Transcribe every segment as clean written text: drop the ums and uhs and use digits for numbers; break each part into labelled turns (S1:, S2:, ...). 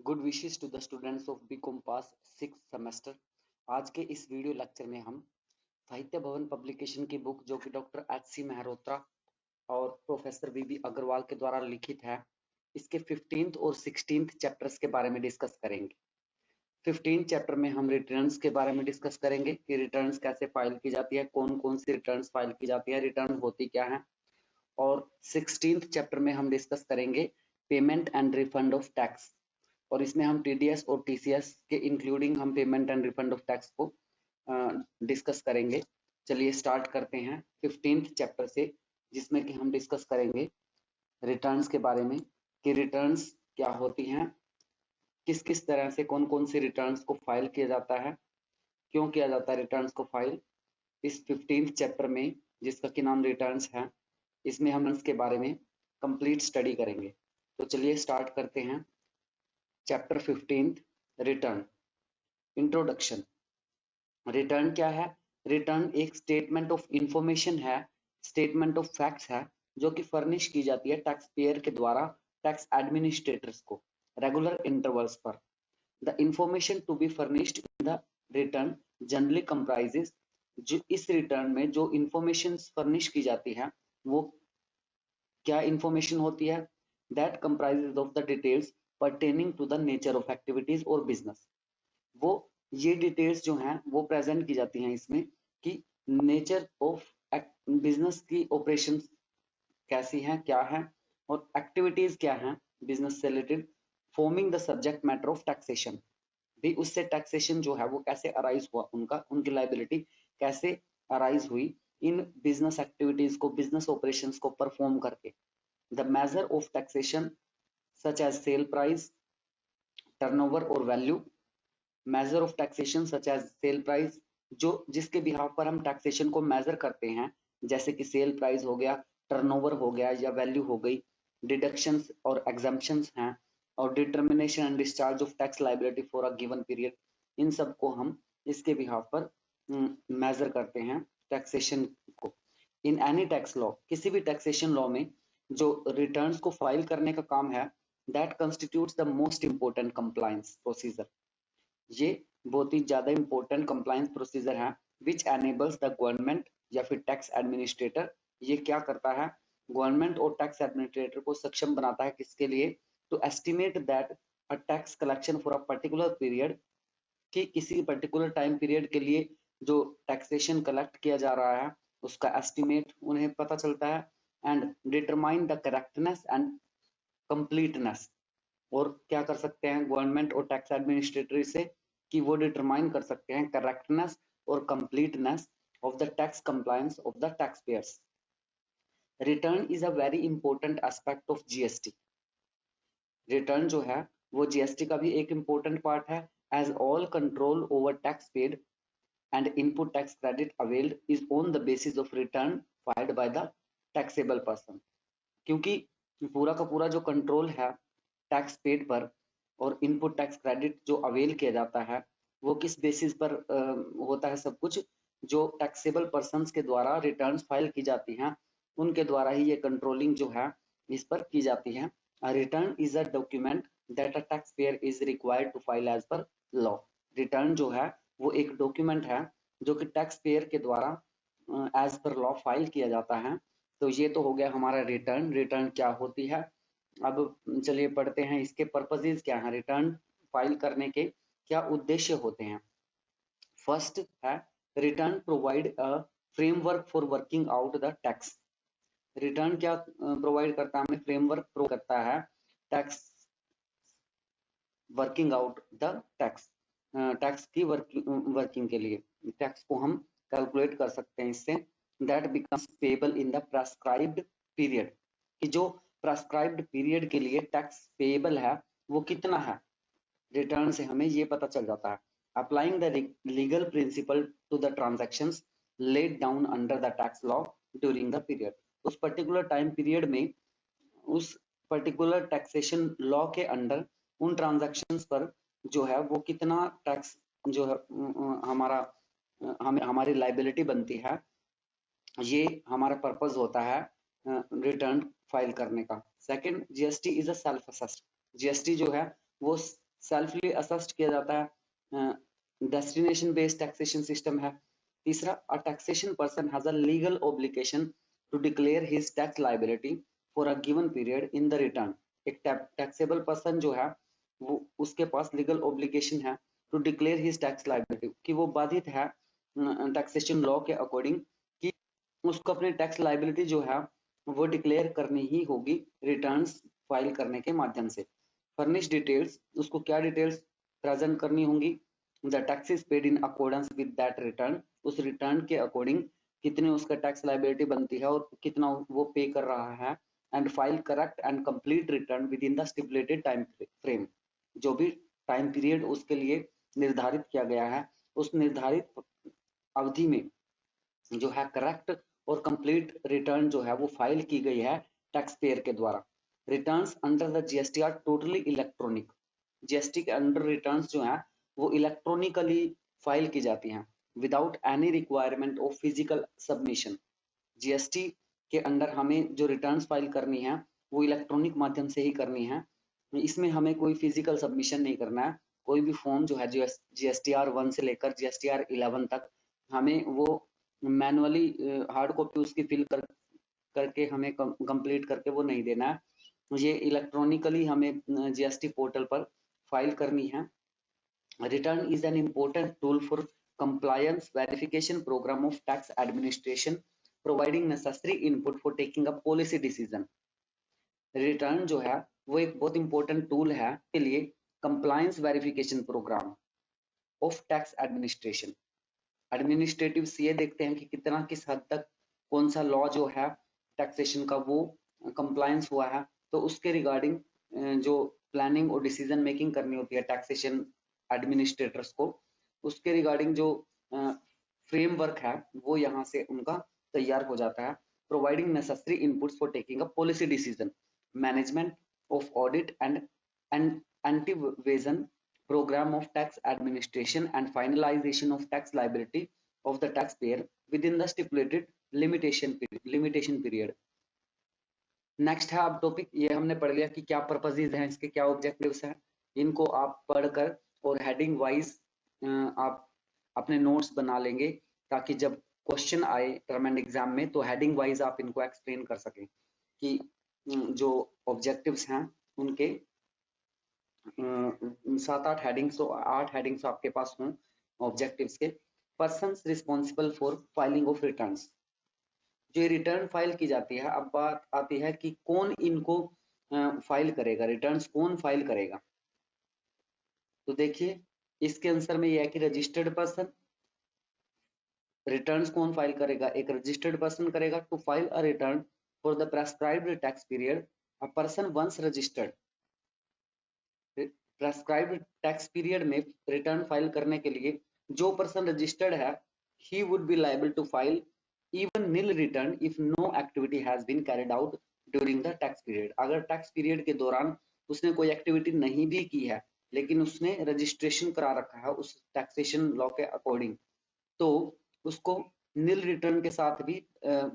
S1: Good wishes to the students of BCom pass 6th semester. आज के इस video lecture में हम साहित्य भवन पब्लिकेशन की बुक जो कि डॉक्टर एच.सी. मेहरोत्रा और प्रोफेसर वी.बी. अग्रवाल के द्वारा लिखित है, इसके 15th और 16th चैप्टर्स के बारे में डिस्कस करेंगे। 15th चैप्टर में हम रिटर्न्स के बारे में डिस्कस करेंगे कि रिटर्न्स कैसे फाइल की जाती है, कौन कौन सी रिटर्न्स फाइल की जाती है, रिटर्न होती क्या है। और 16th चैप्टर में हम डिस्कस करेंगे payment and refund of tax, और इसमें हम टीडीएस और टीसीएस के इंक्लूडिंग हम payment and refund of tax को डिस्कस करेंगे। चलिए स्टार्ट करते हैं 15th चैप्टर से, जिसमें कि हम डिस्कस करेंगे रिटर्न्स के बारे में कि रिटर्न्स क्या होती हैं, किस किस तरह से कौन कौन सी रिटर्न्स को फाइल किया जाता है, क्यों किया जाता है रिटर्न्स को फाइल। इस 15th चैप्टर में जिसका कि नाम रिटर्न्स है, इसमें हम इसके बारे में कंप्लीट स्टडी करेंगे। तो चलिए स्टार्ट करते हैं। Chapter 15 return. इंट्रोडक्शन। रिटर्न क्या है? रिटर्न एक स्टेटमेंट ऑफ इंफॉर्मेशन है, स्टेटमेंट ऑफ फैक्ट्स है, जो कि फर्निश की जाती है टैक्स पेयर के द्वारा टैक्स एडमिनिस्ट्रेटर्स को रेगुलर इंटरवल्स पर। The information to be furnished in the return generally comprises, जो इस रिटर्न में जो इंफॉर्मेशन फर्निश की जाती है वो क्या इंफॉर्मेशन होती है? That comprises of the details pertaining to the nature of activities और business। वो ये डिटेल्स जो हैं वो प्रेजेंट की जाती हैं इसमें कि नेचर ऑफ बिजनेस की ऑपरेशंस कैसी हैं, क्या है, और एक्टिविटीज क्या हैं बिजनेस से related, forming the subject matter of taxation. भी उससे टैक्सेशन जो है वो कैसे अराइज हुआ, उनकी लाइबिलिटी कैसे अराइज हुई इन बिजनेस एक्टिविटीज को, बिजनेस ऑपरेशंस को परफॉर्म करके। The measure of taxation such as sale price, turnover और value। measure of taxation such as sale price, जो जिसके बिहाफ पर हम टैक्सेशन को मेजर करते हैं, जैसे कि सेल प्राइस हो गया, टर्नओवर हो गया या वैल्यू हो गई। डिडक्शंस और एग्जम्पशंस हैं, और determination and discharge of tax liability for a given period, इन सब को हम इसके बिहाफ पर मेजर करते हैं टैक्सेशन को। इन एनी टैक्स लॉ, किसी भी टैक्सेशन लॉ में जो रिटर्न्स को फाइल करने का काम है, that constitutes the most important compliance procedure। ये बहुत ही ज्यादा इंपॉर्टेंट कंप्लायंस प्रोसीजर है which enables the government या फिर टैक्स एडमिनिस्ट्रेटर। ये क्या करता है? गवर्नमेंट और टैक्स एडमिनिस्ट्रेटर को सक्षम बनाता है किसके लिए? To estimate that a tax collection for a particular period, कि किसी पर्टिकुलर टाइम पीरियड के लिए जो टैक्सेशन कलेक्ट किया जा रहा है उसका एस्टिमेट उन्हें पता चलता है। And determine the correctness and completeness, और क्या कर सकते हैं गवर्नमेंट और टैक्स एडमिनिस्ट्रेटर से कि वो डिटरमाइन कर सकते हैं करेक्टनेस और completeness of the tax compliance of the tax payers. Return is a very important aspect of GST. Return जो है वो जीएसटी का भी एक इंपॉर्टेंट पार्ट है, as all control over tax paid and input tax credit availed is on the basis of return filed by the taxable person. क्योंकि पूरा का पूरा जो कंट्रोल है टैक्स पेड पर और इनपुट टैक्स क्रेडिट जो अवेल किया जाता है वो किस बेसिस पर होता है? सब कुछ जो टैक्सेबल पर्सन्स के द्वारा रिटर्न्स फाइल की जाती हैं उनके द्वारा ही ये कंट्रोलिंग जो है इस पर की जाती है। Return is a document that a tax payer is required to file as per law. Return जो है वो एक डॉक्यूमेंट है जो कि टैक्स पेयर के द्वारा एज पर लॉ फाइल किया जाता है। तो ये तो हो गया हमारा रिटर्न। रिटर्न क्या होती है? अब चलिए पढ़ते हैं इसके पर्पसेस क्या हैं, रिटर्न फाइल करने के क्या उद्देश्य होते हैं। फर्स्ट है return provide a framework for working out the tax. Return क्या प्रोवाइड करता है? हमें फ्रेमवर्क प्रो करता है tax working out the tax, tax की वर्किंग के लिए टैक्स को हम कैलकुलेट कर सकते हैं इससे। That becomes payable in the prescribed period, कि जो प्रेस्क्राइब्ड पीरियड के लिए टैक्स पेएबल है वो कितना है, रिटर्न से हमें ये पता चल जाता है। Applying the legal principle to the transactions laid down under the tax law during the period. उस पर्टिकुलर टाइम पीरियड में उस पर्टिकुलर टैक्सेशन लॉ के अंडर उन ट्रांजैक्शंस पर जो है वो कितना टैक्स जो है हमारा हमें हमारी लाइबिलिटी बनती है, ये हमारा पर्पस होता है रिटर्न फाइल करने का। Second, GST is a self assessed. GST जो है वो सेल्फली असेस्ड किया जाता है, डेस्टिनेशन बेस्ड टैक्सेशन सिस्टम है। तीसरा, a taxation person has a legal obligation to declare his tax liability for a given period in the return. एक taxable person जो है वो उसके पास लीगल ऑब्लिगेशन है to declare his tax liability, कि वो बाधित है टैक्सेशन लॉ के अकॉर्डिंग कि उसको अपनी टैक्स लायबिलिटी जो है वो डिक्लेयर करनी ही होगी रिटर्न्स फाइल करने के माध्यम से। फर्निश डिटेल्स, उसको क्या डिटेल्स प्रेजेंट करनी होंगी? The taxes paid in accordance with that return, उस रिटर्न के अकॉर्डिंग कितनी उसका टैक्स लायबिलिटी बनती है और कितना वो पे कर रहा है। And file correct and complete return with in the stipulated time frame, जो भी टाइम पीरियड उसके लिए निर्धारित किया गया है उस निर्धारित अवधि में जो है करेक्ट और कंप्लीट रिटर्न जो है वो फाइल की गई है टैक्स पेयर के द्वारा। Returns under the GST R totally electronic, GST के अंडर रिटर्न्स जो है वो इलेक्ट्रॉनिकली फाइल की जाती हैं without any requirement of physical submission. GST के अंडर हमें जो रिटर्न्स फाइल करनी है वो इलेक्ट्रॉनिक माध्यम से ही करनी है, इसमें हमें कोई फिजिकल सबमिशन नहीं करना है। कोई भी फॉर्म जो है जीएसटीआर 1 से लेकर जीएसटीआर 11 तक हमें वो मैनुअली हार्ड कॉपी उसकी फिल करके हमें कंप्लीट करके वो नहीं देना है, ये इलेक्ट्रॉनिकली हमें जीएसटी पोर्टल पर फाइल करनी है। Return is an important tool for compliance verification program of tax administration, providing necessary input for taking a policy decision। Return जो है वो एक बहुत इंपॉर्टेंट टूल है के लिए compliance verification programme of tax administration. Administrative CA देखते हैं कि कितना किस हद तक कौन सा लॉ जो है टैक्सेशन का वो कंप्लायंस हुआ है, तो उसके रिगार्डिंग जो प्लानिंग और डिसीजन मेकिंग करनी होती है टैक्सेशन एडमिनिस्ट्रेटर्स को, उसके रिगार्डिंग जो फ्रेमवर्क है वो यहाँ से उनका तैयार हो जाता है। Providing necessary inputs for taking a policy decision, management of audit and anti-evasion program of tax administration and finalization of tax liability of the taxpayer within the stipulated limitation period। Next है अब topic, ये हमने पढ़ लिया कि क्या purposes हैं इसके, क्या ऑब्जेक्टिव्स हैं, इनको आप पढ़कर और हेडिंग वाइज आप अपने नोट्स बना लेंगे ताकि जब क्वेश्चन आए टर्म एंड एग्जाम में तो हेडिंग वाइज आप इनको एक्सप्लेन कर सकें कि जो ऑब्जेक्टिव्स हैं उनके 7-8 हेडिंग्स, तो 8 हेडिंग्स आपके पास हों ऑब्जेक्टिव्स के। Persons responsible for filing of returns, जो रिटर्न फाइल की जाती है, अब बात आती है कि कौन इनको फाइल करेगा, रिटर्न्स कौन फाइल करेगा। तो देखिए इसके आंसर में यह है कि रजिस्टर्ड पर्सन। रिटर्न्स कौन फाइल करेगा? एक रजिस्टर्ड पर्सन करेगा। To file a return for the prescribed tax period, a person once registered. Prescribed tax period में रिटर्न फाइल करने के लिए जो पर्सन रजिस्टर्ड है he would be liable to file even nil return if no activity has been carried out during the tax period। अगर tax period के दौरान उसने कोई एक्टिविटी नहीं भी की है लेकिन उसने रजिस्ट्रेशन करा रखा है उस टैक्सेशन लॉ के अकॉर्डिंग, तो उसको नील रिटर्न के साथ भी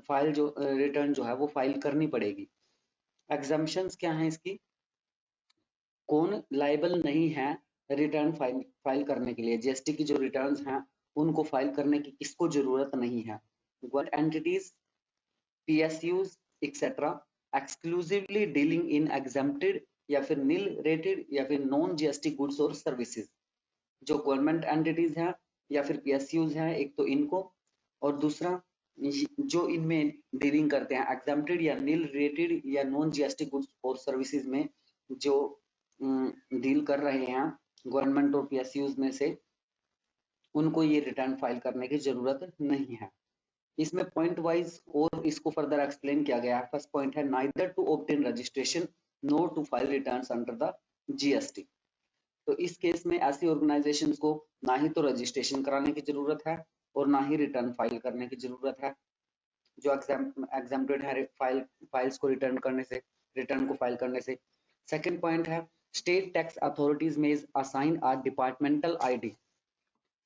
S1: फाइल जो रिटर्न जो है वो फाइल करनी पड़ेगी। एग्जम्पशंस क्या हैं इसकी? कौन लायबल नहीं है रिटर्न फाइल करने के लिए? जीएसटी की जो रिटर्न्स हैं उनको फाइल करने की किसको जरूरत नहीं है? Government entities, PSUs etcetera, exclusively dealing in exempted या फिर नील रेटेड या फिर नॉन जीएसटी गुड्स और सर्विसेज। जो गवर्नमेंट एंटिटीज हैं या फिर पीएसयूज हैं, एक तो इनको, और दूसरा जो इनमें डीलिंग करते हैं एग्जेम्प्टेड या नील रेटेड या नॉन जीएसटी गुड्स और सर्विसेज में जो डील कर रहे हैं गवर्नमेंट और पीएसयूज में से, उनको ये रिटर्न फाइल करने की जरूरत नहीं है। इसमें पॉइंट वाइज और इसको फर्दर एक्सप्लेन किया गया है। फर्स्ट पॉइंट है neither to obtain registration nor to file returns under the GST. तो इस केस में ऐसी ऑर्गेनाइजेशंस को ना ही तो रजिस्ट्रेशन कराने की जरूरत है और ना ही रिटर्न फाइल करने की जरूरत है। जो एग्जेम्प्टेड है फाइल्स को रिटर्न करने से, रिटर्न को फाइल करने से। सेकंड पॉइंट है स्टेट टैक्स अथॉरिटीज में assign a departmental ID.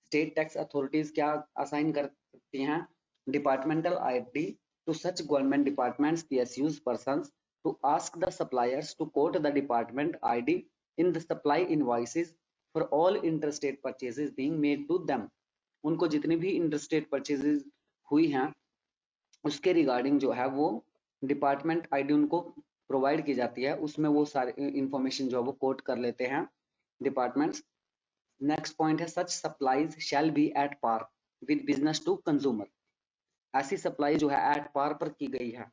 S1: State tax authorities क्या असाइन करती हैं? Departmental ID to such government departments, PSUs, persons to ask the suppliers to quote the department ID in the supply invoices for all interstate purchases being made to them. उनको जितनी भी interstate purchases हुई हैं उसके regarding जो है वो department ID उनको प्रोवाइड की जाती है, उसमें वो सारे इंफॉर्मेशन जो है वो कोट कर लेते हैं डिपार्टमेंट्स। नेक्स्ट पॉइंट है such supplies shall be at par with business to consumer. ऐसी सप्लाई जो है एट पार पर की गई है,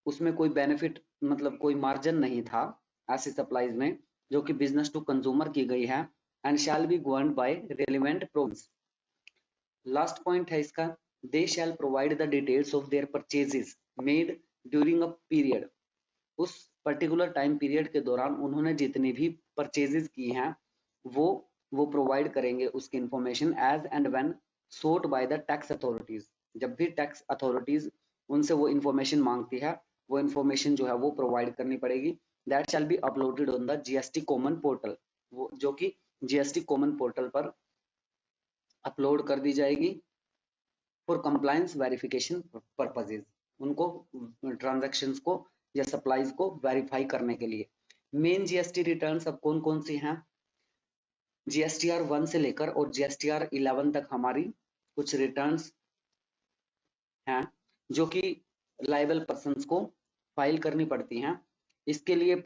S1: उसमें कोई बेनिफिट मतलब कोई मार्जिन नहीं था ऐसी सप्लाईज में जो कि बिजनेस टू कंज्यूमर की गई है, and shall be governed by relevant provisions. Last point है इसका, they shall provide the details of their purchases made during a period. उस पर्टिकुलर टाइम पीरियड के दौरान उन्होंने जितनी भी परचेजेस की हैं वो प्रोवाइड करेंगे उसकी information as and when sought by the tax authorities. जब भी टैक्स अथॉरिटीज उनसे वो इंफॉर्मेशन मांगती है वो इंफॉर्मेशन जो है वो प्रोवाइड करनी पड़ेगी। That shell be uploaded on the GST common portal, वो जो कि जीएसटी कॉमन पोर्टल पर अपलोड कर दी जाएगी फॉर कंप्लायंस वेरिफिकेशन पर्पजेज। उनको ट्रांजैक्शंस को या सप्लाईज को वेरीफाई करने के लिए। मेन जीएसटी रिटर्न्स अब कौन कौन सी हैं? जीएसटीआर 1 से लेकर और जीएसटीआर 11 तक हमारी कुछ रिटर्न्स हैं जो कि लायबल पर्सन्स को फाइल करनी पड़ती हैं। इसके लिए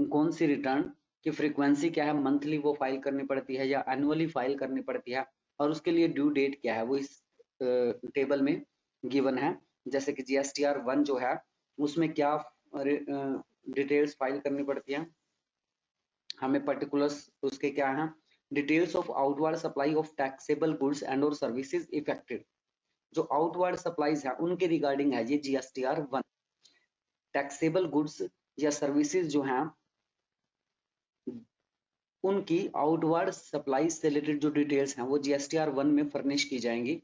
S1: कौन सी रिटर्न की फ्रीक्वेंसी क्या है, मंथली वो फाइल करनी पड़ती है या एनुअली फाइल करनी पड़ती है, और उसके लिए ड्यू डेट क्या है वो इस टेबल में गिवन है। जैसे कि जीएसटीआर 1 जो है उसमें क्या डिटेल्स फाइल करनी पड़ती है, हमें पर्टिकुलर्स उसके क्या है, details of outward supply of taxable goods and और सर्विसेज इफेक्टेड। जो आउटवर्ड सप्लाईज है उनके रिगार्डिंग है ये जीएसटीआर 1। टैक्सेबल गुड्स या सर्विसेज जो हैं उनकी आउटवर्ड सप्लाई से रिलेटेड जो डिटेल्स हैं वो जीएसटीआर 1 में फर्निश की जाएंगी।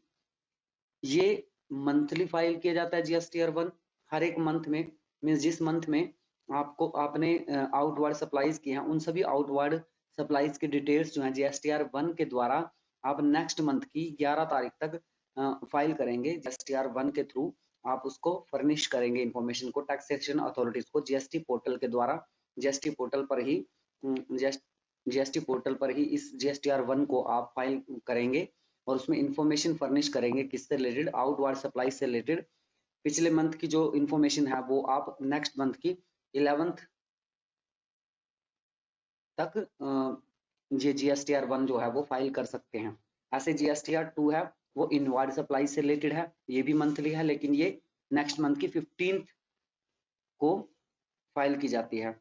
S1: ये मंथली फाइल किया जाता है जीएसटीआर 1 हर एक मंथ में, मींस जिस मंथ में आपने आउटवर्ड सप्लाईज की हैं उन सभी आउटवर्ड सप्लाईज की डिटेल्स जो हैं जीएसटीआर 1 के द्वारा आप नेक्स्ट मंथ की 11 तारीख तक फाइल करेंगे। जीएसटीआर 1 के थ्रू आप उसको फर्निश करेंगे इंफॉर्मेशन को टैक्सेशन अथॉरिटीज को जीएसटी पोर्टल के द्वारा। जीएसटी पोर्टल पर ही इस जीएसटीआर 1 को आप फाइल करेंगे और उसमें इंफॉर्मेशन फर्निश करेंगे किससे रिलेटेड, आउटवर्ड सप्लाई से रिलेटेड। पिछले मंथ की जो इंफॉर्मेशन है वो आप नेक्स्ट मंथ की 11th तक ये जीएसटीआर 1 जो है वो फाइल कर सकते हैं। ऐसे जीएसटीआर 2 है वो इनवर्ड सप्लाई से रिलेटेड है, ये भी मंथली है लेकिन ये नेक्स्ट मंथ की 15th को फाइल की जाती है।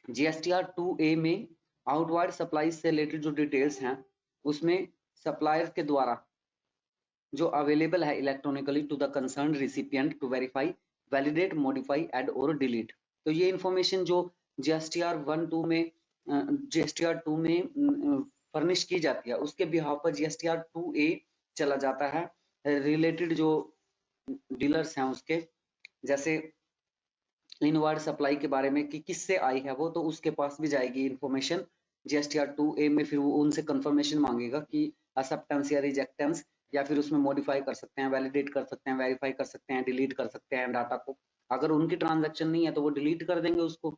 S1: जीएसटीआर 2A में आउटवर्ड सप्लाई से रिलेटेड जो डिटेल्स हैं उसमें सप्लायर के द्वारा जो अवेलेबल है electronically to the concern recipient to verify, validate, modify, add और डिलीट। तो ये इंफॉर्मेशन जो जीएसटीआर 2 में फर्निश की जाती है उसके बिहाफ पर जीएसटीआर 2A चला जाता है रिलेटेड जो डीलर्स हैं उसके, जैसे इनवर्ड सप्लाई के बारे में कि किससे आई है वो, तो उसके पास भी जाएगी इंफॉर्मेशन जीएसटीआर 2A में। फिर वो उनसे कंफर्मेशन मांगेगा कि एक्सेप्टेंस या रिजेक्टेंस, या फिर उसमें मॉडिफाई कर सकते हैं, वैलिडेट कर सकते हैं, वेरीफाई कर सकते हैं, डिलीट कर सकते हैं डाटा को। अगर उनकी ट्रांजैक्शन नहीं है तो वो डिलीट कर देंगे उसको,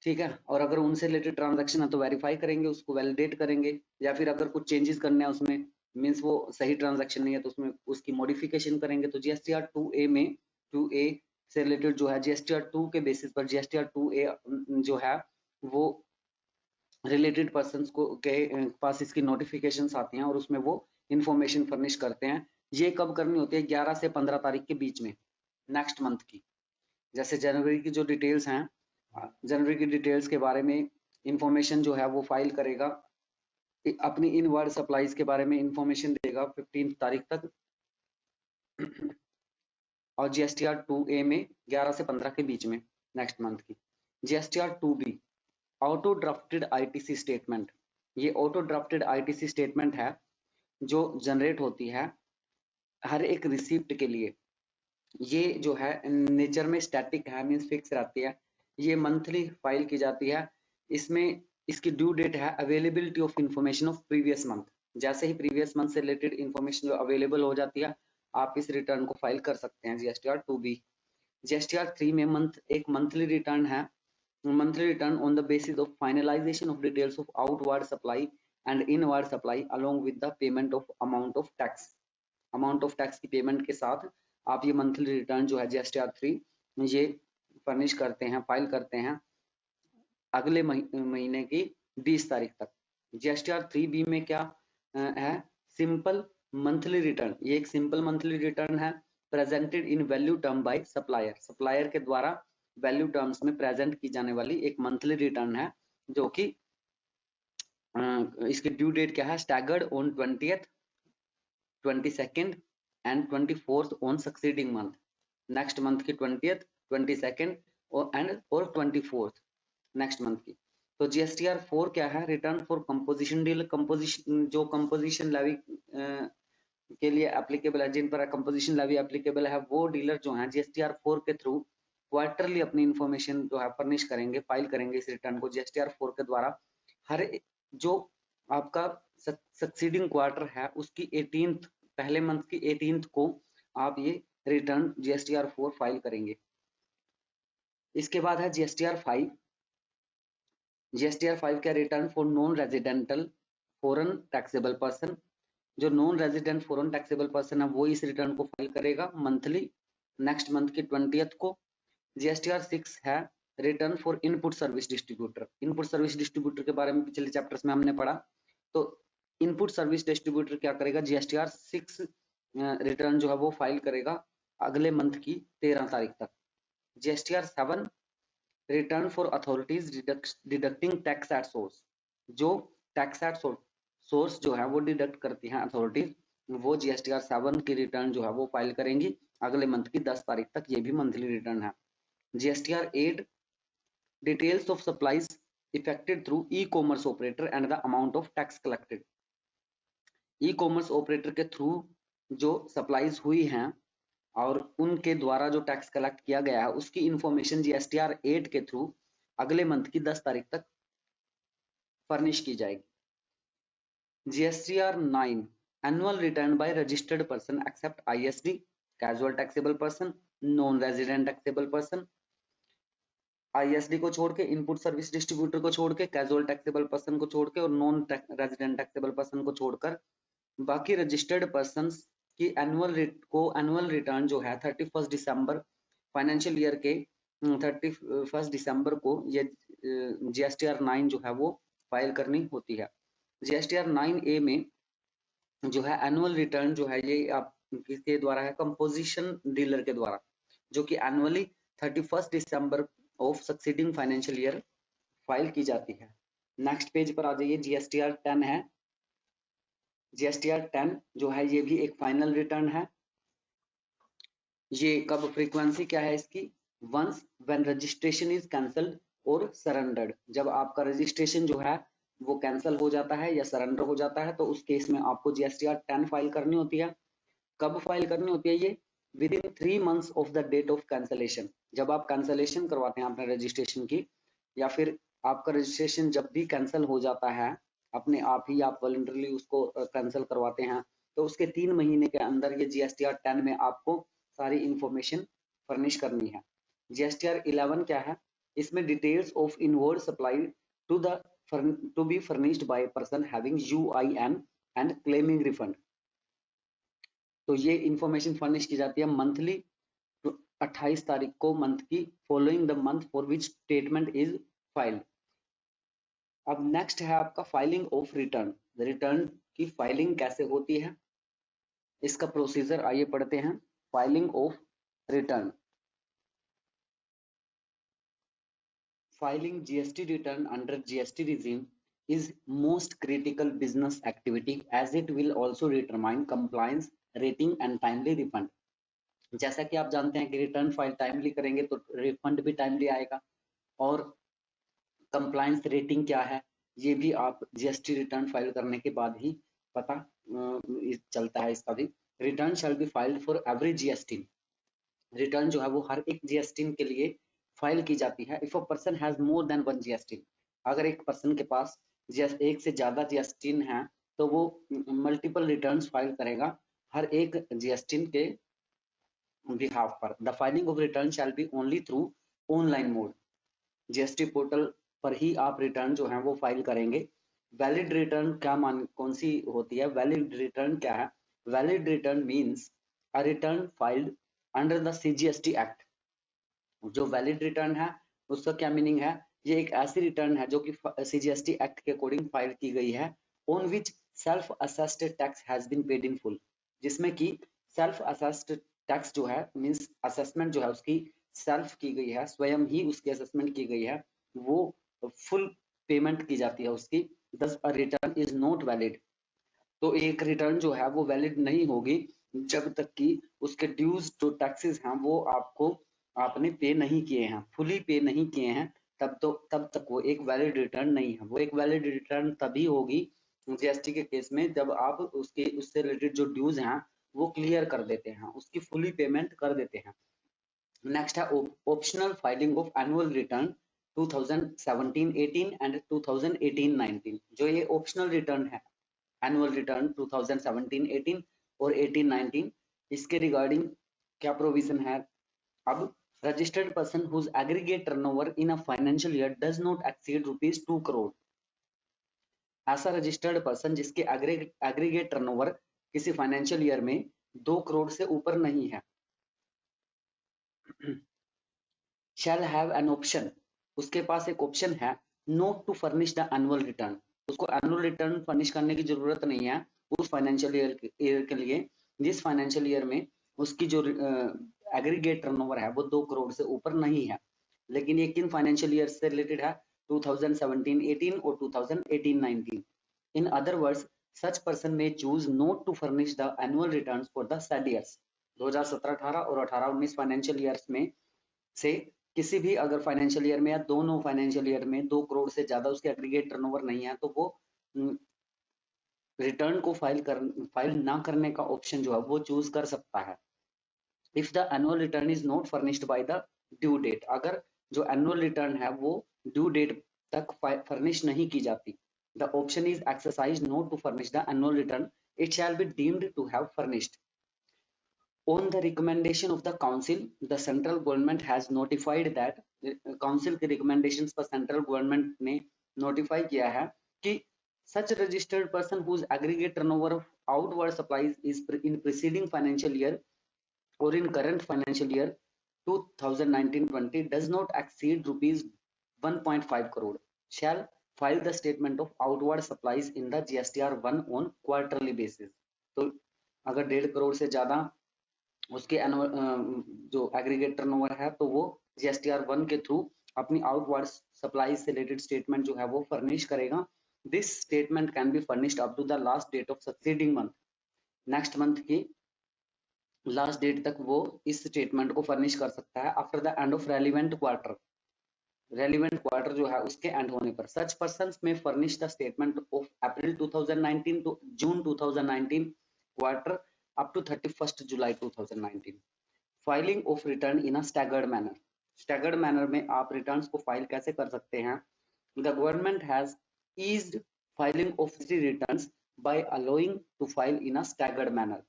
S1: ठीक है, और अगर उनसे रिलेटेड ट्रांजैक्शन है तो वेरीफाई करेंगे उसको, वैलिडेट करेंगे, या फिर अगर कुछ चेंजेस करने हैं उसमें मींस वो सही ट्रांजैक्शन नहीं है तो उसमें उसकी मॉडिफिकेशन करेंगे। तो जीएसटीआर 2A में 2A से रिलेटेड जो है जीएसटीआर 2 के बेसिस पर जीएसटीआर 2A जो है वो रिलेटेड पर्सन्स को के पास इसकी नोटिफिकेशंस आती हैं और उसमें वो इंफॉर्मेशन फर्निश करते हैं। ये कब करनी होती है? 11 से 15 तारीख के बीच में नेक्स्ट मंथ की। जैसे जनवरी की जो डिटेल्स हैं, जनवरी की डिटेल्स के बारे में इंफॉर्मेशन जो है वो फाइल करेगा, अपनी इनवर्ड सप्लाईज के बारे में इंफॉर्मेशन देगा 15 तारीख तक, और जीएसटीआर 2A में 11 से 15 के बीच में नेक्स्ट मंथ की। GSTR 2B auto drafted ITC statement. ये ऑटो ड्राफ्टेड आईटीसी स्टेटमेंट है जो जनरेट होती है हर एक रिसिप्ट के लिए। ये जो है नेचर में स्टैटिक है, मींस फिक्स रहती है, ये मंथली फाइल की जाती है। इसमें इसकी ड्यू डेट है availability of information of previous month. जैसे ही प्रीवियस मंथ से रिलेटेड इंफॉर्मेशन जो अवेलेबल हो जाती है आप इस रिटर्न को फाइल कर सकते हैं जीएसटीआर 2B। जीएसटीआर 3 में एक मंथली रिटर्न है monthly return on the basis of finalization of details of outward supply and inward supply along with the payment of amount of tax. Amount of tax की payment के साथ आप ये monthly return जो है GSTR 3 ये furnish करते हैं, फाइल करते हैं अगले महीने की 20 तारीख तक। GSTR 3B में क्या है? Simple monthly return. ये एक सिंपल मंथली रिटर्न है presented in value term by supplier. Supplier के द्वारा वैल्यू टर्म्स में प्रेजेंट की जाने वाली एक मंथली रिटर्न है, जो कि इसकी ड्यू डेट क्या है? Staggered on 20th, 22nd and 24th on succeeding month. Next month की 20th, 22nd और 24th नेक्स्ट मंथ की। तो GSTR 4 क्या है? Return for composition dealer. Composition जो कंपोजिशन लेवी के लिए एप्लीकेबल है, जिन पर कंपोजिशन लेवी एप्लीकेबल है, वो डीलर जो है GSTR 4 के थ्रू क्वार्टरली अपनी इंफॉर्मेशन जो है फर्निश करेंगे, फाइल करेंगे इस रिटर्न को GSTR 4 के द्वारा। हर जो आपका सक्सीडिंग क्वार्टर है उसकी 18th, पहले मंथ की 18th को आप ये रिटर्न GSTR 4 फाइल करेंगे। इसके बाद है GSTR 5। GSTR 5 क्या? Return for non residential foreign taxable person. जो non resident foreign taxable person है वो इस रिटर्न को फाइल करेगा मंथली नेक्स्ट मंथ की 20th को। GSTR 6 है return for input service distributor. Input service distributor के बारे में पिछले चैप्टर्स में हमने पढ़ा। तो इनपुट सर्विस डिस्ट्रीब्यूटर क्या करेगा? GSTR 6 रिटर्न जो है वो फाइल करेगा अगले मंथ की 13 तारीख तक। GSTR 7 return for authorities deducting tax at source. जो टैक्स एट सोर्स जो है वो डिडक्ट करती हैं अथॉरिटीज, वो GSTR 7 की रिटर्न जो है वो फाइल करेंगी अगले मंथ की 10 तारीख तक। ये भी मंथली रिटर्न है। GSTR 8 details of supplies effected through e-commerce operator and the amount of tax collected. E-commerce operator के थ्रू जो सप्लाईज हुई हैं और उनके द्वारा जो टैक्स कलेक्ट किया गया है उसकी इंफॉर्मेशन GSTR 8 के थ्रू अगले मंथ की 10 तारीख तक फर्निश की जाएगी। GSTR 9 annual return by registered person except ISD, casual taxable person, non resident taxable person. ISD को छोड़ के, इनपुट सर्विस डिस्ट्रीब्यूटर को छोड़ के, कैजुअल टैक्सेबल पर्सन को छोड़ के और नॉन रेजिडेंट टैक्सेबल पर्सन को छोड़कर बाकी रजिस्टर्ड पर्संस की एनुअल रिटर्न जो है 31 दिसंबर फाइनेंशियल ईयर के 31 दिसंबर को ये GSTR 9 जो है वो फाइल करनी होती है। GSTR 9A में जो है एनुअल रिटर्न जो है ये आप किसके द्वारा है? कंपोजिशन डीलर के द्वारा, जो कि annually 31 December of succeeding financial year file की जाती है। नेक्स्ट पेज पर आ जाइए। GSTR 10 है। GSTR 10 जो है ये भी एक फाइनल रिटर्न है। ये कब, फ्रीक्वेंसी क्या है इसकी? Once when registration is cancelled और सरेंडर्ड। जब आपका रजिस्ट्रेशन जो है वो कैंसिल हो जाता है या सरेंडर हो जाता है तो उस केस में आपको GSTR 10 फाइल करनी होती है। कब फाइल करनी होती है ये? Within 3 months of the date of cancellation. जब आप कैंसलेशन करवाते हैं अपने रजिस्ट्रेशन की, या फिर आपका रजिस्ट्रेशन जब भी कैंसिल हो जाता है अपने आप ही, आप वॉलंटरली उसको कैंसिल करवाते हैं, तो उसके 3 महीने के अंदर ये GSTR 10 में आपको सारी इंफॉर्मेशन फर्निश करनी है। GSTR 11 क्या है? इसमें details of inward supply to be furnished by person having UIN and claiming refund. तो ये इंफॉर्मेशन फर्निश की जाती है मंथली 28 तारीख को, मंथ की following the month for which statement is filed. अब नेक्स्ट है आपका फाइलिंग ऑफ रिटर्न। रिटर्न की फाइलिंग कैसे होती है, इसका प्रोसीजर आइए पढ़ते हैं। Filing of return. Filing GST return under GST regime is most critical business activity as it will also determine compliance rating and timely refund। जैसा कि आप जानते हैं कि रिटर्न फाइल टाइमली करेंगे तो रिफंड भी टाइमली आएगा, और कंप्लायंस रेटिंग क्या है ये भी आप GST रिटर्न फाइल करने के बाद ही पता चलता है इसका भी। Return shall be filed for every GST। Return जो है वो हर एक GST के लिए फाइल की जाती है। If a person has more than 1 GST, अगर एक पर्सन के पास एक से ज्यादा GST है तो वो मल्टीपल रिटर्न्स फाइल करेगा हर एक GST के बिहाफ पर। The filing of return shall B only through online mode. GST portal पर ही आप रिटर्न जो है वो फाइल करेंगे। वैलिड रिटर्न कौन सी होती है? वैलिड रिटर्न क्या है? Valid return means a return filed under the CGST act. जो वैलिड रिटर्न है उसका क्या मीनिंग है? ये एक ऐसी रिटर्न है जो कि सीजीएसटी एक्ट के अकॉर्डिंग फाइल की गई है, on which self assessed tax has been paid in full, जिसमें कि सेल्फ असेस्ड टैक्स जो है मींस असेसमेंट जो है उसकी सेल्फ की गई है, स्वयं ही उसकी असेसमेंट की गई है, वो फुल पेमेंट की जाती है उसकी। दस अ रिटर्न इज नॉट वैलिड। तो एक रिटर्न जो है वो वैलिड नहीं होगी जब तक कि उसके ड्यूज जो टैक्सेस हैं वो आपने पे नहीं किए हैं, फुली पे नहीं किए हैं, तब तक वो एक वैलिड रिटर्न नहीं है। वो एक वैलिड रिटर्न तभी होगी जीएसटी के केस में जब आप उससे रिलेटेड जो ड्यूज हैं वो क्लियर कर देते हैं, उसकी फुली पेमेंट कर देते हैं। नेक्स्ट है optional filing of annual return 2017-18 and 2018-19। जो ये ऑप्शनल रिटर्न है, एनुअल रिटर्न 2017-18 और 18-19, इसके रिगार्डिंग क्या प्रोविजन है? अब registered person whose aggregate turnover in a financial year does not exceed ₹2 crore. ऐसा रजिस्टर्ड पर्सन जिसके एग्रीगेट टर्नओवर किसी फाइनेंशियल ईयर में 2 करोड़ से ऊपर नहीं है, shall have an option, उसके पास एक ऑप्शन है not to furnish the annual return। उसको एनुअल रिटर्न फर्निश करने की जरूरत नहीं है उस फाइनेंशियल ईयर के लिए जिस फाइनेंशियल ईयर में उसकी जो एग्रीगेट टर्नओवर है वो 2 करोड़ से ऊपर नहीं है। लेकिन ये किन फाइनेंशियल ईयर से रिलेटेड है? 2017-18 और 2018-19। In other words such person may choose not to furnish the annual returns for the said years। 2017-18 और 18-19 फाइनेंशियल ईयर्स में से किसी भी अगर फाइनेंशियल ईयर में या दोनों फाइनेंशियल ईयर में 2 करोड़ से ज्यादा उसके एग्रीगेट टर्नओवर नहीं है तो वो रिटर्न को फाइल ना करने का ऑप्शन जो है वो चूज कर सकता है। If the annual return is not furnished by the due date, अगर जो एनुअल रिटर्न है वो ड्यू डेट तक फर्निश नहीं की जाती, the option is exercise not to furnish the annual return, it shall be deemed to have furnished. On the recommendation of the council, the central government has notified that council के recommendations पर central government ने notify किया है कि such registered person whose aggregate turnover of outward supplies is in preceding financial year or in current financial year 2019-20 does not exceed rupees 1.5 crore shall file the statement of outward supplies in the GSTR 1 on quarterly basis। तो अगर 1.5 करोड़ से ज्यादा उसके जो aggregate turnover है तो वो GSTR 1 के थ्रू अपनी आउटवर्ड सप्लाई से रिलेटेड स्टेटमेंट जो है वो फर्निश करेगा। This statement can be furnished up to the last date of succeeding month. Next month की लास्ट डेट तक वो इस स्टेटमेंट को फर्निश कर सकता है after the end of relevant quarter. Relevant quarter जो है उसके एंड होने पर सच पर्संस में furnish the statement of April 2019 to June 2019 quarter up to 31st July 2019। Filing of return in a staggered manner. Staggered manner में आप returns को file कैसे कर सकते हैं? The government has eased filing of the returns by allowing to file in a staggered manner.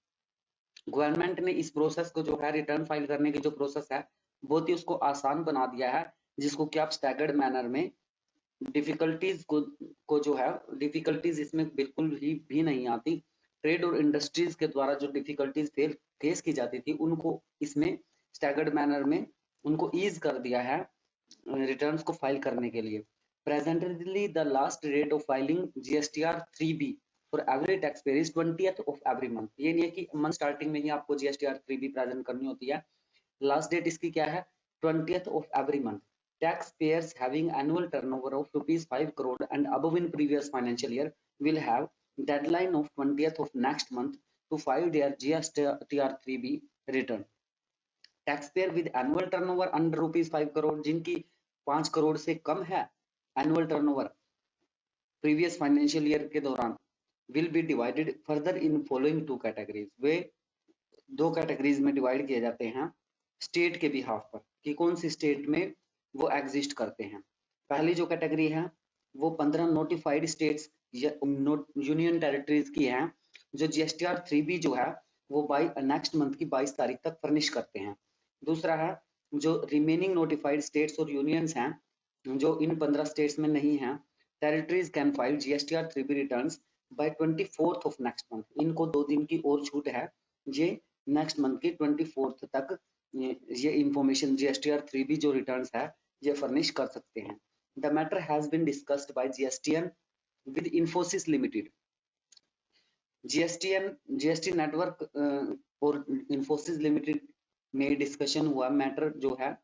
S1: Government ने इस process को जो है रिटर्न फाइल करने की जो प्रोसेस है बहुत ही उसको आसान बना दिया है, जिसको कि आप स्टैगर्ड मैनर में डिफिकल्टीज को जो है डिफिकल्टीज इसमें बिल्कुल भी नहीं आती। ट्रेड और इंडस्ट्रीज के द्वारा जो डिफिकल्टीज फेस की जाती थी उनको इसमें स्टैगर्ड मैनर में उनको ईज कर दिया है रिटर्न्स को फाइल करने के लिए। Presently the last date of filing GSTR 3B for every tax payer is 20th of every month. ये नहीं है कि मंथ स्टार्टिंग में ही आपको GSTR 3B प्रेजेंट करनी होती है, लास्ट डेट इसकी क्या है? 20th of every month। Taxpayers having annual turnover of ₹5 crore and above in previous financial year will have deadline of 20th of next month to file their GSTR 3B return। Taxpayer with annual turnover under ₹5 crore, जिनकी 5 करोड़ से कम है annual turnover previous financial year के दौरान, will be divided further in following 2 categories। Way 2 categories में divide किए जाते हैं state के बिहाफ पर कि कौन सी स्टेट में वो एग्जिस्ट करते हैं। पहली जो कैटेगरी है वो 15 नोटिफाइड स्टेट्स या यूनियन टेरिटरीज की हैं जो GSTR 3B जो है वो बाई नेक्स्ट मंथ की 22 तारीख तक फर्निश करते हैं। दूसरा है जो रिमेनिंग नोटिफाइड स्टेट्स और यूनियंस हैं जो इन 15 स्टेट्स में नहीं है, territories can file GSTR 3B returns by 24th of next month. इनको 2 दिन की और छूट है, ये नेक्स्ट मंथ की 24th तक ये इंफॉर्मेशन GSTR 3B जो रिटर्न्स है ये फर्निश कर सकते हैं। The matter has been discussed by GSTN with Infosys limited. GST network और इन्फोसिस लिमिटेड में डिस्कशन हुआ मैटर जो है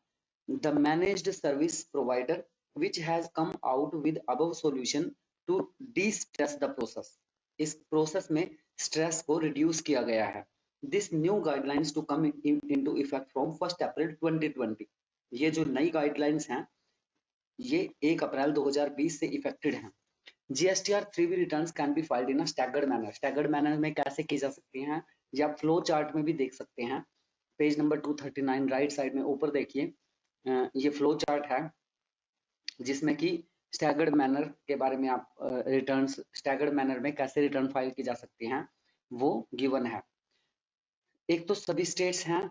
S1: the managed service provider which has come out with above solution to de-stress the process। इस process में stress को reduce किया गया है। This new guidelines to come into effect from 1st April 2020। ये जो नई गाइडलाइंस हैं ये 1 अप्रैल 2020 से इफेक्टेड हैं। GSTR 3B returns can be filed in a staggered manner. Staggered manner में कैसे की जा सकती हैं ये आप फ्लो चार्ट में भी देख सकते हैं। पेज नंबर 239 राइट साइड में ऊपर देखिए, ये फ्लो चार्ट है जिसमें कि स्टैगर्ड मैनर के बारे में आप रिटर्न्स स्टैगर्ड मैनर में कैसे रिटर्न फाइल की जा सकती हैं वो गिवन है। एक तो सभी स्टेट्स हैं,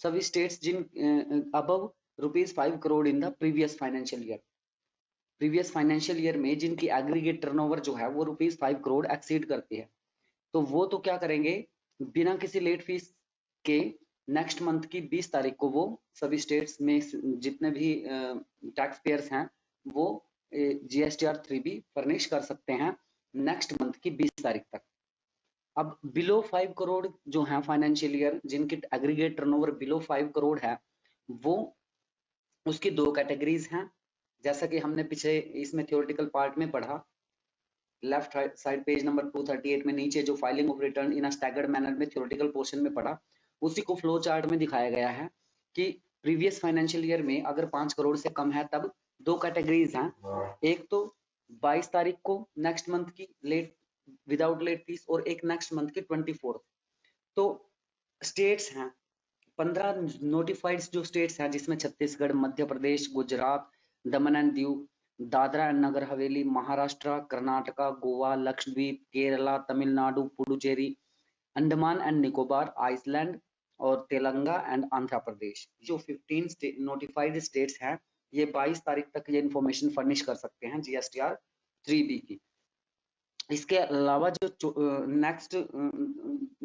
S1: सभी स्टेट्स जिन above ₹5 crore in the previous financial year में जिनकी एग्रीगेट टर्नओवर जो है वो ₹5 करोड़ एक्सीड करती है, तो वो तो क्या करेंगे, बिना किसी लेट फीस के नेक्स्ट मंथ की 20 तारीख को वो सभी स्टेट्स में जितने भी टैक्स पेयर्स हैं वो GSTR 3B फर्निश कर सकते हैं नेक्स्ट मंथ की 20 तारीख तक। अब बिलो 5 करोड़ जो है फाइनेंशियल ईयर जिनकी एग्रीगेट टर्नओवर बिलो 5 करोड़ है, वो उसकी 2 कैटेगरीज हैं, जैसा कि हमने पीछे इसमें थ्योरेटिकल पार्ट में पढ़ा। लेफ्ट साइड पेज नंबर 238 में नीचे जो filing of return in a staggered manner में थ्योरेटिकल पोर्शन में पढ़ा, उसी को फ्लो चार्ट में दिखाया गया है कि प्रीवियस फाइनेंशियल ईयर में अगर 5 करोड़ से कम है तब 2 कैटेगरीज हैं, एक तो 22 तारीख को नेक्स्ट मंथ की लेट विदाउट लेट फीस और एक नेक्स्ट मंथ की 24th। तो स्टेट्स हैं 15 नोटिफाइड जो स्टेट्स हैं जिसमें छत्तीसगढ़, मध्य प्रदेश, गुजरात, दमन and Diu, Dadra and Nagar Haveli, Maharashtra, Karnataka, Goa, Lakshadweep, Kerala, Tamil Nadu, Puducherry, Andaman and Nicobar, Iceland और तेलंगाना एंड आंध्र प्रदेश। जो 15 नोटिफाइड स्टेट्स हैं ये 22 तारीख तक ये इंफॉर्मेशन फर्निश कर सकते हैं GSTR 3B की। इसके अलावा जो नेक्स्ट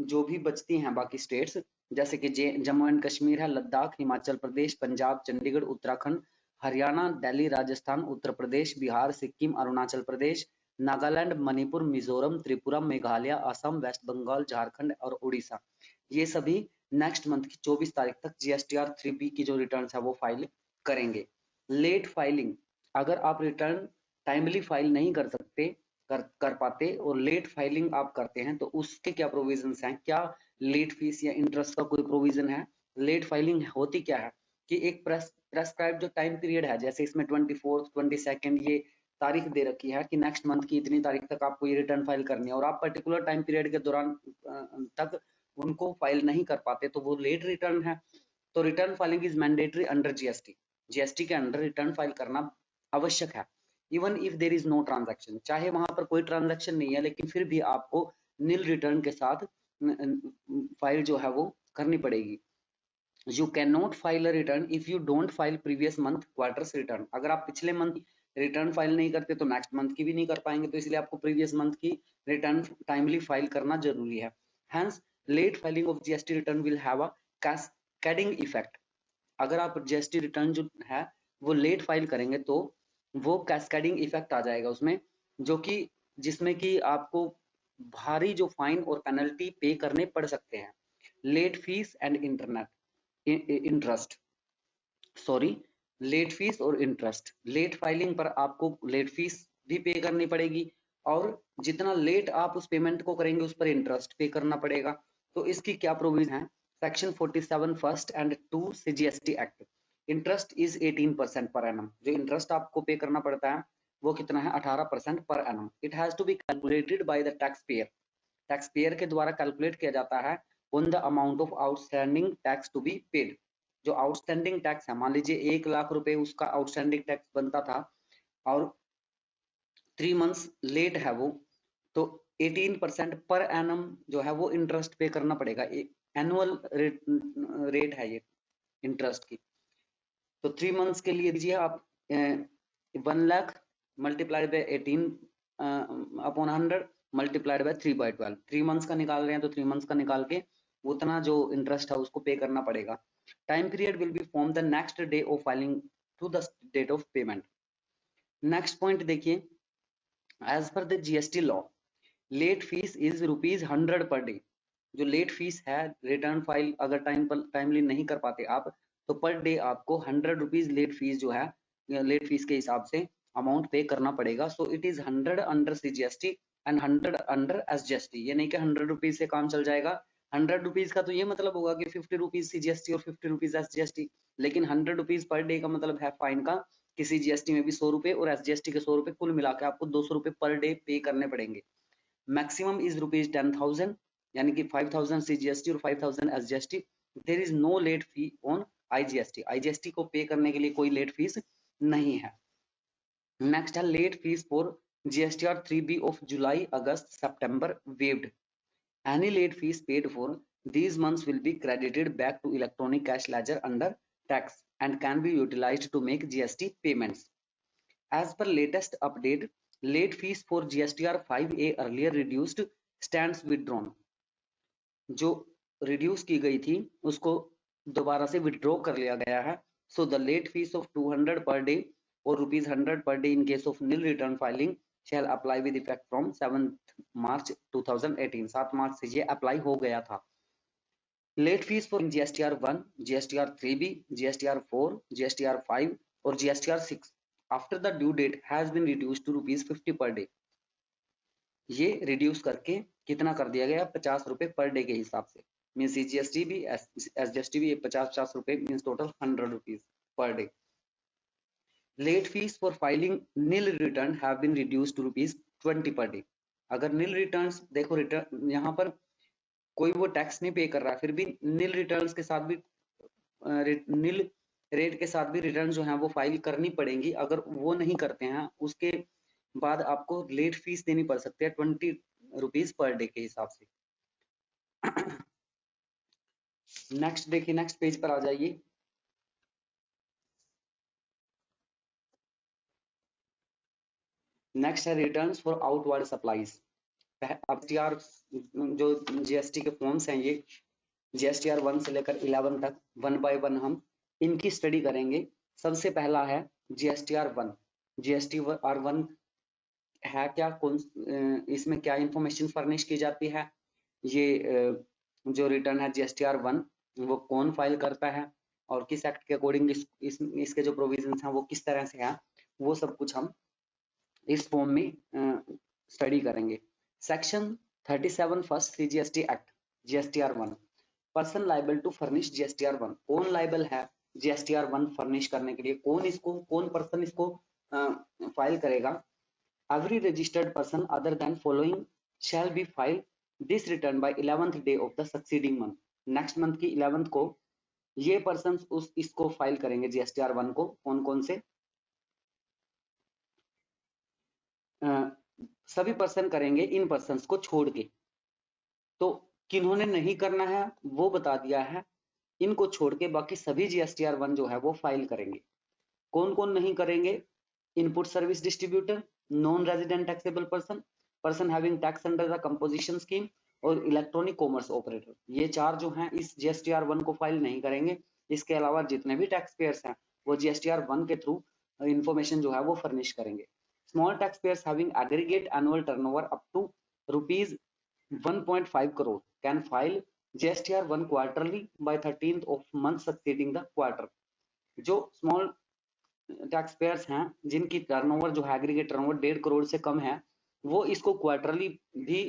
S1: जो भी बचती हैं बाकी स्टेट्स जैसे कि जम्मू एंड कश्मीर है, लद्दाख, हिमाचल प्रदेश, पंजाब, चंडीगढ़, उत्तराखंड, हरियाणा, दिल्ली, राजस्थान, उत्तर प्रदेश, बिहार, सिक्किम, अरुणाचल प्रदेश, नागालैंड, मणिपुर, मिजोरम, त्रिपुरा, मेघालय, असम, वेस्ट बंगाल, झारखंड और उड़ीसा, ये सभी नेक्स्ट मंथ की 24 तारीख तक GSTR 3B की जो रिटर्न है वो फाइल करेंगे। लेट फाइलिंग, अगर आप रिटर्न टाइमली फाइल नहीं कर सकते कर पाते और लेट फाइलिंग आप करते हैं तो उसके क्या प्रोविजंस हैं, क्या लेट फीस या इंटरेस्ट का कोई प्रोविजन है। लेट फाइलिंग होती क्या है कि एक प्रेस्क्राइब जो टाइम पीरियड है, जैसे इसमें 24th 22nd ये तारीख दे रखी है कि नेक्स्ट मंथ की इतनी तारीख तक आपको ये रिटर्न फाइल करनी है और आप पर्टिकुलर टाइम पीरियड के दौरान तक उनको फाइल नहीं कर पाते तो वो लेट रिटर्न है। तो return filing is mandatory under GST के अंडर रिटर्न फाइल करना आवश्यक है। Even if there is no transaction, चाहे वहां पर कोई ट्रांजैक्शन नहीं है लेकिन फिर भी आपको नील रिटर्न के साथ फाइल जो है वो करनी पड़ेगी। You can not file a return if you don't file previous month quarters return. अगर आप पिछले मंथ रिटर्न फाइल नहीं करते तो नेक्स्ट मंथ की भी नहीं कर पाएंगे, तो इसलिए आपको प्रीवियस मंथ की रिटर्न टाइमली फाइल करना जरूरी है। Hence late filing of GST return will have a cascading effect. अगर आप जीएसटी रिटर्न जो है वो लेट फाइल करेंगे तो वो कैस्केडिंग इफेक्ट आ जाएगा उसमें, जो कि जिसमें कि आपको भारी जो फाइन और पेनल्टी पे करने पड़ सकते हैं। Late fees and interest, sorry, late fees और इंटरेस्ट। लेट फाइलिंग पर आपको लेट फीस भी पे करनी पड़ेगी और जितना लेट आप उस पेमेंट को करेंगे उस पर इंटरेस्ट पे करना पड़ेगा। तो इसकी क्या प्रोविजन है, सेक्शन 47 फर्स्ट एंड 2 से GST act. Interest is 18% per annum. जो इंटरेस्ट आपको पे करना पड़ता है वो कितना है, 18% per annum. It has to be calculated by the tax payer. Tax payer के द्वारा कैलकुलेट किया जाता है on the amount of outstanding tax to be paid. जो आउटस्टैंडिंग टैक्स है, मान लीजिए 1 लाख रुपए उसका आउटस्टैंडिंग टैक्स बनता था और 3 मंथ्स लेट है वो, तो 18% पर एनम जो है वो इंटरेस्ट पे करना पड़ेगा। एनुअल रेट है ये इंटरेस्ट की। तो 3 मंथ्स के लिए दीजिए आप 1 lakh multiplied by 18 upon 100 multiplied by 3/12। 3 months का निकाल रहे हैं तो 3 मंथ्स का निकाल के उतना जो इंटरेस्ट है उसको पे करना पड़ेगा। Time period will be from the next day of filing to the date of payment. Next point देखिए, as per the GST law late fee is ₹100 per day. जो लेट फीस है, रिटर्न फाइल अगर timely नहीं कर पाते आप तो per day आपको ₹100 लेट फीस जो है लेट फीस के हिसाब से अमाउंट पे करना पड़ेगा। So it is 100 under CGST and 100 under SGST. ये नहीं कि ₹100 से काम चल जाएगा। ₹100 का तो ये मतलब होगा कि ₹50 सीजीएसटी और ₹50 एसजीएसटी, लेकिन ₹100 पर डे का मतलब है फाइन का कि सीजीएसटी में भी ₹100 और एसजीएसटी के ₹100 कुल मिला के आपको ₹200 पर डे पे करने पड़ेंगे। मैक्सिमम इज ₹10,000 यानी कि 5,000 सीजीएसटी और 5,000 SGST. There is no late fee on IGST. IGST को पे करने के लिए कोई लेट फीस नहीं है। नेक्स्ट है late fees for GSTR 3B of July August September waived. Any late fees paid for these months will be credited back to electronic cash ledger under tax and can be utilized to make GST payments. As per latest update, late fees for GSTR 5A earlier reduced stands withdrawn. जो reduce की गई थी उसको दोबारा से withdraw कर लिया गया है। So the late fees of 200 per day और ₹100 per day in case of nil return filing shall apply with effect from 7 March 2018। 7 मार्च से ये अप्लाई हो गया था। Late fees for GSTR 1, GSTR 3B, GSTR 4, GSTR 5 और GSTR 6 after the due date has been reduced to ₹50 per day. ये reduce करके कितना कर दिया गया? ₹50 पर डे के हिसाब से। मीन्स जीएसटी भी एसजीएसटी भी 50-50 रुपए means total ₹100 per day. Late fees for filing nil return have been reduced to ₹20 per day. अगर नील रिटर्न्स देखो, रिटर्न यहाँ पर कोई वो टैक्स नहीं पे कर रहा, फिर भी नील रिटर्न्स के साथ भी नील रेट के साथ भी रिटर्न जो है वो फाइल करनी पड़ेंगी। अगर वो नहीं करते हैं उसके बाद आपको लेट फीस देनी पड़ सकती है ₹20 पर डे के हिसाब से। नेक्स्ट देखिए, नेक्स्ट पेज पर आ जाइए। नेक्स्ट है रिटर्न्स फॉर आउटवर्ड सप्लाईज। अब जो जीएसटी के फॉर्म्स हैं, ये जीएसटीआर 1 से लेकर 11 तक 1 बाय 1 हम इनकी स्टडी करेंगे। सबसे पहला है जीएसटीआर 1। जीएसटीआर 1 है क्या, कौन, इसमें क्या इंफॉर्मेशन फर्निश की जाती है, ये जो रिटर्न है जीएसटीआर 1 वो कौन फाइल करता है और किस एक्ट के अकॉर्डिंग इसके जो प्रोविजंस हैं वो किस तरह से हैं, वो सब कुछ हम इस फॉर्म में स्टडी करेंगे। Section 37 first CGST act GSTR 1। Person liable to furnish GSTR 1। कौन लाइबल है जीएसटीआर 1 फर्निश करने के लिए? कौन पर्सन इसको फाइल करेगा? Every registered person other than following shall be filed this return by 11th day of the succeeding month. Next month की 11th को ये पर्सन इसको फाइल करेंगे जीएसटीआर 1 को। कौन कौन से? सभी पर्सन करेंगे इन पर्सन्स को छोड़ के। तो किन्होंने नहीं करना है वो बता दिया है, इनको छोड़ के बाकी सभी जीएसटीआर 1 जो है वो फाइल करेंगे। कौन कौन नहीं करेंगे? Input service distributor, non resident taxable person, person having tax under the composition scheme और इलेक्ट्रॉनिक कॉमर्स ऑपरेटर। ये 4 जो हैं इस जीएसटीआर 1 को फाइल नहीं करेंगे। इसके अलावा जितने भी टैक्स पेयर्स हैं वो जीएसटीआर 1 के थ्रू इंफॉर्मेशन जो है वो फर्निश करेंगे। Small tax payers having aggregate annual turnover up to ₹1.5 crore can file GSTR 1 quarterly by 13th of month succeeding the quarter। जो स्मॉल टैक्स पेयर्स हैं जिनकी टर्नओवर जो है एग्रीगेट टर्नओवर 1.5 करोड़ से कम है, वो इसको क्वार्टरली भी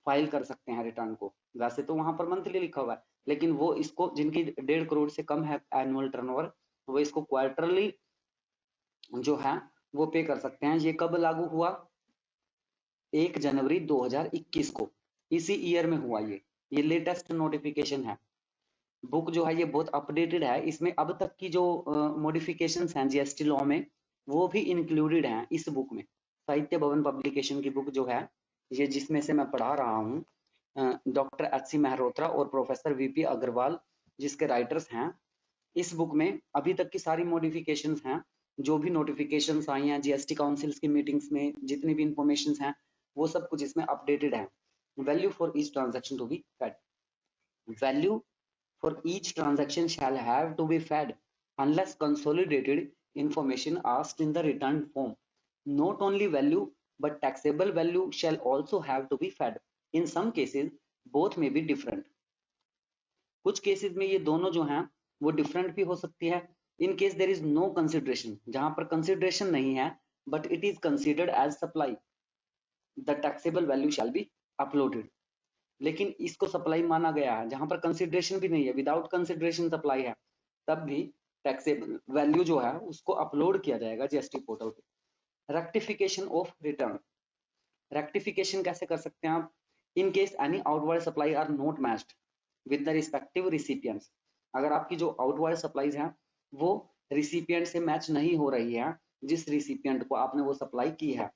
S1: फाइल कर सकते हैं रिटर्न को। वैसे तो वहां पर मंथली लिखा हुआ है, लेकिन वो इसको जिनकी 1.5 करोड़ से कम है एनुअल टर्नओवर, वो इसको क्वार्टरली जो है वो पे कर सकते हैं। ये कब लागू हुआ? 1 जनवरी 2021 को, इसी ईयर में हुआ। ये लेटेस्ट नोटिफिकेशन है। बुक जो है ये बहुत अपडेटेड है। इसमें अब तक की जो मॉडिफिकेशंस हैं जीएसटी लॉ में वो भी इंक्लूडेड हैं इस बुक में। साहित्य भवन पब्लिकेशन की बुक जो है ये, जिसमें से मैं पढ़ा रहा हूँ, डॉक्टर एच.सी. मेहरोत्रा और प्रोफेसर वीपी अग्रवाल जिसके राइटर्स हैं, इस बुक में अभी तक की सारी मॉडिफिकेशंस हैं जो भी नोटिफिकेशंस आई हैं जीएसटी काउंसिल्स की मीटिंग्स में, जितनी भी इंफॉर्मेशन हैं वो सब कुछ इसमें अपडेटेड है। Value for each transaction to be fed, value for each transaction shall have to be fed unless consolidated information asked in the return form. Not only value but taxable value shall also have to be fed. In some cases both may be different. कुछ cases में ये दोनों जो हैं वो different भी हो सकती है। In case there is no consideration, जहां पर कंसिडरेशन नहीं है but it is considered as supply, the taxable value shall be uploaded. लेकिन इसको सप्लाई माना गया है जहां पर कंसिडरेशन भी नहीं है, विदाउट कंसिडरेशन सप्लाई है, तब भी टैक्सेबल वैल्यू जो है उसको अपलोड किया जाएगा जीएसटी पोर्टल पे। रेक्टिफिकेशन ऑफ रिटर्न, रेक्टिफिकेशन कैसे कर सकते हैं आप? In case any outward supply are not matched with the respective recipients, अगर आपकी जो आउटवर्ड सप्लाईज हैं वो रिसिपिएंट से मैच नहीं हो रही है जिस रिसिपिएंट को आपने वो सप्लाई की है।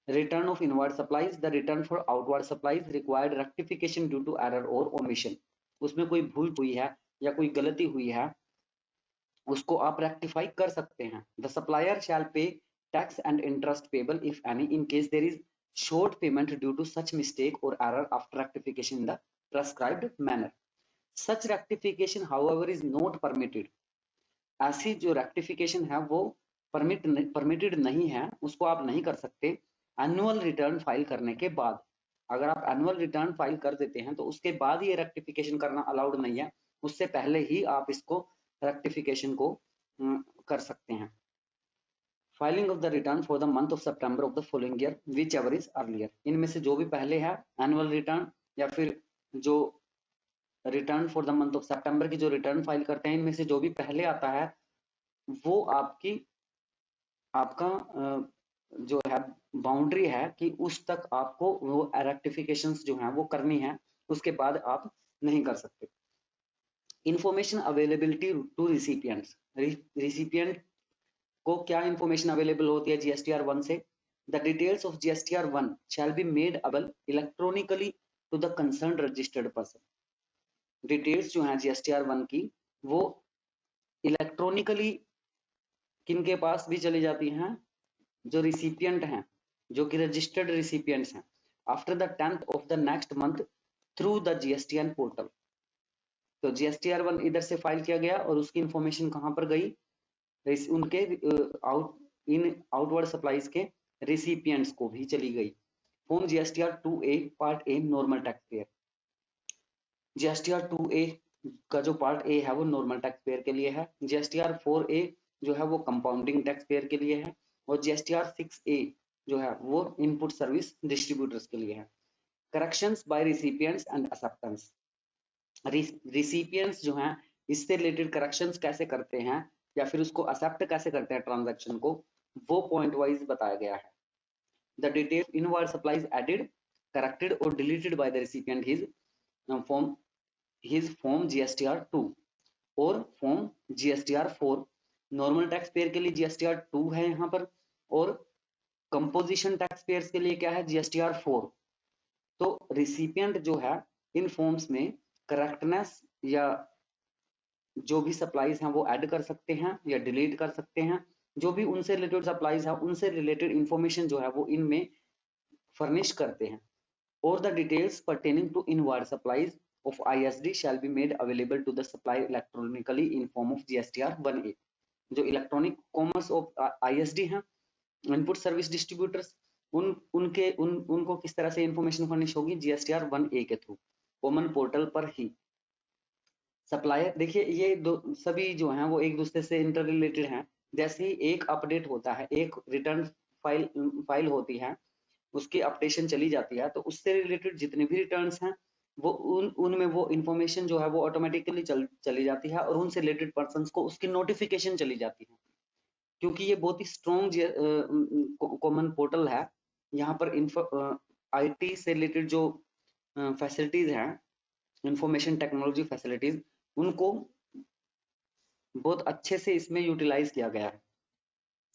S1: Return of inward supplies, the return for outward supplies required rectification due to error और ओमिशन, उसमें कोई भूल हुई है या कोई गलती हुई है उसको आप रेक्टिफाई कर सकते हैं। The supplier shall pay tax and interest payable if any in case there is short payment due to such mistake or error after rectification in the prescribed manner. Such rectification however is not permitted. ऐसी जो rectification है वो permitted नहीं है, उसको आप नहीं कर सकते एनुअल रिटर्न फाइल करने के बाद। अगर आप एनुअल रिटर्न फाइल कर देते हैं तो उसके बाद ये रेक्टिफिकेशन करना अलाउड नहीं है, उससे पहले ही आप इसको रेक्टिफिकेशन को कर सकते हैं। Filing of the return for the month of September of the following year which ever is earlier, इनमें से जो भी पहले है एनुअल रिटर्न या फिर जो return for the month of September की जो रिटर्न फाइल करते हैं, इनमें से जो भी पहले आता है वो आपका जो है बाउंड्री है कि उस तक आपको वो रेक्टिफिकेशंस जो हैं वो करनी है, उसके बाद आप नहीं कर सकते। Information availability to recipients, recipient को क्या इंफॉर्मेशन अवेलेबल होती है जीएसटीआर 1 से? The details of GSTR 1 shall be made available electronically to the concern registered person. Details जो हैं जीएसटीआर 1 की वो इलेक्ट्रॉनिकली किनके पास भी चली जाती हैं? जो रिसिपिएंट हैं, जो कि रजिस्टर्ड रिसिपिएंट्स हैं, after the 10th of the next month through the GSTN portal. तो जीएसटीआर 1 इधर से फाइल किया गया और उसकी इंफॉर्मेशन कहां पर गई? उनके आउटवर्ड सप्लाईज के रिसिपिएंट्स को भी चली गई। Form GSTR 2A part A normal tax pair, GSTR 2A का जो पार्ट ए है वो नॉर्मल टैक्स पेयर के लिए है, जीएसटीआर 4A जो है वो कंपाउंडिंग टैक्स पेयर के लिए है, और जीएसटीआर 6A जो है वो इनपुट सर्विस डिस्ट्रीब्यूटर्स के लिए है। Corrections bye recipients and acceptance, रिसिपिएंट्स जो हैं इससे रिलेटेड करेक्शंस कैसे करते हैं या फिर उसको एक्सेप्ट कैसे करते हैं ट्रांजैक्शन को, वो पॉइंट वाइज बताया गया है। The detail inward supplies added, corrected और deleted by the recipient his form GSTR 2 और form GSTR 4। Normal tax payer के लिए जीएसटीआर 2 है यहाँ पर, और कंपोजिशन टैक्स पेयर्स के लिए क्या है? जीएसटीआर 4। तो रिसिपिएंट जो है इन फॉर्म्स में करेक्टनेस या जो भी सप्लाईज हैं वो ऐड कर सकते हैं या डिलीट कर सकते हैं। जो भी उनसे रिलेटेड सप्लाईज है उनसे रिलेटेड इंफॉर्मेशन जो है वो इनमें फर्निश करते हैं। और the details pertaining to inward supplies of ISD shall be made available to the supply electronically in form of GSTR 1A। जो इलेक्ट्रॉनिक कॉमर्स ऑफ ISD हैं, इनपुट सर्विस डिस्ट्रीब्यूटर्स, उनको किस तरह से इंफॉर्मेशन फर्निश होगी? GSTR 1A के through, common portal पर ही। Supplier देखिए ये सभी जो हैं वो एक दूसरे से इंटर रिलेटेड हैं। जैसे ही एक अपडेट होता है, एक रिटर्न फाइल होती है, उसकी अपडेशन चली जाती है, तो उससे रिलेटेड जितने भी रिटर्न्स हैं वो उनमें वो इंफॉर्मेशन जो है वो ऑटोमेटिकली चली जाती है और उनसे रिलेटेड पर्संस को उसकी नोटिफिकेशन चली जाती है। क्योंकि ये बहुत ही स्ट्रॉन्ग कॉमन पोर्टल है, यहाँ पर आईटी से रिलेटेड जो फैसिलिटीज हैं, इंफॉर्मेशन टेक्नोलॉजी फैसिलिटीज, उनको बहुत अच्छे से इसमें यूटिलाइज किया गया है।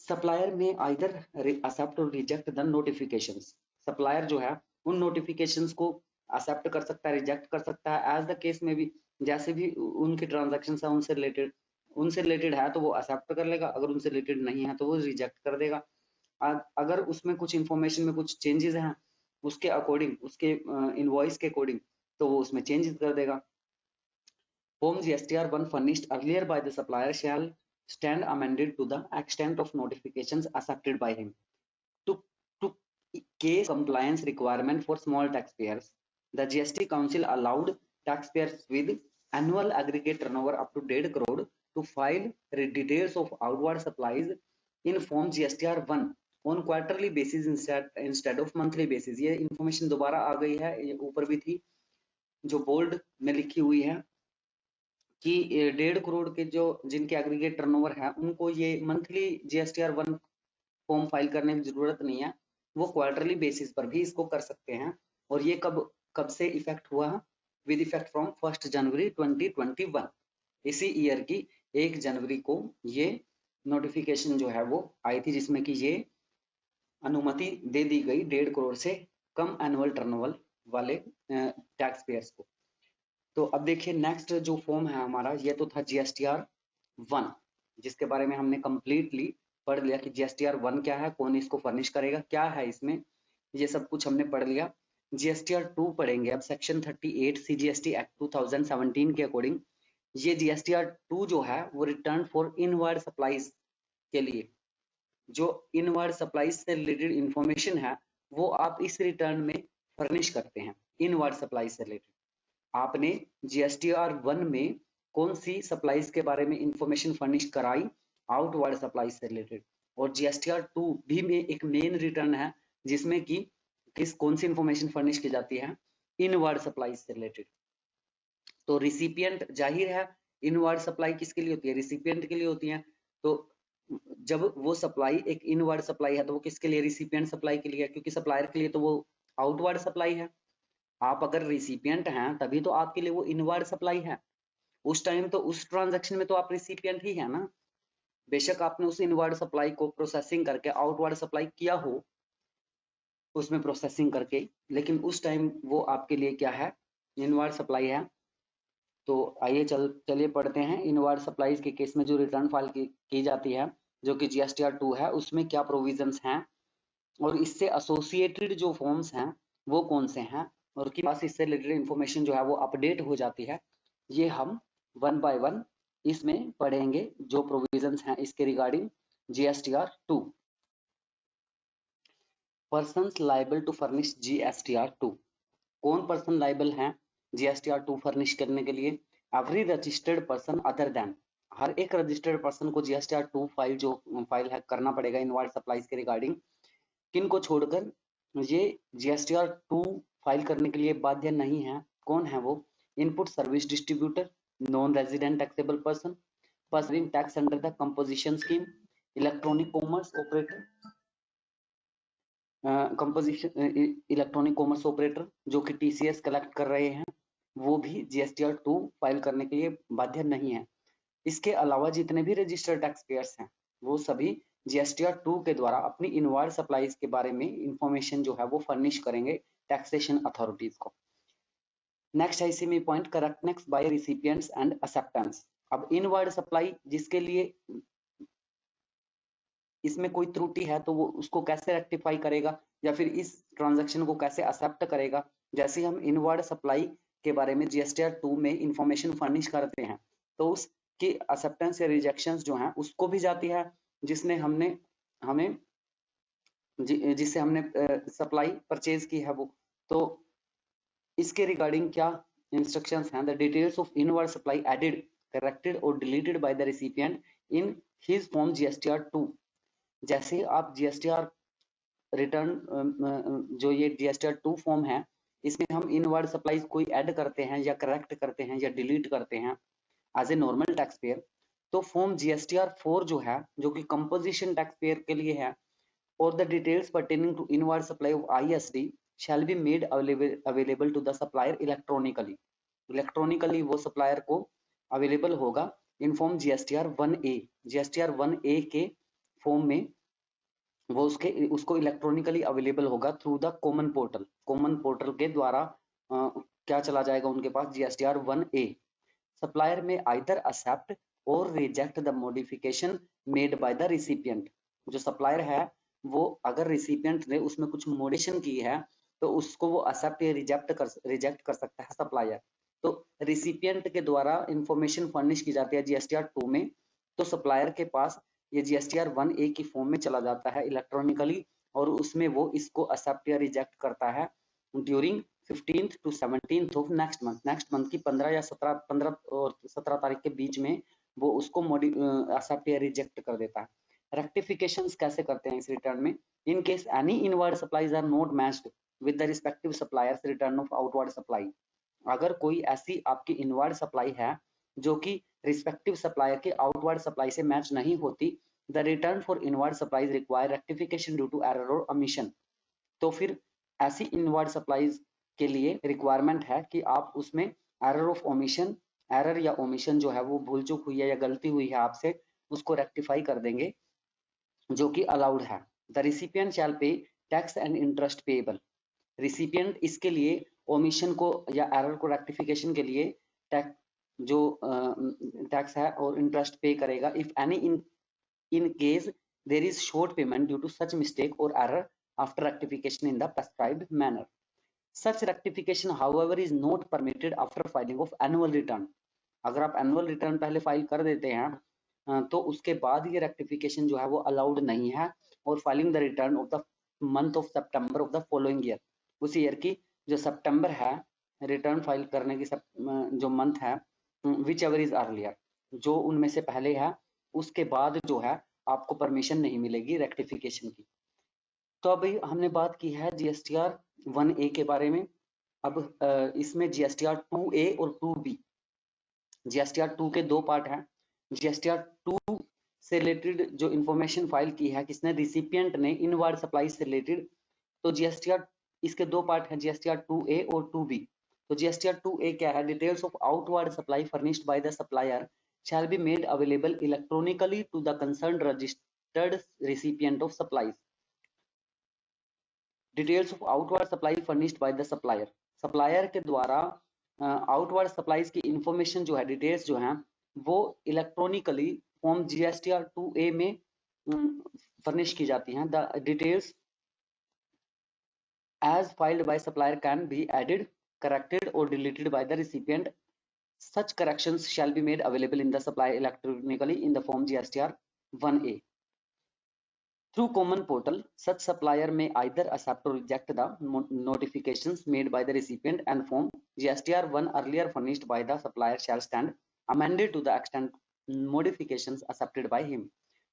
S1: सप्लायर में आइदर एक्सेप्ट और रिजेक्ट द नोटिफिकेशंस, सप्लायर जो है उन नोटिफिकेशंस को एक्सेप्ट कर सकता है, रिजेक्ट कर सकता है, एज द केस में भी, जैसे भी उनकी ट्रांजैक्शंस है उनसे रिलेटेड उनसे रिलेटेड है तो वो एक्सेप्ट कर लेगा, अगर उनसे रिलेटेड नहीं है तो वो रिजेक्ट कर देगा। अगर उसमें कुछ इंफॉर्मेशन में कुछ चेंजेस हैं उसके अकॉर्डिंग, उसके इनवॉइस के अकॉर्डिंग, तो वो उसमें चेंजेस कर देगा। Forms STR1 furnished earlier by the supplier shall stand amended to the extent of notifications accepted by him to case compliance requirement for small taxpayers. The GST Council allowed taxpayers with annual aggregate turnover up to 1.5 crore to file details of outward supplies in Form GSTR1 on quarterly basis instead of monthly basis. ये information दोबारा आ गई है, ये ऊपर भी थी जो bold में लिखी हुई है कि 1.5 करोड़ के जो जिनके एग्रीगेट टर्नओवर है उनको ये मंथली GSTR1 फॉर्म फाइल करने की जरूरत नहीं है, वो क्वार्टरली बेसिस पर भी इसको कर सकते हैं। और ये कब से इफेक्ट हुआ? विद इफेक्ट फ्रॉम 1 जनवरी 2021। इसी ईयर की 1 जनवरी को ये नोटिफिकेशन जो है वो आई थी, जिसमें कि ये अनुमति दे दी गई 1.5 करोड़ से कम एनुअल टर्नओवर वाले टैक्स पेयर्स को। तो अब देखिए नेक्स्ट जो फॉर्म है हमारा, ये तो था GSTR1, जिसके बारे में हमने कंप्लीटली पढ़ लिया कि GSTR1 क्या है, कौन इसको फर्निश करेगा, क्या है इसमें, ये सब कुछ हमने पढ़ लिया। GSTR2 पढ़ेंगे अब, सेक्शन 38 CGST एक्ट 2017 के अकॉर्डिंग ये GSTR2 जो है वो रिटर्न फॉर इनवर्ड सप्लाईज के लिए, जो इनवर्ड सप्लाईज से रिलेटेड इंफॉर्मेशन है वो आप इस रिटर्न में फर्निश करते हैं। इनवर्ड सप्लाईज से रिलेटेड आपने GSTR1 में कौन सी सप्लाईज के बारे में इंफॉर्मेशन फर्निश कराई? आउटवर्ड सप्लाईज से रिलेटेड। और GSTR2 भी में एक मेन रिटर्न है जिसमें कि कौन सी इंफॉर्मेशन फर्निश की जाती है? इनवर्ड सप्लाईज से रिलेटेड। तो रिसिपिएंट, जाहिर है इनवर्ड सप्लाई किसके लिए होती है? रिसिपिएंट के लिए होती है। तो जब वो सप्लाई एक इनवर्ड सप्लाई है तो वो किसके लिए? रिसिपिएंट सप्लाई के लिए, क्योंकि सप्लायर के लिए तो वो आउटवर्ड सप्लाई है। आप अगर रिसिपिएंट हैं तभी तो आपके लिए वो इनवर्ड सप्लाई है। उस टाइम तो उस ट्रांजैक्शन में तो आप रिसिपिएंट ही है ना, बेशक आपने उस इनवर्ड सप्लाई को प्रोसेसिंग करके आउटवर्ड सप्लाई किया हो उसमें प्रोसेसिंग करके, लेकिन उस टाइम वो आपके लिए क्या है? इनवर्ड सप्लाई है। तो आइए चलिए पढ़ते हैं इनवर्ड सप्लाईज के केस में जो रिटर्न फाइल की जाती है जो कि GSTR2 है, उसमें क्या प्रोविजंस हैं और इससे एसोसिएटेड जो फॉर्म्स हैं वो कौन से हैं और उसके पास इससे रिलेटेड इंफॉर्मेशन जो है वो अपडेट हो जाती है। ये हम 1 बाय 1 इसमें पढ़ेंगे जो प्रोविजंस हैं इसके regarding GSTR2। Persons liable to furnish GSTR2। कौन पर्सन लायबल हैं GSTR2 फर्निश करने के लिए? Every registered person other than, हर एक रजिस्टर्ड पर्सन को GSTR2 फाइल जो फाइल है करना पड़ेगा इनवर्ड सप्लाईज के रिगार्डिंग। किन को छोड़कर ये GSTR2 फाइल करने के लिए बाध्य नहीं है? कौन है वो? Input service distributor, non resident taxable person, person tax under the composition scheme, electronic commerce operator, electronic commerce operator जो कि TCS कलेक्ट कर रहे हैं, वो भी GSTR2 फाइल करने के लिए बाध्य नहीं है। इसके अलावा जितने भी रजिस्टर्ड टैक्स पेयर्स हैं वो सभी GSTR2 के द्वारा अपनी इनवर्ड सप्लाईज के बारे में इंफॉर्मेशन जो है वो फर्निश करेंगे टैक्सेशन अथॉरिटीज को। नेक्स्ट है इसी में point, correctness by recipients and acceptance. अब इनवर्ड सप्लाई जिसके लिए इसमें कोई त्रुटि है तो वो उसको कैसे रेक्टिफाई करेगा या फिर इस ट्रांजैक्शन को कैसे एक्सेप्ट करेगा? जैसे हम इनवर्ड सप्लाई के बारे में GSTR2 में इंफॉर्मेशन फर्निश करते हैं तो उसकी एक्सेप्टेंस या रिजेक्शंस जो हैं उसको भी जाती है जिससे हमने सप्लाई परचेज की है वो। तो इसके रिगार्डिंग क्या इंस्ट्रक्शंस हैं? The details of inward supply added, corrected और deleted by the recipient in his form GSTR2। जैसे आप GSTR रिटर्न जो ये GSTR2 फॉर्म है इसमें हम इनवर्ड सप्लाईज कोई ऐड करते हैं या करेक्ट करते हैं या डिलीट करते हैं as a normal tax payer, तो फॉर्म GSTR4 जो है जो कि कंपोजिशन टैक्स पेयर के लिए है, और the details pertaining to inward supply of ISD shall be made available to the supplier electronically. Electronically वो सप्लायर को अवेलेबल होगा इन फॉर्म GSTR1A। GSTR1A के फॉर्म में वो उसको इलेक्ट्रॉनिकली अवेलेबल होगा through the common portal. Common portal के द्वारा क्या चला जाएगा उनके पास? GSTR1A। सप्लायर में आइदर एक्सेप्ट और reject the modification made by the recipient. जो सप्लायर है वो अगर रिसिपिएंट ने उसमें कुछ मॉडिफिकेशन की है तो उसको वो एक्सेप्ट या रिजेक्ट कर सकता है सप्लायर। तो रिसिपिएंट के द्वारा इंफॉर्मेशन फर्निश की जाती है जीएसटीआर 2 में, तो सप्लायर के पास ये जीएसटीआर 1A की फॉर्म में चला जाता है इलेक्ट्रॉनिकली, और उसमें वो इसको एक्सेप्ट या रिजेक्ट करता है during 15th to 17th of next month की 15 या 15 और 17 तारीख के बीच में वो उसको एक्सेप्ट या रिजेक्ट कर देता है। रेक्टिफिकेशंस कैसे करते हैं इस रिटर्न में? In case any inward supplies are not matched with the respective suppliers return of outward supply. अगर कोई ऐसी आपकी इनवर्ड सप्लाई है जो कि रिस्पेक्टिव सप्लायर के आउटवर्ड सप्लाई से मैच नहीं होती, the return for inward supplies require rectification due to error और ओमिशन। तो फिर ऐसी इनवर्ड सप्लाईज के लिए रिक्वायरमेंट है कि आप उसमें एरर ऑफ ओमिशन, एरर या ओमिशन जो है वो भूल चूक हुई है या गलती हुई है आपसे, उसको रेक्टिफाई कर देंगे जो कि अलाउड है। The recipient shell pay tax and interest payable. Recipient इसके लिए ओमिशन को या एरर को रेक्टिफिकेशन के लिए टैक्स है और इंटरेस्ट पे करेगा if any in case there is short payment due to such mistake or error after rectification in the prescribed manner. Such rectification however is not permitted after filing of annual return. अगर आप annual return पहले file कर देते हैं तो उसके बाद ये रेक्टिफिकेशन जो है वो अलाउड नहीं है, और filing the return of the month of September of the following year, उसी ईयर की जो सितंबर है रिटर्न फाइल करने की जो मंथ है विच एवर इज अर्लियर, जो उनमें से पहले है उसके बाद जो है आपको परमिशन नहीं मिलेगी रेक्टिफिकेशन की। तो अभी हमने बात की है जीएसटीआर 1A के बारे में। अब इसमें जीएसटीआर 2A और 2B, जीएसटीआर 2 के दो पार्ट हैं। जीएसटीआर 2 से रिलेटेड जो इंफॉर्मेशन फाइल की है किसने, रिसिपिएंट ने इनवर्ड सप्लाई से रिलेटेड। तो जीएसटीआर इसके दो पार्ट हैं, जीएसटीआर 2A और 2B। तो जीएसटीआर 2A क्या है? Details of outward supply furnished by the supplier shall be made available electronically to the concerned registered recipient of supplies. Details of outward supply furnished by the supplier. Supplier के द्वारा outward supplies की information जो है, details जो हैं वो electronically form GSTR 2A में furnish की जाती हैं। The details as filed by supplier can be added, corrected or deleted by the recipient. Such corrections shall be made available in the supply electronically in the form GSTR 1A. Through common portal, such supplier may either accept or reject the notifications made by the recipient, and form GSTR 1 earlier furnished by the supplier shall stand amended to the extent modifications accepted by him.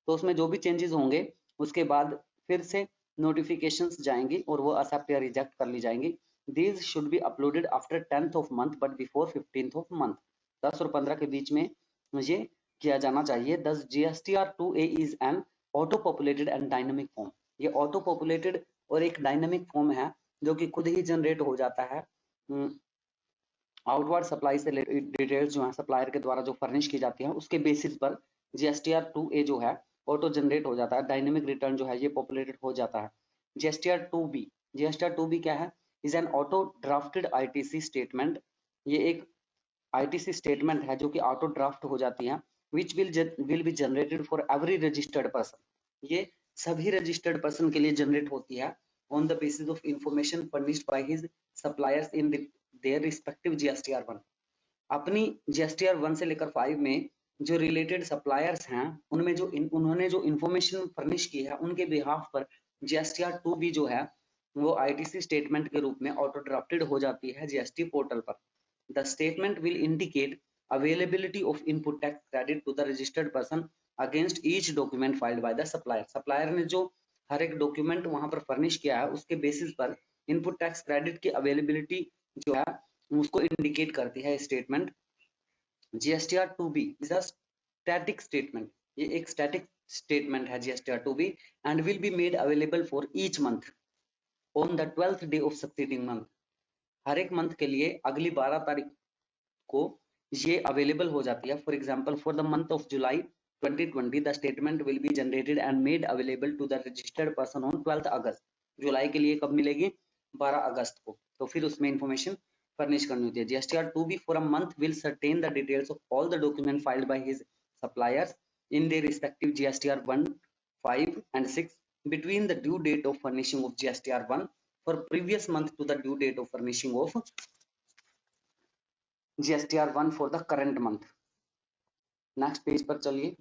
S1: तो उसमें जो भी changes होंगे उसके बाद फिर से notifications जाएंगी और वो एक्सेप्ट या रिजेक्ट कर ली जाएंगी। These should be uploaded after 10th of month but before 15th of month. 10 और 15 के बीच में ये किया जाना चाहिए। Thus GSTR 2A is an auto populated and dynamic form. ये ऑटो पॉपुलेटेड और एक डायनामिक फॉर्म है जो कि खुद ही जनरेट हो जाता है। आउटवर्ड सप्लाई से डिटेल्स जो है सप्लायर के द्वारा जो फर्निश की जाती है उसके बेसिस पर जीएसटीआर 2A जो है ऑटो जनरेट हो जाता है। डायनामिक रिटर्न जो है ये पॉपुलेटेड हो जाता है। जीएसटीआर 2B, जीएसटीआर 2B क्या है? Is an auto drafted ITC statement. ये एक आईटीसी स्टेटमेंट है जो कि ऑटो ड्राफ्ट हो जाती है। which will be generated for every registered person. ये सभी रजिस्टर्ड पर्सन के लिए जनरेट होती है on the basis of information furnished by his suppliers in their respective GSTR 1. अपनी GSTR 1 से लेकर 5 में जो रिलेटेड सप्लायर्स हैं उनमें जो उन्होंने जो इंफॉर्मेशन फर्निश की है उनके बिहाफ पर GSTR 2B जो है वो आईटीसी स्टेटमेंट के रूप में ऑटो ड्राफ्टेड हो जाती है जीएसटी पोर्टल पर। The statement will indicate availability of input tax credit to the registered person against each document filed by the supplier. Supplier ने जो हर एक डॉक्यूमेंट वहां पर फर्निश किया है उसके बेसिस पर इनपुट टैक्स क्रेडिट की अवेलेबिलिटी जो है उसको इंडिकेट करती है statement. GSTR 2B is a static statement. ये एक स्टैटिक स्टेटमेंट है GSTR 2B and will be made available for each month on the 12th day of succeeding month. हर एक मंथ के लिए अगली 12 तारीख को ये अवेलेबल हो जाती है। For example for the month of July 2020 the statement will be generated and made available to the registered person on 12th August. जुलाई के लिए कब मिलेगी? 12 अगस्त को। तो फिर उसमें इंफॉर्मेशन फर्निश करनी होती है। GSTR 2B for a month will certain the details of all the document filed by his suppliers in their respective GSTR 1, 5 and 6 between the due date of furnishing of GSTR 1 for previous month to the due date of furnishing of GSTR 1 for the current month. Next page पर चलिए।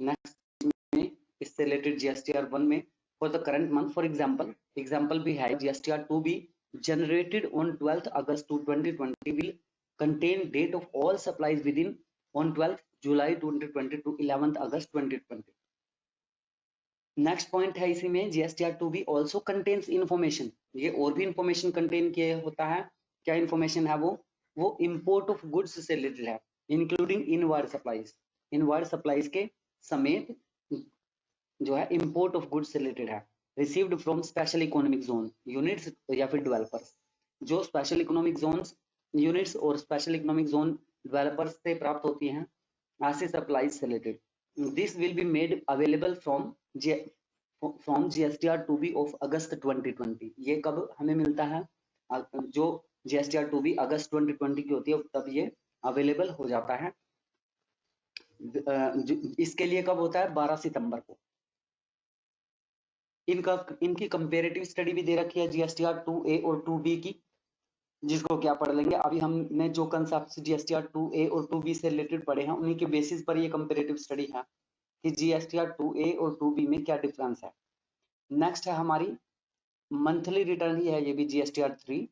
S1: Next में इससे related GSTR 1 में for the current month for example भी है GSTR 2 भी generated on 12th August 2020 will contain date of all supplies within on 12th July 2020 to 11th August 2020. Next point है इसी में GSTR 2 भी also contains information, ये और भी इंफॉर्मेशन कंटेन किए होता है। क्या इंफॉर्मेशन है वो इंपोर्ट ऑफ गुड्स से रिलेटेड है, इंक्लूडिंग इनवर्ड सप्लाईज के समेत जो है इंपोर्ट ऑफ गुड्स से रिलेटेड है। Received from special economic zone units या फिर डेवलपर्स, जो स्पेशल इकोनॉमिक जोन यूनिट्स और स्पेशल इकोनॉमिक जोन डेवलपर्स से प्राप्त होती हैं ऐसे सप्लाईज से related. This will be made available from GSTR 2B of अगस्त 2020। ये कब हमें मिलता है? जो GSTR 2B अगस्त 2020 की होती है तब ये अवेलेबल हो जाता है। इसके लिए कब होता है? 12 सितंबर को। इनकी कंपेरेटिव स्टडी भी दे रखी है GSTR 2A और 2B की, जिसको क्या पढ़ लेंगे। अभी हमने जो कंसेप्ट GSTR 2A और 2B से रिलेटेड पढ़े हैं उन्हीं के बेसिस पर ये कंपेरेटिव स्टडी है कि GSTR 2A और 2B में क्या डिफरेंस है। नेक्स्ट है हमारी मंथली रिटर्न ही है, ये भी GSTR 3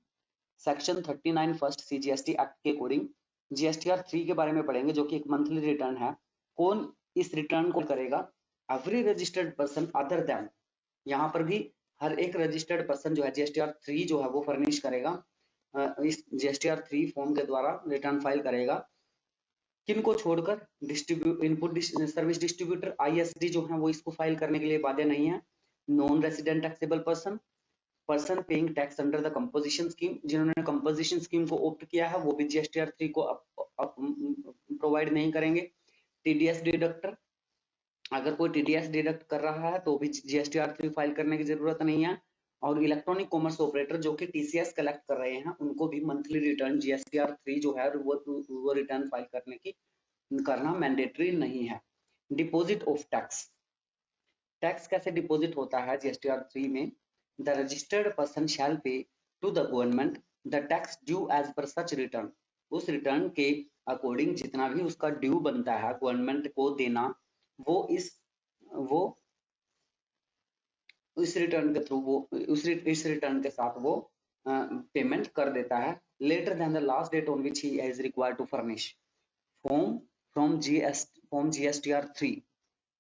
S1: section 39 first CGST act के अकॉर्डिंग GSTR 3 के बारे में पढ़ेंगे, जो कि एक मंथली रिटर्न है। कौन इस रिटर्न को करेगा? Every registered person other then, यहाँ पर भी हर एक रजिस्टर्ड पर्सन जो है GSTR 3 जो है वो फर्निश करेगा, इस GSTR 3 फॉर्म के द्वारा रिटर्न फाइल करेगा। किनको छोड़कर? इनपुट सर्विस डिस्ट्रीब्यूटर ISD जो है वो इसको फाइल करने के लिए बाध्य नहीं है। Non resident taxable person paying tax under the composition scheme, जिन्होंने कंपोजिशन स्कीम को ऑप्ट किया है वो भी GSTR 3 को प्रोवाइड नहीं करेंगे। TDS डिडक्टर, अगर कोई TDS डिडक्ट कर रहा है तो भी GSTR 3 फाइल करने की जरूरत नहीं है। और इलेक्ट्रॉनिक कॉमर्स ऑपरेटर जो कि TCS कलेक्ट कर रहे हैं उनको भी मंथली रिटर्न GSTR 3 जो है वो रिटर्न फाइल करना मैंडेटरी नहीं है। डिपॉजिट ऑफ टैक्स कैसे डिपॉजिट होता है GSTR 3 में? The registered person shall pay to the government the tax due as per such return, उस रिटर्न के अकॉर्डिंग जितना भी उसका ड्यू बनता है गवर्नमेंट को देना, वो इस रिटर्न के थ्रू इस रिटर्न के साथ वो पेमेंट कर देता है। Later than the last date on which he is required to furnish from GSTR 3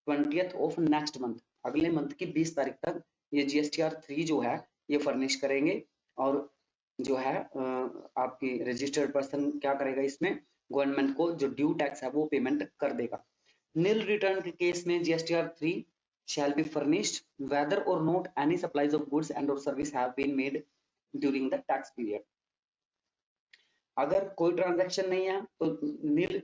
S1: 20th of next month, अगले मंथ की 20 तारीख तक ये GSTR 3 जो है ये फर्निश करेंगे। और जो है आपकी रजिस्टर्ड पर्सन क्या करेगा? इसमें गवर्नमेंट को जो ड्यू टैक्स है वो पेमेंट कर देगा। नील रिटर्न के केस में GSTR 3 shall be furnished whether or not any supplies of goods and or service have been made during the tax period। अगर कोई ट्रांजैक्शन नहीं है तो नील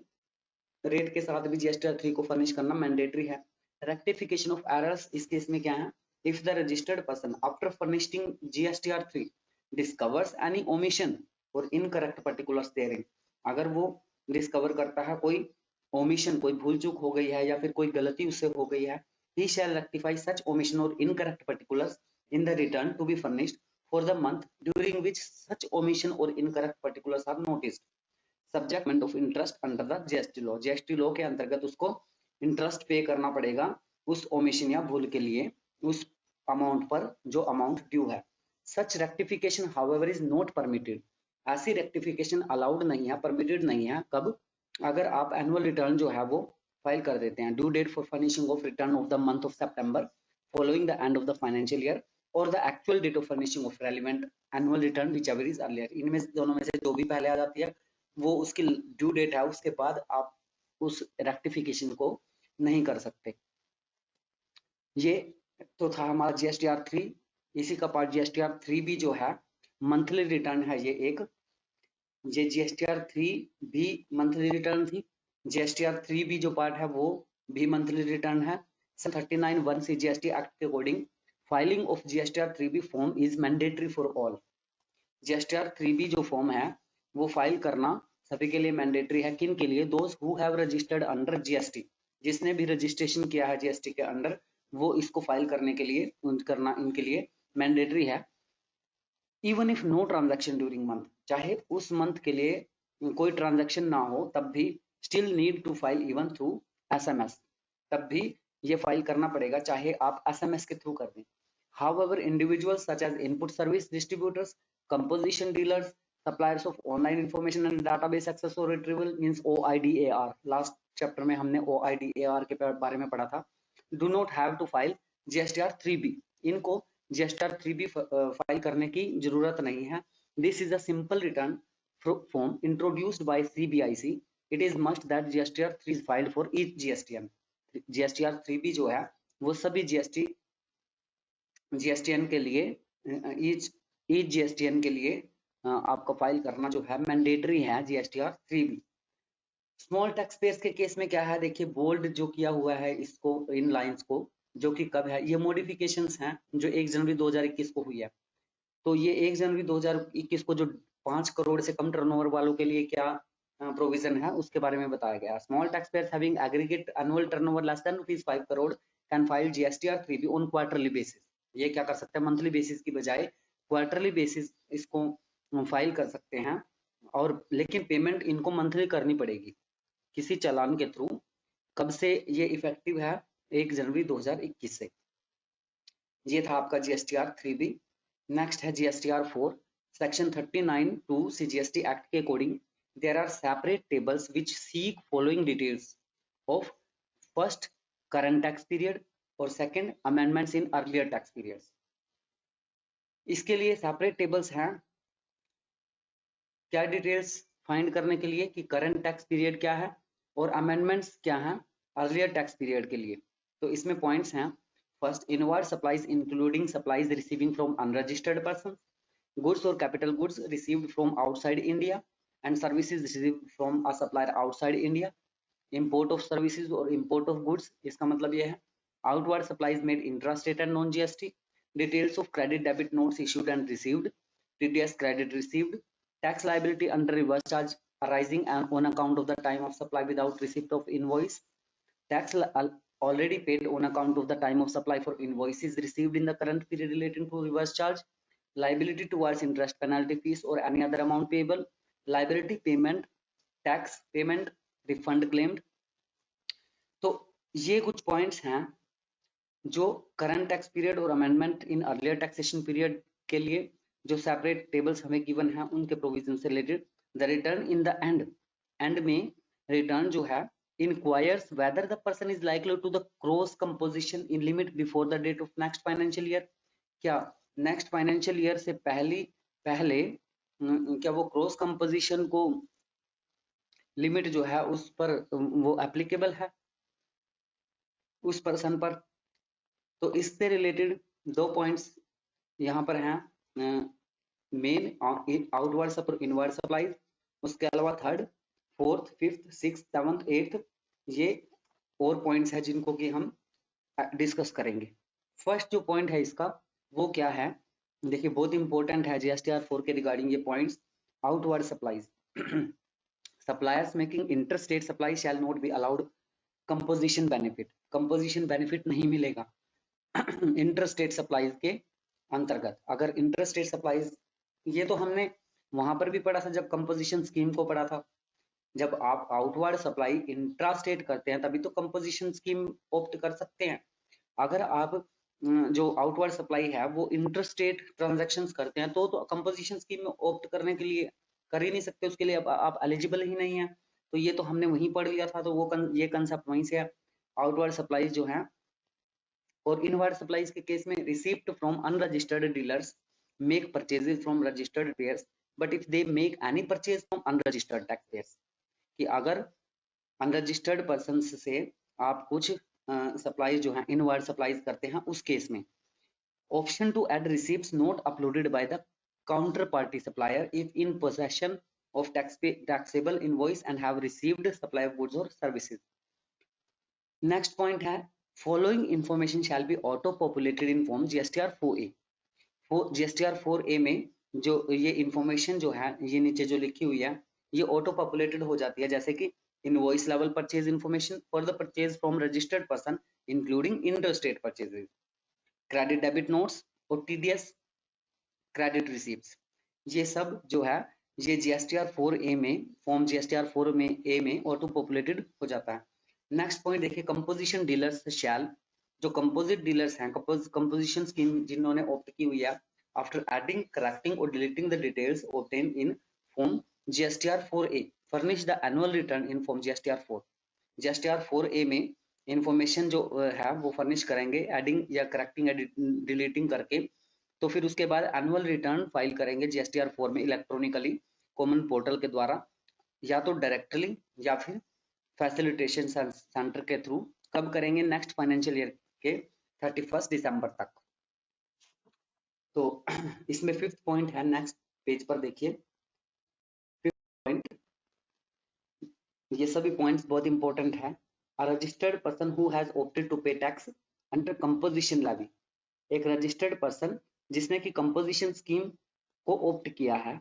S1: रेट के साथ भी GSTR 3 को फर्निश करना मैंडेटरी है। रेक्टिफिकेशन ऑफ एरर्स इस केस में क्या है? If the registered person after furnishing GSTR 3 discovers any omission और इनकरेक्ट पर्टिकुलर्स देयरिन, अगर वो डिस्कवर करता है कोई ओमिशन, कोई भूल चूक हो गई है या फिर कोई गलती उससे हो गई है, he shall rectify such omission or incorrect particulars in the return to be furnished for the month during which such omission or incorrect particulars are noticed, subject of interest under the GST law। GST law के अंतर्गत उसको interest pay करना पड़ेगा उस omission या भूल के लिए, उस अमाउंट पर जो अमाउंट ड्यू है। Such rectification however is not permitted, ऐसी रेक्टिफिकेशन अलाउड नहीं है, परमिटेड नहीं है। कब? अगर आप एनुअल रिटर्न जो है वो फाइल कर देते हैं, due date for furnishing of return of the month of September following the end of the financial year और the actual date of furnishing of relevant annual return whichever is earlier, इनमें दोनों में से जो भी पहले आ जाती है वो उसकी ड्यू डेट है, उसके बाद आप उस रेक्टिफिकेशन को नहीं कर सकते। ये तो था हमारा GSTR 3। इसी का पार्ट GSTR 3B जो है मंथली रिटर्न है। ये GSTR 3 भी मंथली रिटर्न थी। GSTR 3B जो पार्ट है वो भी मंथली रिटर्न है। 39(1) CGST एक्ट के according filing of GSTR 3B form is mandatory for all. GSTR 3B जो फॉर्म है वो फाइल करना सभी के लिए मैंडेटरी है। किन के लिए? Those who have registered under GST, जिसने भी रजिस्ट्रेशन किया है जीएसटी के अंडर, वो इसको फाइल करने के लिए करना इनके लिए मैंडेटरी है। Even if no transaction during month, चाहे उस मंथ के लिए कोई ट्रांजैक्शन ना हो तब भी still need to file even through SMS, तब भी ये फाइल करना पड़ेगा चाहे आप एसएमएस के थ्रू कर दें। However, individuals such as input service distributors, composition dealers, suppliers of online information and database access or retrieval means OIDAR, last chapter में हमने OIDAR के बारे में पढ़ा था, do not have to file GSTR 3B, इनको GSTR 3B फाइल करने की जरूरत नहीं है। This is a simple return form introduced by CBIC. It is must that GSTR 3 is filed for each GSTN. GSTR 3B जो है वो सभी GSTN के लिए, ईच GSTN के लिए आपको फाइल करना जो है मैंडेटरी है GSTR 3B। Small tax pairs के केस में क्या है, देखिए बोल्ड जो किया हुआ है इसको, इन लाइंस को, जो कि कब है, ये मॉडिफिकेशंस हैं जो 1 जनवरी 2021 को हुई है। तो ये 1 जनवरी 2021 को जो 5 करोड़ से कम टर्नओवर वालों के लिए क्या प्रोविजन है उसके बारे में बताया गया। Small tax payers having aggregate annual turnover less than ₹5 crore can file GSTR 3B on quarterly basis. ये क्या कर सकते हैं, मंथली बेसिस की बजाय क्वार्टरली बेसिस इसको फाइल कर सकते हैं, और लेकिन पेमेंट इनको मंथली करनी पड़ेगी किसी चालान के थ्रू। कब से ये इफेक्टिव है? 1 जनवरी 2021 से। ये था आपका GSTR 3B। नेक्स्ट है GSTR 4। सेक्शन 39(2) CGST एक्ट के according there are separate tables which seek following details of first current tax period और second amendments in earlier tax periods. इसके लिए सेपरेट टेबल्स हैं। क्या डिटेल्स फाइंड करने के लिए कि करंट टैक्स पीरियड क्या है और अमेंडमेंट्स क्या हैं अर्लियर टैक्स पीरियड के लिए। तो इसमें पॉइंट्स हैं। First, inward supplies including supplies receiving from unregistered person, goods और capital goods received from outside India and services received from a supplier outside India. Import of services और import of goods, इसका मतलब यह है। Outward supplies made intrastate and non-GST. Details of credit debit notes issued and received. TDS credit received. Tax liability under reverse charge arising on account of the time of supply without receipt of invoice. Tax already paid on account of the time of supply for invoices received in the current period relating to reverse charge. Liability towards interest, penalty, fees or any other amount payable. Liability payment, tax payment, refund claimed. तो ये कुछ points हैं जो current tax period और amendment in earlier taxation period के लिए जो separate tables हमें गिवन है उनके प्रोविजन से related. The return in the end में रिटर्न जो है inquires whether the person is likely to the cross composition in limit before the date of next financial year. क्या नेक्स्ट फाइनेंशियल ईयर से पहले क्या वो क्रॉस कंपोजिशन को limit जो है उस पर वो एप्लीकेबल है उस पर्सन पर। तो इससे रिलेटेड 2 पॉइंट्स यहाँ पर हैं, मेन आउटवर्ड और इनवर्ड सप्लाईज। उसके अलावा 3rd, 4th, 5th, 6th, 7th, 8th ये और पॉइंट्स हैं जिनको कि हम डिस्कस करेंगे। फर्स्ट जो पॉइंट है इसका वो क्या है, देखिए बहुत इंपॉर्टेंट है GSTR 4 के रिगार्डिंग ये points. Outward supplies, suppliers making interstate supply shall not be allowed composition benefit. Composition benefit नहीं मिलेगा इंटरस्टेट सप्लाईज के अंतर्गत। अगर इंटरस्टेट सप्लाईज, ये तो हमने वहां पर भी पढ़ा था जब कंपोजिशन स्कीम को पढ़ा था। जब आप आउटवर्ड सप्लाई इंट्रास्टेट करते हैं तभी तो कंपोजिशन स्कीम ऑप्ट कर सकते हैं। अगर आप जो आउटवर्ड सप्लाई है वो इंटरस्टेट ट्रांजैक्शंस करते हैं तो कंपोजिशन स्कीम में ऑप्ट करने के लिए कर ही नहीं सकते, उसके लिए आप एलिजिबल ही नहीं है। तो ये तो हमने वहीं पढ़ लिया था, तो वो ये कंसेप्ट वहीं से है। आउटवर्ड सप्लाईज जो है और इनवर्ड सप्लाईज के केस में received from unregistered dealers make purchases from registered pairs but if they make any purchase from unregistered tax payers, कि अगर अनरजिस्टर्ड पर्सन से आप कुछ सप्लाईज जो है इनवर्ड सप्लाईज करते हैं उस केस में option to add receipts not uploaded by the counter party supplier if in possession of taxable invoice and have received supply of goods और सर्विसेज। नेक्स्ट पॉइंट है following information shall be auto populated in form GSTR 4A। GSTR 4A में जो ये information जो है ये नीचे जो लिखी हुई है ये ऑटो पॉपुलेटेड हो जाती है, जैसे कि invoice level purchase information for the purchase from registered person including inter state purchases, credit debit notes और टीडीएस क्रेडिट रिसीप्ट्स, ये सब जो है ये जीएसटीआर 4A में, फॉर्म जीएसटीआर 4 में ए में ऑटो पॉपुलेटेड हो जाता है। नेक्स्ट पॉइंट देखिए, कंपोजिशन डीलर्स शैल, जो कंपोजिट डीलर्स हैं, कंपोजिशन स्कीम जिन्होंने ऑप्ट की हुई है, आफ्टर एडिंग, करेक्टिंग और deleting the details obtain in form GSTR 4A furnish the annual return in form GSTR 4। GSTR 4A में इंफॉर्मेशन जो है वो फर्निश करेंगे एडिंग या करेक्टिंग या डिलीटिंग करके, तो फिर उसके बाद एनुअल रिटर्न फाइल करेंगे जीएसटीआर 4 में इलेक्ट्रॉनिकली कॉमन पोर्टल के द्वारा, या तो डायरेक्टली या फिर फैसिलिटेशन सेंटर के थ्रू। कब करेंगे? नेक्स्ट फाइनेंशियल ईयर के 31 दिसंबर तक। तो इसमें फिफ्थ पॉइंट है, नेक्स्ट पेज पर देखिए, फिफ्थ पॉइंट, ये सभी पॉइंट्स बहुत इंपॉर्टेंट है। A registered person who has opted to pay tax under composition levy, एक रजिस्टर्ड पर्सन जिसने की कंपोजिशन स्कीम को ऑप्ट किया है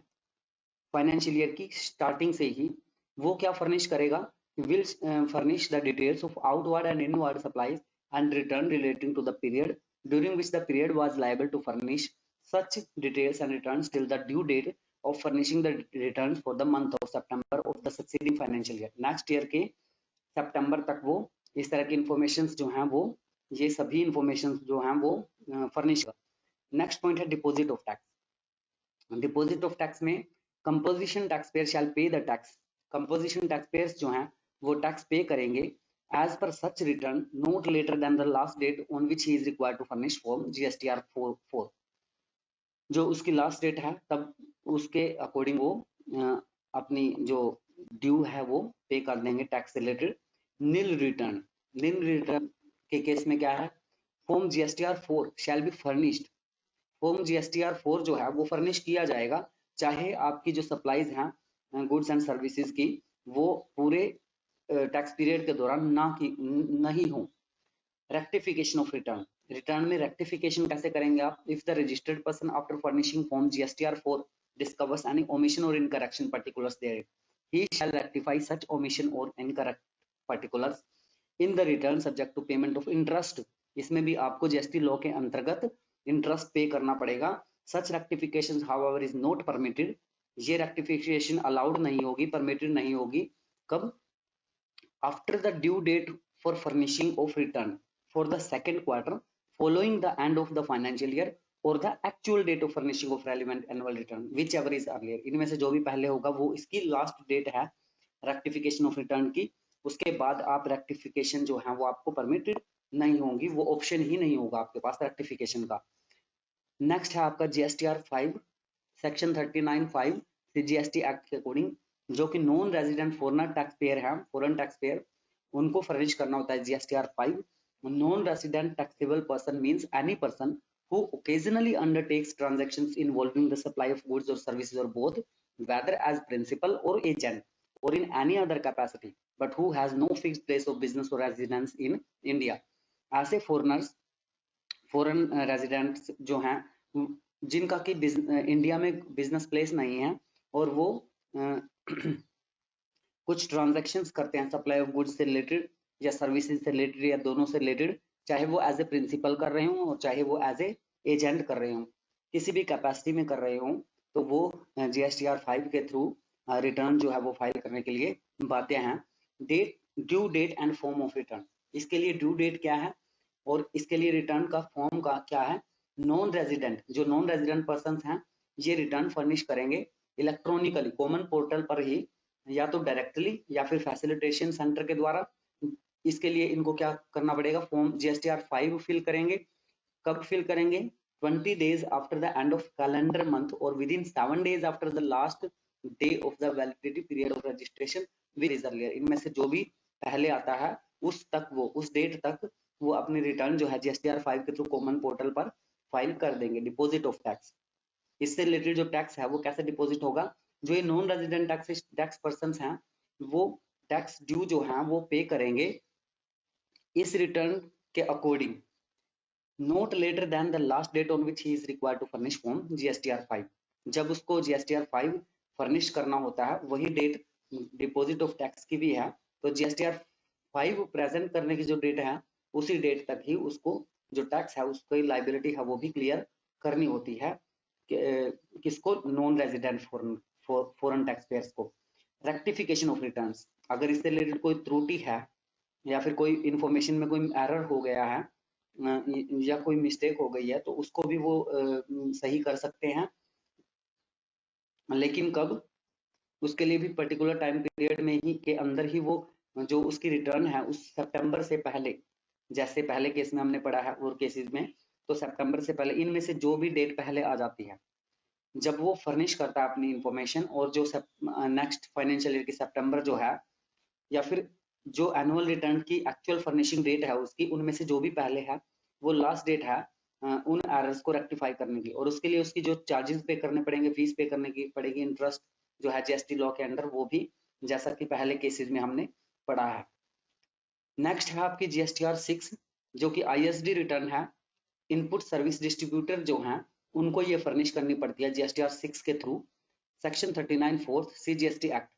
S1: फाइनेंशियल ईयर की स्टार्टिंग से ही, वो क्या फर्निश करेगा? Will furnish the details of outward and inward supplies and return relating to the period during which the period was liable to furnish such details and returns till the due date of furnishing the returns for the month of September of the succeeding financial year। Next year के सितंबर तक वो इस तरह की information जो हैं वो, ये सभी इंफॉर्मेशन जो हैं वो फर्निश कर। नेक्स्ट पॉइंट है deposit of tax. Deposit of tax में composition tax payer shall pay the tax, composition tax payers जो हैं वो टैक्स पे करेंगे as per such return not later than the last date on which he is required to furnish form GSTR 4। जो उसकी last date है तब उसके according वो अपनी जो ड्यू है वो पे कर देंगे टैक्स रिलेटेड। नील रिटर्न, नील रिटर्न के केस में क्या है? Form GSTR 4 shall be furnished, form GSTR 4 जो है वो फर्निश किया जाएगा, चाहे आपकी जो सप्लाईज हैं गुड्स एंड सर्विसेज की वो पूरे टैक्स पीरियड के दौरान नहीं हो। रेक्टिफिकेशन ऑफ रिटर्न, रिटर्न में रेक्टिफिकेशन कैसे करेंगे आप? If the registered person after furnishing form GSTR 4 discovers any omission or incorrection particulars there, he shall rectify such omission or incorrect particulars in the return subject to payment of interest। इसमें भी आपको GST law के अंतर्गत interest pay करना पड़ेगा। Such rectification however is not permitted, ये rectification allowed नहीं होगी, परमिटेड नहीं होगी। कब? After the due date for furnishing of return for the second quarter following the end of the financial year or the actual date of furnishing of relevant annual return whichever is earlier। इनमें से जो भी पहले होगा वो इसकी last date है rectification of return की, उसके बाद आप रेक्टिफिकेशन जो है वो आपको परमिटेड नहीं होंगी, वो ऑप्शन ही नहीं होगा आपके पास रेक्टिफिकेशन का। नेक्स्ट है आपका जीएसटीआर 5 सेक्शन 39(5) जीएसटी एक्ट के अकॉर्डिंग, जो कि non resident foreigner tax payer है, फॉरेन टैक्स पेयर, उनको फर्निश करना होता है GSTR 5। Non-resident taxable person means any person who occasionally undertakes transactions involving the supply of goods or services or both, whether as principal or agent or in any other capacity, but who has no fixed place of business or residence in India। ऐसे foreigners, foreign residents जो हैं जिनका कि India में business place नहीं है और वो कुछ ट्रांजैक्शंस करते हैं सप्लाई ऑफ गुड्स से रिलेटेड या सर्विसेज से रिलेटेड या दोनों से रिलेटेड, चाहे वो एज ए प्रिंसिपल कर रहे हों और चाहे वो एज ए एजेंट कर रहे हों, किसी भी कैपेसिटी में कर रहे हों, तो वो जीएसटीआर 5 के थ्रू रिटर्न जो है वो फाइल करने के लिए बातें हैं। Date, due date and form of return, इसके लिए ड्यू डेट क्या है और इसके लिए रिटर्न का फॉर्म का क्या है? नॉन रेजिडेंट, जो नॉन रेजिडेंट पर्सन हैं ये रिटर्न फर्निश करेंगे इलेक्ट्रॉनिकली कॉमन पोर्टल पर ही, या तो डायरेक्टली या फिर फैसिलिटेशन सेंटर के द्वारा। इसके लिए इनको क्या करना पड़ेगा? फॉर्म जीएसटीआर 5 फिल करेंगे। कब फिल करेंगे? 20 days after the end of calendar month और within 7 days after the last day of the validity period of registration with is earlier. इनमें से जो भी पहले आता है उस तक वो, उस डेट तक वो अपनी रिटर्न जो है जीएसटीआर 5 के थ्रू कॉमन पोर्टल पर फाइल कर देंगे। डिपॉजिट ऑफ टैक्स, इससे रिलेटेड जो टैक्स है वो कैसे डिपॉजिट होगा? जो ये नॉन रेजिडेंट टैक्स पर्सन हैं वो टैक्स ड्यू जो है वो पे करेंगे इस रिटर्न के according, not later than the last date on which he is required to furnish form GSTR 5। जब उसको जीएसटीआर 5 फर्निश करना होता है वही डेट डिपॉजिट ऑफ टैक्स की भी है। तो GSTR 5 प्रेजेंट करने की जो डेट है उसी डेट तक ही उसको जो टैक्स है उसकी लाइबिलिटी है वो भी क्लियर करनी होती है किसको, non resident foreign tax payers को। रेक्टिफिकेशन ऑफ रिटर्न्स, अगर इससे रिलेटेड कोई त्रुटि है या फिर कोई इंफॉर्मेशन में कोई एरर हो गया है या कोई मिस्टेक हो गई है तो उसको भी वो सही कर सकते हैं, लेकिन कब, उसके लिए भी पर्टिकुलर टाइम पीरियड में ही के अंदर ही वो जो उसकी रिटर्न है उस सितंबर से पहले, जैसे पहले केस में हमने पढ़ा है और केसेस में, तो सितंबर से पहले इनमें से जो भी डेट पहले आ जाती है जब वो फर्निश करता है अपनी इंफॉर्मेशन, और जो नेक्स्ट फाइनेंशियल ईयर की सितंबर जो है या फिर जो एनुअल रिटर्न की एक्चुअल फर्निशिंग डेट है उसकी, उनमें से जो भी पहले है वो लास्ट डेट है उन एरर्स को रेक्टिफाई करने की, और उसके लिए उसकी जो चार्जेस पे करने पड़ेंगे, फीस पे करने की पड़ेगी, इंटरेस्ट जो है GST लॉ के अंडर, वो भी जैसा कि पहले केसेस में हमने पढ़ा है। नेक्स्ट है आपकी GSTR 6 जो कि ISD रिटर्न है। इनपुट सर्विस डिस्ट्रीब्यूटर जो हैं उनको ये फर्निश करनी पड़ती है GSTR 6 के through. Section 39 4 CGST act.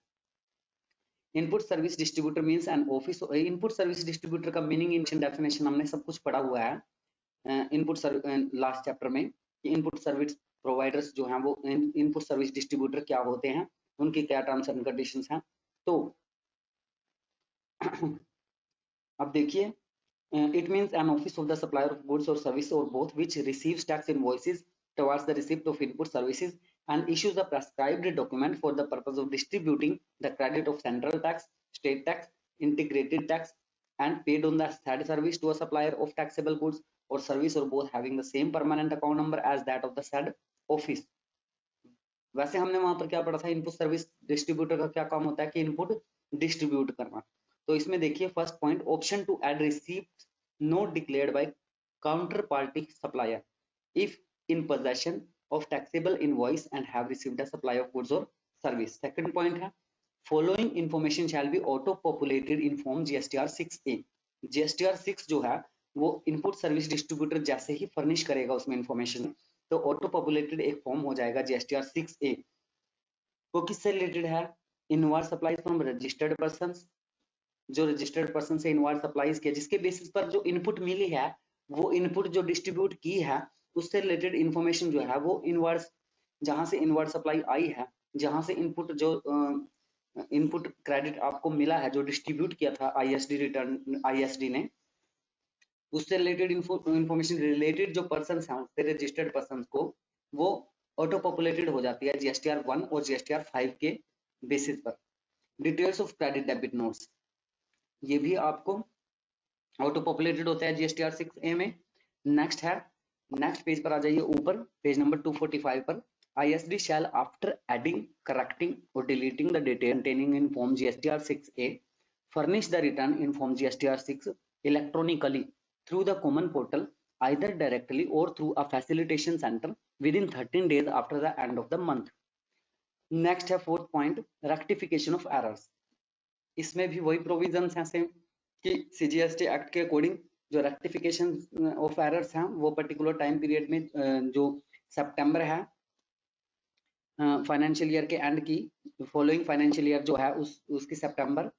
S1: Input service distributor means an office. Input service distributor का मीनिंग, इन डेफिनेशन हमने सब कुछ पढ़ा हुआ है इनपुट लास्ट चैप्टर में कि इनपुट सर्विस प्रोवाइडर्स जो हैं वो इनपुट सर्विस डिस्ट्रीब्यूटर क्या होते हैं, उनकी क्या टर्म्स एंड कंडीशंस हैं। तो अब देखिए, it means an office of the supplier of goods or service or both which receives tax invoices towards the receipt of input services and issues a prescribed document for the purpose of distributing the credit of central tax, state tax, integrated tax and paid on the said service to a supplier of taxable goods or service or both having the same permanent account number as that of the said office। वैसे हमने वहां पर क्या पढ़ा था, input service distributor का क्या काम होता है कि इनपुट डिस्ट्रीब्यूट करना। तो इसमें देखिए first point, option to add receipt not declared by counter party supplier if in possession of taxable invoice and have received a supply of goods और सर्विस। सेकंड पॉइंट है, following information shall be auto populated in form GSTR 6A। GSTR 6 जो है वो input service distributor जैसे ही furnish करेगा उसमें information, तो auto populated एक फॉर्म हो जाएगा GSTR 6A। वो किससे रिलेटेड है, invoice supply from registered person, जो रजिस्टर्ड पर्सन से इनवॉइस सप्लाईज किया, जिसके बेसिस पर जो इनपुट मिली है वो इनपुट जो डिस्ट्रीब्यूट की है उससे रिलेटेड इंफॉर्मेशन जो है वो इनवॉइस, जहां से इनवॉइस सप्लाई आई है, जहां से इनपुट जो इनपुट क्रेडिट आपको मिला है जो डिस्ट्रीब्यूट किया था ISD रिटर्न ISD ने, उससे रिलेटेड इंफॉर्मेशन रिलेटेड जो पर्सन हैं उससे रजिस्टर्ड पर्सन को वो ऑटो पॉपुलेटेड हो जाती है GSTR 1 और GSTR 5 के बेसिस पर। Details of credit debit notes, ये भी आपको ऑटो पॉपुलेटेड होता है GSTR 6A में। नेक्स्ट है, नेक्स्ट पेज पर आ जाइए, ऊपर पेज नंबर 245 पर, ISD shall after adding, correcting or deleting the data containing in form GSTR 6A furnish the return in form GSTR 6 electronically through the common portal either directly or through a facilitation center within 13 days after the end of the month। Next है fourth point, rectification of errors. इसमें भी वही provisions हैं same कि CGST act के according जो rectification of errors हैं वो पर्टिकुलर टाइम पीरियड में जो सितंबर है फाइनेंशियल ईयर के एंड की, फॉलोइंग फाइनेंशियल ईयर जो है उसकी सितंबर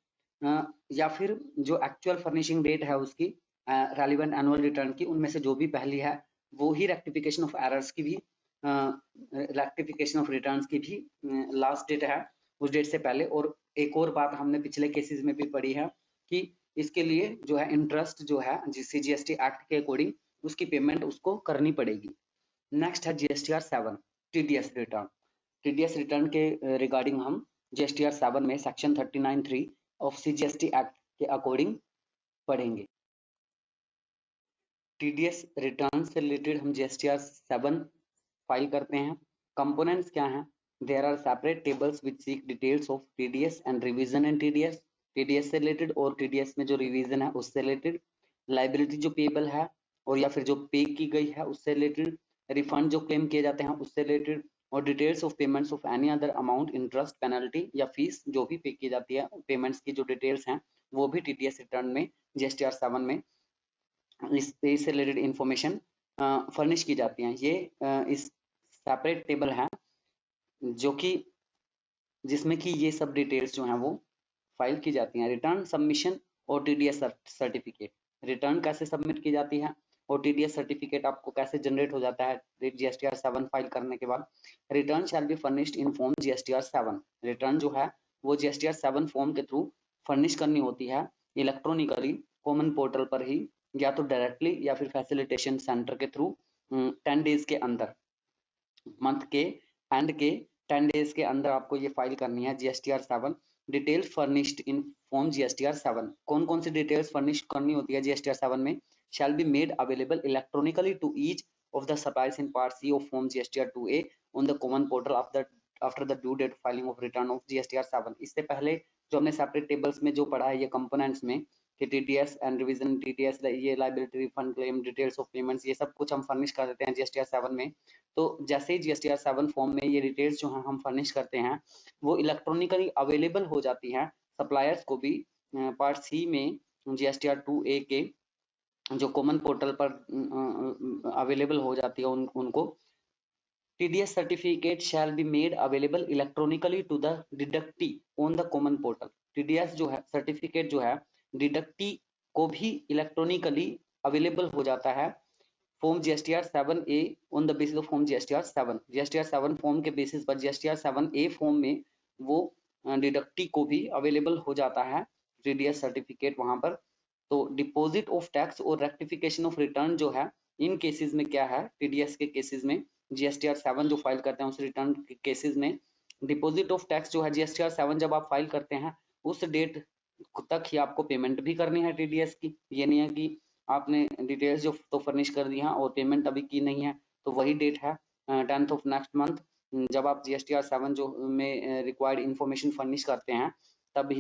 S1: या फिर जो एक्चुअल फर्निशिंग डेट है उसकी रेलिवेंट एनुअल रिटर्न की, उनमें से जो भी पहली है वो ही रेक्टिफिकेशन ऑफ एरर्स की भी, रेक्टिफिकेशन ऑफ रिटर्न्स की भी लास्ट डेट है उस डेट से पहले। और एक और बात हमने पिछले केसेस में भी पढ़ी है कि इसके लिए जो है इंटरेस्ट जो है CGST एक्ट के अकॉर्डिंग उसकी पेमेंट उसको करनी पड़ेगी। नेक्स्ट है GSTR 7 TDS return. TDS return के रिगार्डिंग हम GSTR 7 में सेक्शन 39(3) ऑफ CGST एक्ट के अकॉर्डिंग पढ़ेंगे। TDS रिटर्न से रिलेटेड हम GSTR 7 फाइल करते हैं। कंपोनेंट्स क्या हैं, there are separate tables which seek details of TDS and revision in TDS, TDS से रिलेटेड और TDS में जो रिवीजन है उससे रिलेटेड, लाइबिलिटी जो पेबल है और या फिर जो पे की गई है उससे रिलेटेड, रिफंड जो क्लेम किए जाते हैं उससे रिलेटेड, और details of payments of any other amount, interest, penalty या फीस जो भी पे की जाती है, पेमेंट्स की जो डिटेल्स हैं वो भी TDS रिटर्न में GSTR 7 में इससे रिलेटेड इंफॉर्मेशन फर्निश की जाती हैं। ये इस सेपरेट टेबल है जो कि जिसमें कि ये सब डिटेल्स जो हैं वो फाइल की जाती हैं। रिटर्न सबमिशन और टीडीएस सर्टिफिकेट, रिटर्न कैसे सबमिट की जाती है और टीडीएस सर्टिफिकेट आपको कैसे जनरेट हो जाता है जीएसटीआर 7 फाइल करने के बाद। Return shall B furnished in form GSTR 7, return जो है वो जीएसटीआर 7 फॉर्म के थ्रू फर्निश करनी होती है इलेक्ट्रॉनिकली कॉमन पोर्टल पर ही, या तो डायरेक्टली या फिर फैसिलिटेशन सेंटर के थ्रू 10 डेज के अंदर, मंथ के एंड के 10 डेज के अंदर आपको ये फाइल करनी है GSTR 7। Details furnished in form GSTR 7, कौन कौन सी डिटेल्स फर्निश करनी होती है जीएसटीआर 7 में? Shall be made available electronically to each of the suppliers in part C of form GSTR 2A on the common portal after the due date filing of return of GSTR 7। इससे पहले जो हमने separate tables में जो पढ़ा है ये components में कि टीटीएस एंड रिवीजन टीटीएस, ये liability refund claim, details of payments, ये सब कुछ हम फर्निश कर देते हैं जीएसटीआर 7 में। तो जैसे ही जीएसटीआर 7 फॉर्म में ये डिटेल्स जो है हम फर्निश करते हैं वो इलेक्ट्रॉनिकली अवेलेबल हो जाती हैं सप्लायर्स को भी पार्ट सी में जीएसटीआर 2A के जो कॉमन पोर्टल पर अवेलेबल हो जाती है उनको। TDS certificate shall be made available electronically to the deductee on the common portal. TDS जो है सर्टिफिकेट जो है डिडक्टी को भी इलेक्ट्रॉनिकली अवेलेबल हो जाता है form GSTR 7A on the basis of form GSTR 7। GSTR 7 form के बेसिस पर जीएसटीआर 7A फॉर्म में वो डिडक्टी को भी अवेलेबल हो जाता है टीडीएस सर्टिफिकेट वहां पर। तो डिपॉजिट ऑफ टैक्स और रेक्टिफिकेशन ऑफ रिटर्न जो है इन केसेस में क्या है, टीडीएस के केसेस में जीएसटीआर 7 जो फाइल करते हैं उस रिटर्न के केसेस में डिपॉजिट ऑफ टैक्स जो है जीएसटीआर 7 जब आप फाइल करते हैं उस डेट तक ही आपको पेमेंट भी करनी है टीडीएस की। ये नहीं है कि आपने डिटेल्स जो तो फर्निश कर दी हैं और पेमेंट अभी की नहीं है, तो वही डेट है 10th ऑफ नेक्स्ट मंथ जब आप जीएसटीआर 7 जो में रिक्वायर्ड इंफॉर्मेशन फर्निश करते हैं तब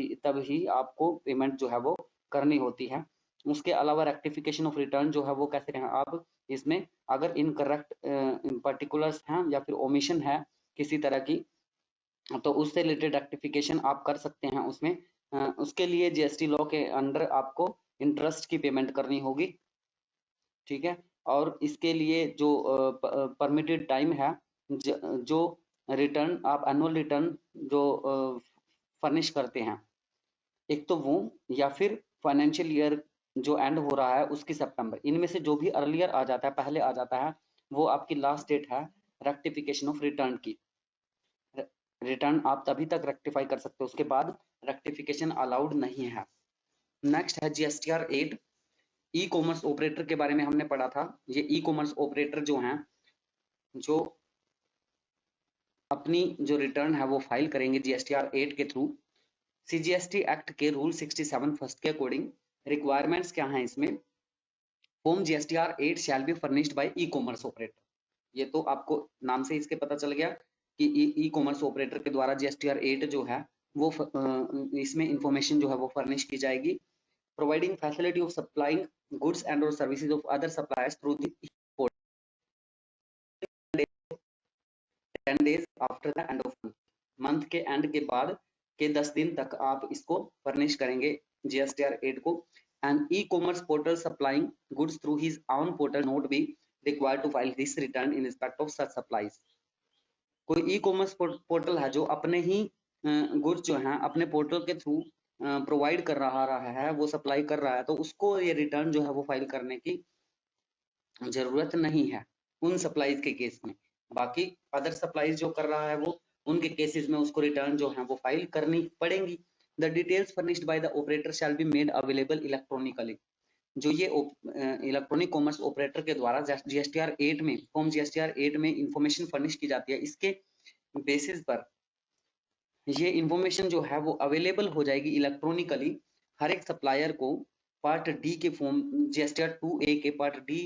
S1: ही आपको पेमेंट जो है वो करनी होती है। उसके अलावा रेक्टिफिकेशन ऑफ रिटर्न जो है वो कैसे करें आप, इसमें अगर इनकरेक्ट पर्टिकुलर्स हैं या फिर ओमिशन है किसी तरह की तो उससे रिलेटेड रेक्टिफिकेशन आप कर सकते हैं उसमें। उसके लिए जीएसटी लॉ के अंडर आपको इंटरेस्ट की पेमेंट करनी होगी, ठीक है। और इसके लिए जो परमिटेड टाइम है जो रिटर्न आप एनुअल रिटर्न जो फर्निश करते हैं, एक तो वो या फिर फाइनेंशियल ईयर जो एंड हो रहा है उसकी सितंबर, इनमें से जो भी अर्लियर आ जाता है पहले आ जाता है वो आपकी लास्ट डेट है रेक्टिफिकेशन ऑफ रिटर्न की। रिटर्न आप तभी तक रेक्टिफाई कर सकते हो, उसके बाद रेक्टिफिकेशन अलाउड नहीं है। नेक्स्ट है जीएसटीआर 8, ई कॉमर्स ऑपरेटर के बारे में हमने पढ़ा था। ये ई कॉमर्स ऑपरेटर जो हैं जो अपनी जो रिटर्न है वो फाइल करेंगे जीएसटीआर 8 के थ्रू। सीजीएसटी एक्ट के रूल 67 फर्स्ट के अकॉर्डिंग रिक्वायरमेंट्स क्या हैं इसमें, form GSTR 8 shall be furnished bye E commerce operator. ये तो आपको नाम से इसके पता चल गया कि ई कॉमर्स ऑपरेटर के द्वारा जीएसटीआर 8 जो है वो इसमें इंफॉर्मेशन जो है वो फर्निश की जाएगी। Providing facility of supplying goods and और services of other suppliers through the 10 days after the end of month के एंड के बाद के 10 दिन तक आप इसको फर्निश करेंगे जीएसटीआर 8 को। And e commerce portal supplying goods through his own portal not be required to file this return in respect of such supplies. कोई ई कॉमर्स पोर्टल है जो अपने ही गुड्स जो हैं अपने पोर्टल के थ्रू प्रोवाइड कर रहा है, वो सप्लाई कर रहा है, तो उसको ये रिटर्न जो है वो फाइल करने की जरूरत नहीं है उन सप्लाईज के केस में। बाकी अदर सप्लाईज जो कर रहा है वो उनके केसेस में उसको रिटर्न जो है वो फाइल करनी पड़ेंगी। The details furnished by the operator shell be made available electronically. जो ये इलेक्ट्रॉनिक कॉमर्स ऑपरेटर के द्वारा जीएसटीआर 8 में फॉर्म जीएसटीआर 8 में इंफॉर्मेशन फर्निश की जाती है, इसके बेसिस पर ये इंफॉर्मेशन जो है वो अवेलेबल हो जाएगी इलेक्ट्रॉनिकली हर एक सप्लायर को पार्ट डी के फॉर्म जीएसटीआर 2A के पार्ट डी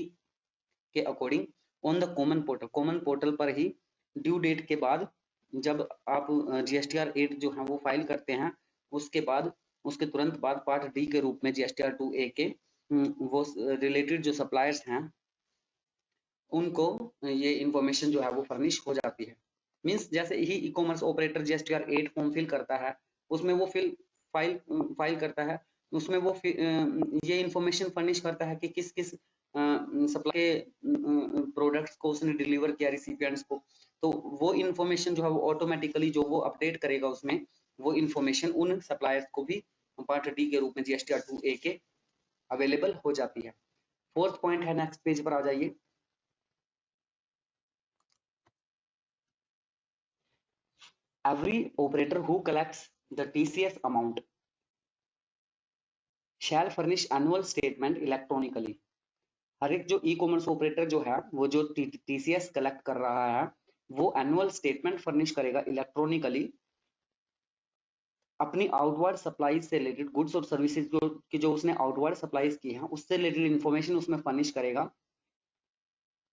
S1: के according on the common portal पर ही ड्यू डेट के बाद जब आप जीएसटीआर 8 जो है वो फाइल करते हैं उसके बाद उसके तुरंत बाद पार्ट डी के रूप में जीएसटीआर 2A के वो रिलेटेड जो सप्लायर्स हैं उनको ये इंफॉर्मेशन जो है वो फर्निश हो जाती है। मींस जैसे ही e commerce operator GSTR 8 form fill करता है उसमें वो फाइल करता है उसमें वो ये इंफॉर्मेशन फर्निश करता है कि किस किस सप्लाई के प्रोडक्ट्स को उसने डिलीवर किया रिसिपिएंट्स को, तो वो इन्फॉर्मेशन जो है वो ऑटोमेटिकली जो वो अपडेट करेगा उसमें, वो इन्फॉर्मेशन उन सप्लायर्स को भी पार्ट डी के रूप में GSTR 2A के अवेलेबल हो जाती है। फोर्थ पॉइंट है, नेक्स्ट पेज पर आ जाइए। Every operator who collects the TCS amount shall furnish annual statement electronically। हर एक जो ई कॉमर्स ऑपरेटर जो है वो जो TCS कलेक्ट कर रहा है वो एनुअल स्टेटमेंट फर्निश करेगा इलेक्ट्रॉनिकली अपनी आउटवर्ड सप्लाईज से रिलेटेड गुड्स और सर्विसेज जो उसने आउटवर्ड सप्लाईज की हैं उससे रिलेटेड इन्फॉर्मेशन उसमें फर्निश करेगा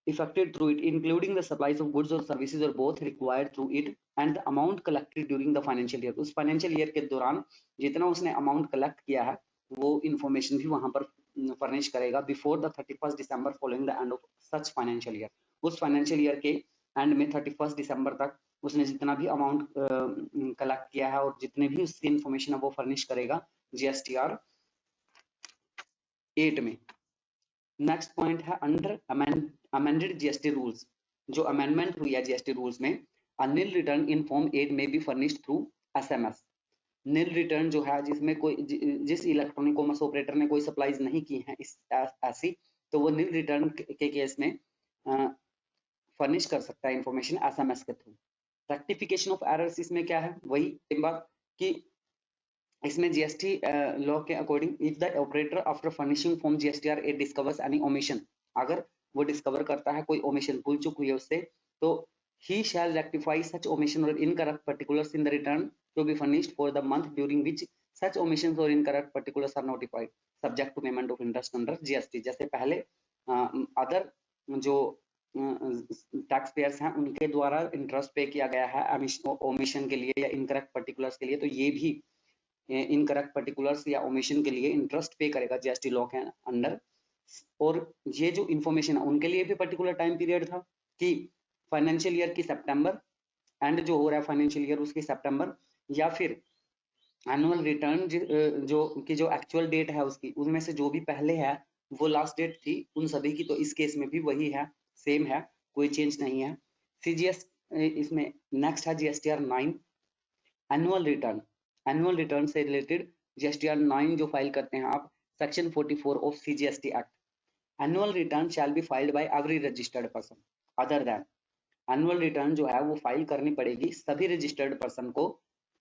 S1: effected through it, including the supplies of goods or services or both required through it and the amount collected during the financial year। उस financial year के दौरान जितना उसने amount collect किया है वो information भी वहां पर furnish करेगा before the 31st December following the end of such financial year। उस financial year के end में 31st December तक उसने जितना भी amount collect किया है और जितने भी उसकी information है वो furnish करेगा GSTR 8 में। नेक्स्ट पॉइंट है अंडर अमेंडेड जीएसटी रूल्स, जो अमेंडमेंट हुई है जीएसटी रूल्स में, नील return in form 8 may be furnished through SMS. Nil return जो है जिसमें कोई जिस इलेक्ट्रॉनिक कॉमर्स ऑपरेटर ने कोई सप्लाईज नहीं की है इस ऐसी, तो वो नील रिटर्न के केस में फर्निश कर सकता है इंफॉर्मेशन एसएमएस के थ्रू। रेक्टिफिकेशन ऑफ एरर्स इसमें क्या है, वही बात कि इसमें जीएसटी लॉ के according if the operator after furnishing form GSTR 8 discovers any omission, अगर वो डिस्कवर करता है कोई ओमिशन भूल चूक हुई है उससे, तो he shall rectify such omission or incorrect particulars in the return to be furnished for the month during which such omissions or incorrect particulars are notified subject to payment of interest under GST। जैसे पहले other जो tax payers हैं उनके द्वारा interest पे किया गया है ओमिशन के लिए या इनकरेक्ट पर्टिकुलर्स के लिए, तो ये भी इनकरेक्ट पर्टिकुलर्स या ओमिशन के लिए इंटरेस्ट पे करेगा जीएसटी लॉ के अंडर। और ये जो इंफॉर्मेशन है उनके लिए भी पर्टिकुलर टाइम पीरियड था कि फाइनेंशियल ईयर की सितंबर एंड जो हो रहा है फाइनेंशियल ईयर उसकी सितंबर, या फिर एनुअल रिटर्न जो एक्चुअल डेट है उसकी उनमें से जो भी पहले है वो लास्ट डेट थी उन सभी की, तो इस केस में भी वही है, सेम है, कोई चेंज नहीं है। सीजीएस इसमें नेक्स्ट है GSTR 9 annual return. Annual return से रिलेटेड जीएसटीआर 9 जो फाइल करते हैं आप, section 44 of CGST act, annual return shall be filed by every registered person other than. Annual return जो है वो फाइल करनी पड़ेगी सभी रजिस्टर्ड पर्सन को,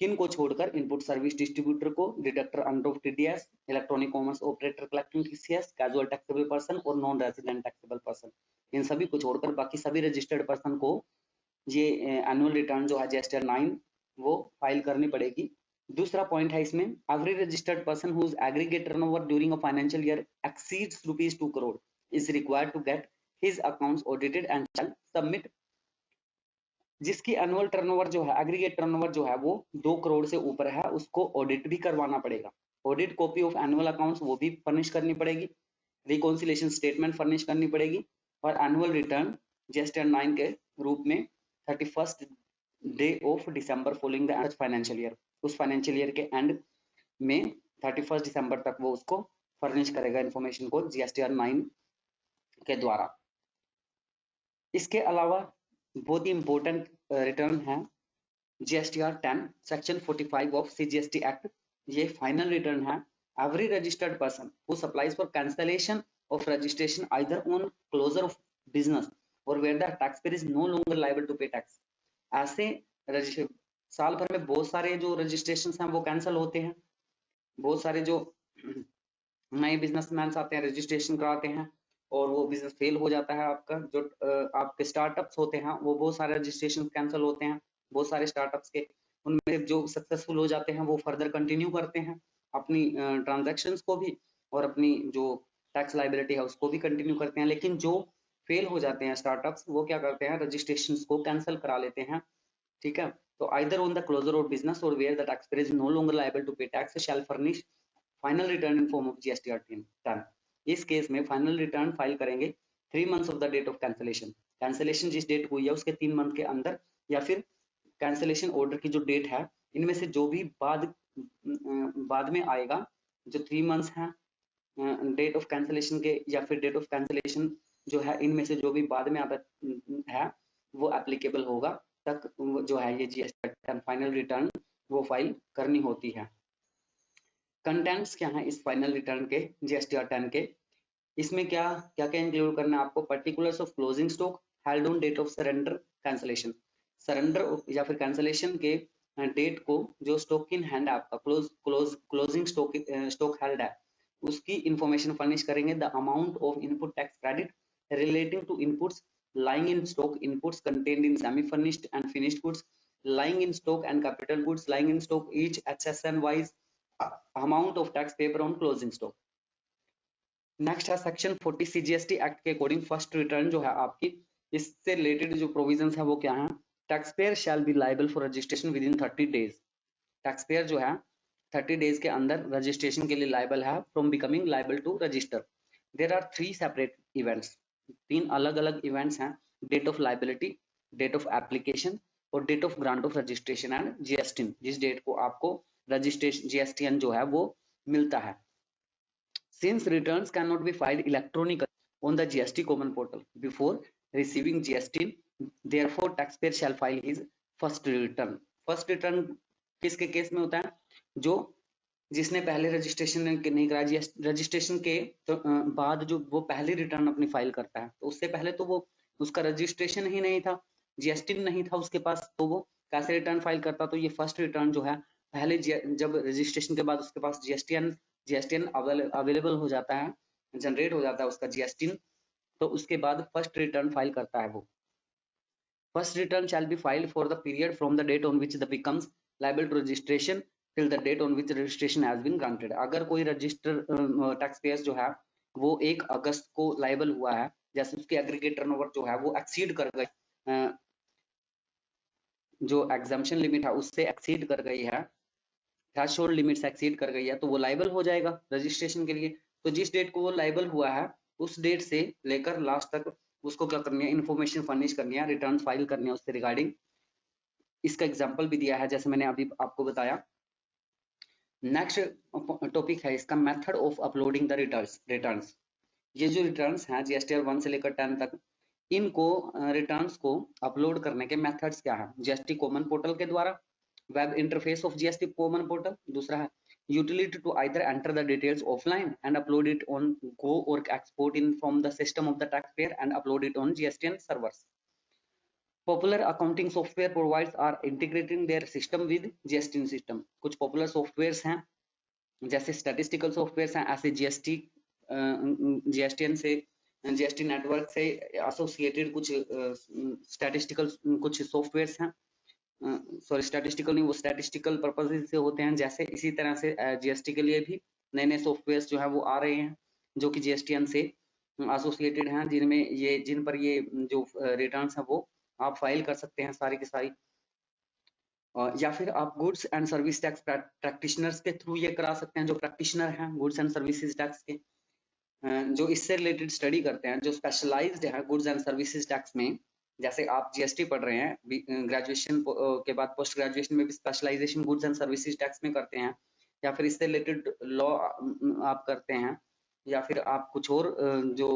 S1: किन को छोड़कर, इनपुट सर्विस डिस्ट्रीब्यूटर को, deductor under of TDS, electronic commerce operator collecting TCS, casual taxable person और नॉन रेजिडेंट टैक्सेबल पर्सन, इन सभी को छोड़कर बाकी सभी रजिस्टर्ड पर्सन को ये एनुअल रिटर्न जो है जीएसटीआर 9 वो फाइल करनी पड़ेगी। दूसरा पॉइंट है इसमें, every registered person whose aggregate turnover during a financial year exceeds ₹2 crore is required to get his accounts audited and shall submit. जिसकी एनुअल टर्नओवर जो है, एग्रीगेट टर्नओवर जो है वो 2 करोड़ से ऊपर है, उसको ऑडिट भी करवाना पड़ेगा। Audit copy of annual accounts वो भी फर्निश करनी पड़ेगी, रिकॉन्सिलेशन स्टेटमेंट फर्निश करनी पड़ेगी, और एनुअल रिटर्न जीएसटीआर 9 के रूप में 31st day of December following the financial year, उस फाइनेंशियल ईयर के एंड में 31 दिसंबर तक वो उसको फर्निश करेगा इंफॉर्मेशन को जीएसटीआर 9 के द्वारा। इसके अलावा बहुत ही इंपॉर्टेंट रिटर्न है GSTR 10 section 45 of CGST act, ये फाइनल रिटर्न है। Every registered person who supplies for cancellation of registration either on closure of business और where the taxpayer is no longer liable to pay tax. ऐसे साल भर में बहुत सारे जो रजिस्ट्रेशन हैं वो कैंसिल होते हैं, बहुत सारे जो नए बिजनेसमैन आते हैं रजिस्ट्रेशन कराते हैं और वो बिजनेस फेल हो जाता है आपका। जो आपके स्टार्टअप्स होते हैं वो बहुत सारे रजिस्ट्रेशन कैंसिल होते हैं, बहुत सारे स्टार्टअप्स के, उनमें जो सक्सेसफुल हो जाते हैं वो फर्दर कंटिन्यू करते हैं अपनी ट्रांजैक्शंस को भी और अपनी जो टैक्स लायबिलिटी है उसको भी कंटिन्यू करते हैं। लेकिन जो फेल हो जाते हैं स्टार्टअप्स वो क्या करते हैं, रजिस्ट्रेशन को कैंसिल करा लेते हैं, ठीक है। तो either on the closure of business और where the taxpayer is no longer liable to pay tax shall furnish final return in form of GSTR 10। इस केस में फाइनल रिटर्न फाइल करेंगे 3 months of the date of cancellation. Cancellation जिस date हुई है उसके 3 month के अंदर, या फिर कैंसिलेशन ऑर्डर की जो डेट है इनमें से जो भी बाद में आएगा, जो 3 मंथ्स हैं डेट ऑफ कैंसिलेशन के या फिर डेट ऑफ कैंसिलेशन जो है इनमें से जो भी बाद में आता है वो एप्लीकेबल होगा तक जो है ये जीएसटी रिटर्न फाइनल रिटर्न वो फाइल करनी होती है। कंटेंट्स क्या है इस फाइनल रिटर्न के जीएसटी रिटर्न के, इसमें क्या क्या क्या इंक्लूड करना है आपको? Particulars of closing stock held on date of surrender cancellation, surrender या फिर कैंसिलेशन के डेट को जो स्टॉक इन हैंड है आपका क्लोजिंग स्टॉक हेल्ड है उसकी इंफॉर्मेशन फर्निश करेंगे। The amount of input tax credit relating to inputs lying in stock, inputs contained in semi furnished and finished goods lying in stock and capital goods lying in stock, each HSN wise amount of tax payable on closing stock। Next है section 40 CGST act के according first return जो है आपकी, इससे related जो provisions है वो क्या है? Tax payer shall be liable for registration with in 30 days. Tax payer जो है 30 डेज के अंदर रजिस्ट्रेशन के लिए लाइबल है from becoming liable to register. There are 3 separate events, 3 अलग अलग इवेंट्स हैं, date of liability, date of application और date of grant of registration and GST, जिस डेट को आपको रजिस्ट्रेशन जीएसटीएन जो है वो मिलता है। Since returns cannot be filed electronically on the GST common portal before receiving GST, therefore taxpayer shall file his first return। First return किसके case में होता है? जो जिसने पहले रजिस्ट्रेशन नहीं कराया, रजिस्ट्रेशन के तो बाद जो वो पहली रिटर्न अपनी फाइल करता है, तो उससे पहले तो वो उसका रजिस्ट्रेशन ही नहीं था, जीएसटी नहीं था उसके पास, तो वो कैसे रिटर्न फाइल करता? तो ये फर्स्ट रिटर्न जो है पहले जब रजिस्ट्रेशन के बाद उसके पास जीएसटीएन अवेलेबल हो जाता है, जनरेट हो जाता है उसका जीएसटीएन, तो उसके बाद फर्स्ट रिटर्न फाइल करता है वो। First return shall be filed for the period from the date on which the becomes liable to registration till the date on which registration has been granted. अगर कोई register tax payers जो है वो 1 अगस्त को liable हुआ है, जैसे उसके एग्रीगेट टर्नओवर जो है वो एक्सीड कर गई, जो एग्जम्पशन लिमिट है उससे एक्सीड कर गई है, थ्रेशोल्ड लिमिट से एक्सीड कर गई है, तो वो लायबल हो जाएगा रजिस्ट्रेशन के लिए। तो जिस डेट को वो लायबल हुआ है उस डेट से लेकर लास्ट तक उसको क्या करनी है? इन्फॉर्मेशन फर्निश करनी है, रिटर्न फाइल करनी है उससे रिगार्डिंग। इसका एग्जांपल भी दिया है जैसे मैंने अभी आपको बताया। नेक्स्ट टॉपिक है इसका method of uploading the returns. ये जो रिटर्न्स हैं जीएसटीआर 1 से लेकर 10 तक, इनको रिटर्न्स को अपलोड करने के मेथड्स क्या है? जीएसटी कॉमन पोर्टल के द्वारा, web interface of GST common portal, दूसरा है utility to either enter the details offline and upload it on go और export in from the system of the tax payer and upload it on GSTN servers. Popular accounting software provides are integrating their system with GSTN system. कुछ popular softwares हैं जैसे statistical softwares हैं, ऐसे GSTN से GST network से associated कुछ statistical कुछ softwares हैं, सॉरी स्टैटिस्टिकल नहीं, वो स्टैटिस्टिकल पर्पसेस से होते हैं। जैसे इसी तरह से जीएसटी के लिए भी नए नए सॉफ्टवेयर्स जो है वो आ रहे हैं जो कि जीएसटीएन से एसोसिएटेड हैं, जिन पर ये जो रिटर्न्स हैं वो आप फाइल कर सकते हैं सारी की सारी। या फिर आप goods and service tax practitioners के थ्रू ये करा सकते हैं, जो प्रैक्टिशनर हैं गुड्स एंड सर्विसेज टैक्स के, जो इससे रिलेटेड स्टडी करते हैं, जो स्पेशलाइज्ड है गुड्स एंड सर्विसेज टैक्स में। जैसे आप जीएसटी पढ़ रहे हैं, ग्रेजुएशन के बाद पोस्ट ग्रेजुएशन में भी specialization goods and services tax में करते हैं, या फिर इससे रिलेटेड लॉ आप करते हैं, या फिर आप कुछ और जो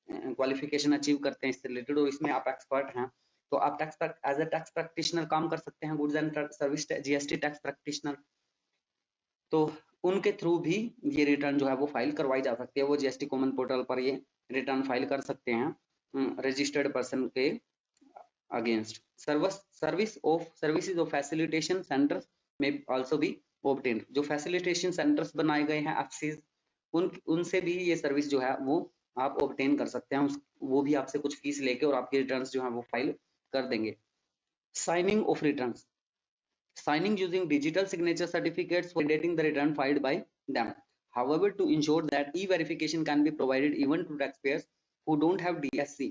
S1: क्वालिफिकेशन अचीव करते हैं इससे रिलेटेड और इसमें आप एक्सपर्ट हैं, तो आप एज ए टैक्स प्रैक्टिशनर काम कर सकते हैं, goods and service GST tax practitioner. तो उनके थ्रू भी ये रिटर्न जो है वो फाइल करवाई जा सकती है, वो जीएसटी कॉमन पोर्टल पर ये रिटर्न फाइल कर सकते हैं रजिस्टर्ड पर्सन के against. Services of facilitation centres में आल्सो बी ऑब्टेन्ड। जो फैसिलिटेशन सेंटर्स बनाए गए हैं एफसीज, उनसे भी ये सर्विस जो है वो आप ऑब्टेन कर सकते हैं, वो भी आपसे कुछ फीस लेके और आपके रिटर्न्स जो है वो फाइल कर देंगे। Signing off returns, signing using digital signature certificates validating the return filed by them. However, to ensure that e-verification can be provided even to taxpayers who don't have DSC,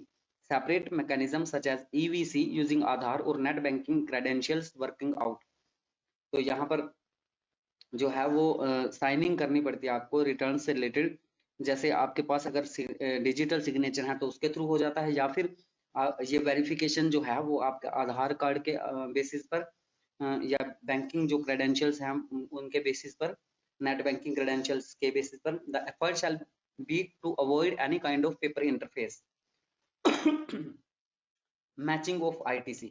S1: separate mechanisms such as EVC using Aadhaar or net banking credentials working out. तो यहाँ पर जो है वो signing करनी पड़ती है आपको रिटर्न से रिलेटेड। जैसे आपके पास अगर डिजिटल सिग्नेचर है तो उसके थ्रू हो जाता है, या फिर ये वेरिफिकेशन जो है वो आपके आधार कार्ड के बेसिस पर या बैंकिंग जो क्रेडेंशियल्स हैं उनके बेसिस पर, नेट बैंकिंग क्रेडेंशियल्स के बेसिस पर। The effort shall B to avoid any kind of paper interface. Matching of ITC,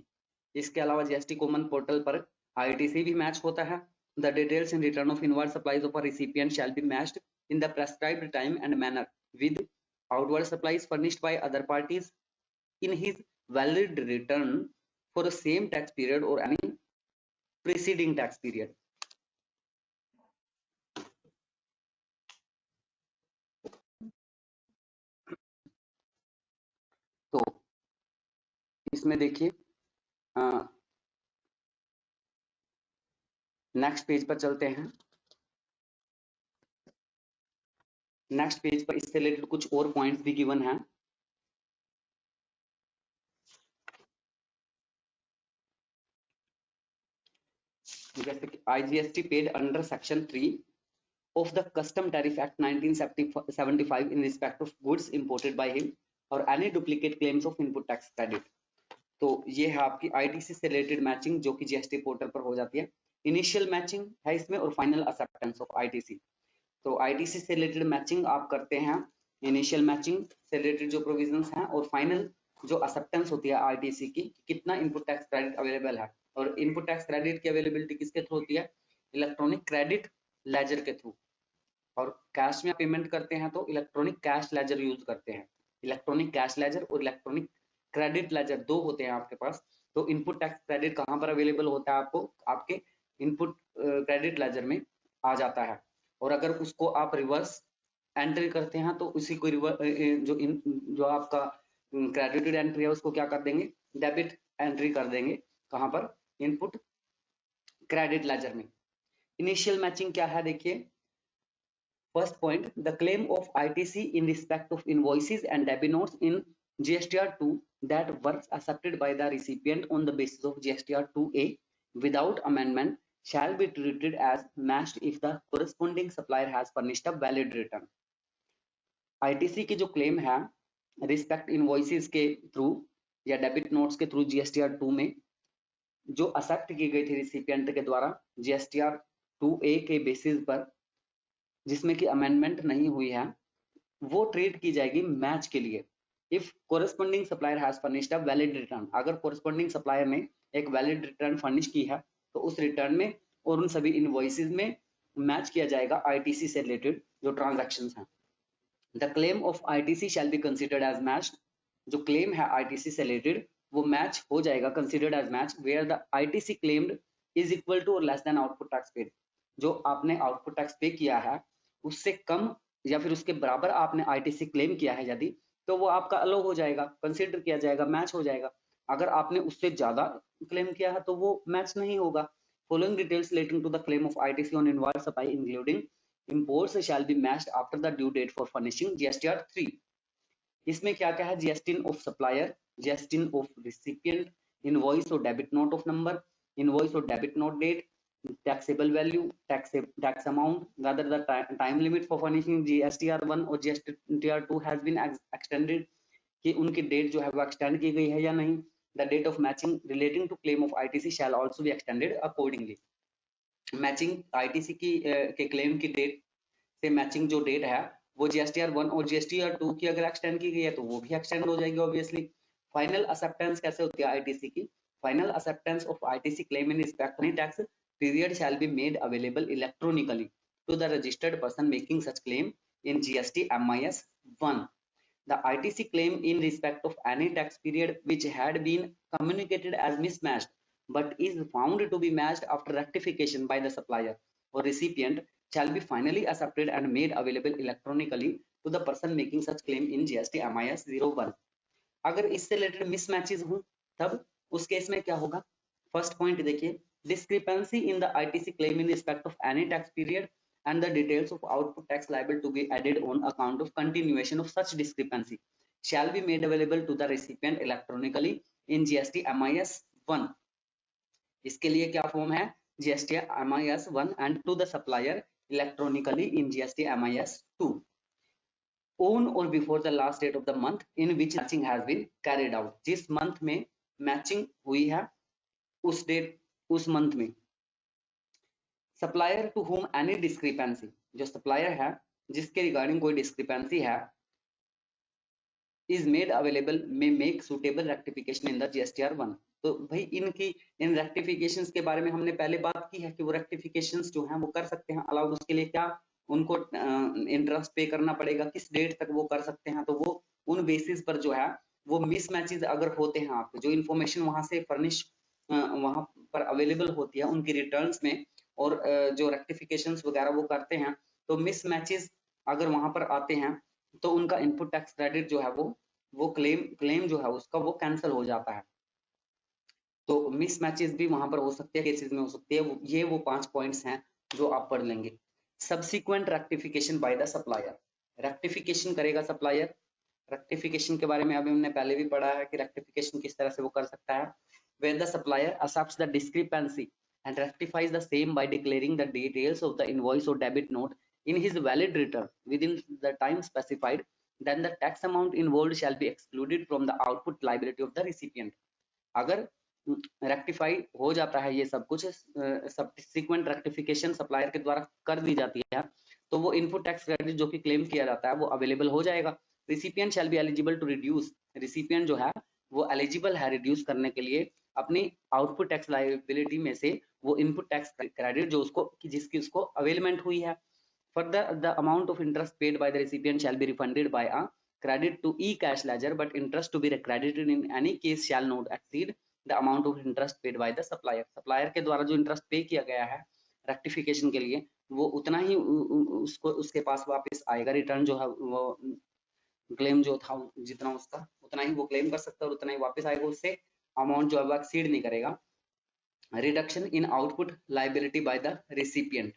S1: इसके अलावा GST कॉमन पोर्टल पर ITC भी मैच होता है. The details in return of inward supplies of a recipient shall be matched in the prescribed time and manner with outward supplies furnished by other parties in his valid return for the same tax period or any preceding tax period. तो इसमें देखिए next page पर चलते हैं. Next page पर इससे related कुछ और पॉइंट्स भी गिवन हैं. जैसे कि IGST paid under section 3 of the Custom Tariff Act 1975 in respect of goods imported by him और any duplicate claims of input tax credit. तो ये है आपकी ITC से रिलेटेड मैचिंग जो कि GST पोर्टल पर हो जाती है. इनिशियल मैचिंग है इसमें और फाइनल एक्सेप्टेंस ऑफ ITC. तो ITC से रिलेटेड मैचिंग आप करते हैं, इनिशियल मैचिंग से रिलेटेड जो प्रोविजंस हैं और फाइनल जो एक्सेप्टेंस होती है ITC की, कितना इनपुट टैक्स क्रेडिट अवेलेबल है. और इनपुट टैक्स क्रेडिट की अवेलेबिलिटी किसके थ्रू होती है? इलेक्ट्रॉनिक क्रेडिट लेजर के थ्रू. और कैश में पेमेंट करते हैं तो इलेक्ट्रॉनिक कैश लेजर यूज करते हैं. इलेक्ट्रॉनिक कैश लेजर और इलेक्ट्रॉनिक क्रेडिट लेजर दो होते हैं आपके पास. तो इनपुट टैक्स क्रेडिट कहां पर अवेलेबल होता है? आपको आपके इनपुट क्रेडिट लेजर में आ जाता है. और अगर उसको आप रिवर्स एंट्री करते हैं तो उसी को जो आपका क्रेडिटेड एंट्री है उसको क्या कर देंगे? डेबिट एंट्री कर देंगे. कहां पर? इनपुट क्रेडिट लेजर में. इनिशियल मैचिंग क्या है देखिए. First point, the claim of ITC in respect of invoices and debit notes in GSTR 2 that were accepted by the recipient on the basis of GSTR 2A without amendment shall be treated as matched if the corresponding supplier has furnished a valid return. ITC की जो claim है respect invoices के through या debit notes के through GSTR 2 में जो accept की गई थी recipient के द्वारा GSTR 2A के बेसिस पर, जिसमें कि अमेंडमेंट नहीं हुई है, वो ट्रीट की जाएगी मैच के लिए. If corresponding supplier has furnished a valid return, अगर कोरेस्पोंडिंग सप्लायर ने एक वैलिड रिटर्न फर्निश की है तो उस रिटर्न में और उन सभी इनवॉइसेस में मैच किया जाएगा ITC से रिलेटेड जो ट्रांजैक्शंस हैं. The claim of ITC shall be considered as matched, जो क्लेम है ITC से रिलेटेड वो मैच हो जाएगा, considered as match where the ITC claimed is equal to और less than output tax paid. जो आपने आउटपुट टैक्स पे किया है उससे कम या फिर उसके बराबर आपने ITC क्लेम किया है यदि, तो वो आपका अलो हो जाएगा, कंसीडर किया जाएगा, मैच हो जाएगा. अगर आपने उससे ज्यादा क्लेम किया है तो वो मैच नहीं होगा. Following details relating to the claim of ITC on invoice supply including imports shall be matched after the due date for furnishing GSTR 3. इसमें क्या क्या है? GST of supplier, GST of recipient, invoice और debit note of number, invoice और debit note date, taxable value, tax amount, whether the time limit for furnishing GSTR 1 और GSTR 2 has been extended, कि उनकी date जो है वो extend की गई है या नहीं. The date of matching relating to claim of ITC shall also be extended accordingly. Matching ITC की के क्लेम की डेट से मैचिंग जो डेट है वो GSTR 1 और GSTR 2 की अगर एक्सटेंड की गई है तो वो भी एक्सटेंड हो जाएगी ऑब्वियसली. फाइनल एक्सेप्टेंस कैसे होती है ITC की? Final acceptance of ITC claim in respect of tax period shall be made available electronically to the registered person making such claim in GST MIS 1. The ITC claim in respect of any tax period which had been communicated as mismatched but is found to be matched after rectification by the supplier or recipient shall be finally accepted and made available electronically to the person making such claim in GST MIS 01. अगर इससे related मिसमैचेस हो तब उस case में क्या होगा? First point देखिए, discrepancy in the ITC claim in respect of any tax period and the details of output tax liable to be added on account of continuation of such discrepancy shall be made available to the recipient electronically in GST MIS 1. इसके लिए क्या form है? GST MIS 1 and to the supplier electronically in GST MIS 2 on or before the last date of the month in which matching has been carried out. जिस month में matching हुई है उस date उस मंथ में. Supplier to whom any discrepancy, जो supplier है जिसके रिगार्डिंग कोई डिस्क्रिपेंसी है is made available may make suitable rectification in the GSTR 1। तो भाई इन रेक्टिफिकेशंस के बारे में हमने पहले बात की है कि वो रेक्टिफिकेशंस जो हैं वो कर सकते हैं अलाउड। उसके लिए क्या उनको इंटरेस्ट पे करना पड़ेगा, किस डेट तक वो कर सकते हैं। तो वो उन बेसिस पर जो है वो मिसमैचेस अगर होते हैं, आपके जो इन्फॉर्मेशन वहां से फर्निश वहां पर अवेलेबल होती है उनकी रिटर्न्स में, और जो रेक्टिफिकेशंस वगैरह वो करते हैं, तो मिसमैचेस अगर वहां पर आते हैं तो उनका इनपुट टैक्स क्रेडिट जो है वो क्लेम जो है उसका वो कैंसिल हो जाता है। तो मिसमैचेस भी वहां पर हो सकते हैं, केसेस में हो सकती है। ये वो 5 पॉइंट्स हैं जो आप पढ़ लेंगे। Subsequent rectification by the supplier, rectification करेगा सप्लायर। रेक्टिफिकेशन के बारे में अभी हमने पहले भी पढ़ा है कि रेक्टिफिकेशन किस तरह से वो कर सकता है। When the supplier accepts the discrepancy and rectifies the same by declaring the details of the invoice or debit note in his valid return within the time specified, then the tax amount involved shall be excluded from the output liability of the recipient। अगर rectify हो जाता है ये सब कुछ, subsequent rectification supplier के द्वारा कर दी जाती है, तो वो इनपुट टैक्स क्रेडिट जो कि क्लेम किया जाता है वो अवेलेबल हो जाएगा। Recipient shall be eligible to reduce, recipient जो है वो एलिजिबल है रिड्यूस करने के लिए अपनी आउटपुट टैक्स लायबिलिटी में से वो इनपुट टैक्स क्रेडिट जो उसको जिसकी उसको अवेलमेंट हुई है। Further, the amount of interest paid by the recipient shall be refunded by a credit to e-cash ledger, but interest to be credited in any case shall not exceed the amount of interest paid by the supplier। Supplier के द्वारा जो interest पे किया गया है rectification के लिए वो उतना ही उसको उसके पास वापस आएगा। रिटर्न जो है वो क्लेम जो था जितना उसका उतना ही वो क्लेम कर सकता है और उतना ही वापस आएगा, उससे अमाउंट जो है वो एक्सीड नहीं करेगा। Reduction in output liability by the recipient,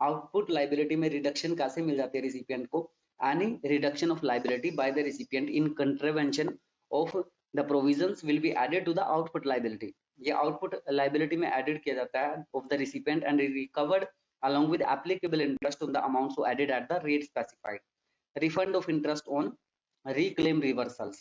S1: output liability में रिडक्शन कैसे मिल जाती है रिसिपिएंट को। Any reduction of liability by the recipient in contravention of the provisions will be added to the output liability. ये output liability में added किया जाता है of the recipient and recovered along with applicable interest on the amount so added at the rate specified। refund of interest on reclaim reversals,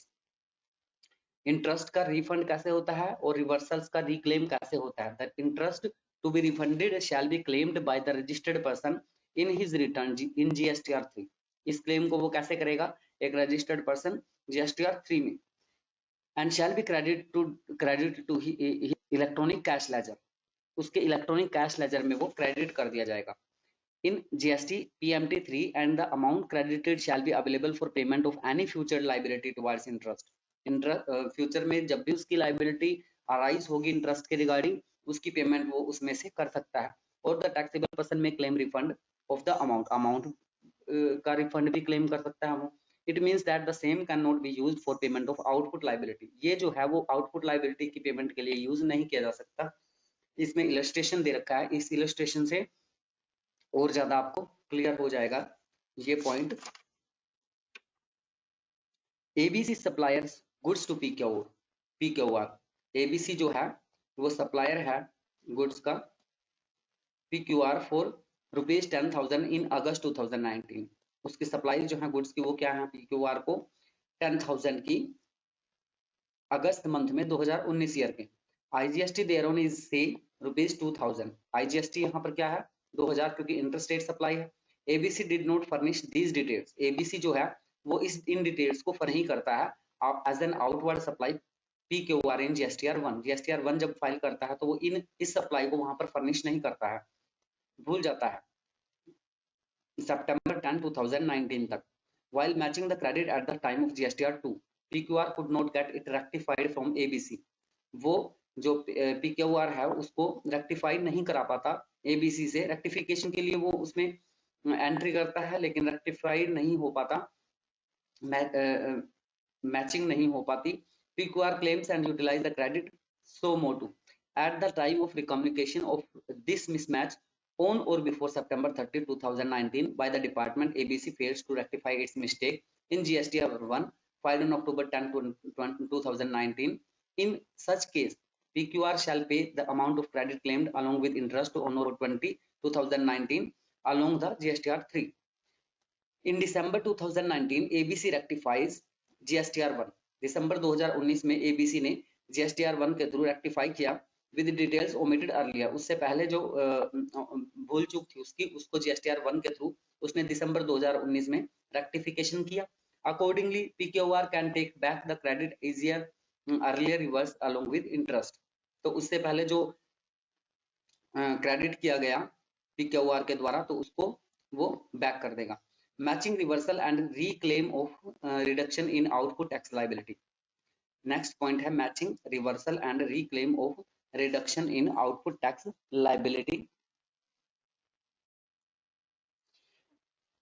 S1: interest का refund कैसे होता है और रिवर्सल्स का रिक्लेम कैसे होता है। That interest to be refunded shall be claimed by the registered person in his return in GSTR 3। इस क्लेम को वो कैसे करेगा, एक रजिस्टर्ड पर्सन GSTR 3 में, and shall be credited to electronic cash ledger, उसके इलेक्ट्रॉनिक कैश लेजर में वो क्रेडिट कर दिया जाएगा। in GST PMT 3 and the amount credited shall be available for payment of any future liability towards interest। Future में जब भी उसकी लाइबिलिटी अराइज होगी इंटरेस्ट के रिगार्डिंग, उसकी पेमेंट वो उसमें से कर सकता है। और द टैक्सेबल पर्सन में claim refund of the amount का रिफंड भी क्लेम कर सकता है वो। It means that the same can not be used for payment of output liability. ये जो है वो आउटपुट लाइबिलिटी की पेमेंट के लिए यूज नहीं किया जा सकता। इसमें इलस्ट्रेशन दे रखा है, इस इलस्ट्रेशन से और ज्यादा आपको क्लियर हो जाएगा ये point. ABC suppliers goods to PQR। ABC जो है वो सप्लायर है गुड्स का PQR फॉर ₹10,000 इन अगस्त 2019। उसकी सप्लाई जो है गुड्स की वो क्या है, PQR को 10,000 की अगस्त मंथ में 2019 ईयर के। IGST देयरऑन इज से ₹2,000। IGST यहाँ पर क्या है 2000, क्योंकि इंटरस्टेट सप्लाई है। ABC did not furnish these details. ABC जो है वो इन डिटेल्स को फरही करता है as an outward supply PQR in GSTR 1। GSTR 1 जब फाइल करता है तो वो इस सप्लाई को वहां पर फर्निश नहीं करता है, भूल जाता है सितंबर 10, 2019 तक। while matching the credit at the time of GSTR 2, PQR could not get it rectified from ABC। वो जो PQR है उसको रेक्टिफाई नहीं करा पाता ABC से। रेक्टिफिकेशन के लिए वो उसमें एंट्री करता है लेकिन रेक्टिफाई नहीं हो पाता, मैचिंग नहीं हो पाती। PQR claims and utilize the credit so motu at the time of recommunication of this mismatch on or before September 30, 2019 by the department, ABC fails to rectify its mistake in GSTR 1 filed on October 10, 2019. In such case, PQR shall pay the amount of credit claimed along with interest on or 20, 2019 along the GSTR 3. In December 2019, ABC rectifies GSTR 1। दिसंबर 2019 में ABC ने GSTR 1 के through rectify किया with details omitted earlier. उससे पहले जो भूल चूक थी उसको GSTR 1 के थ्रू उसने दिसंबर 2019 में रेक्टिफिकेशन किया। Accordingly PQR can take back the credit easier earlier reverse along with interest. तो उससे पहले जो क्रेडिट किया गया PQR के द्वारा तो उसको वो बैक कर देगा। Matching reversal and reclaim of reduction in output tax liability. Next point है matching reversal and reclaim of reduction in output tax liability.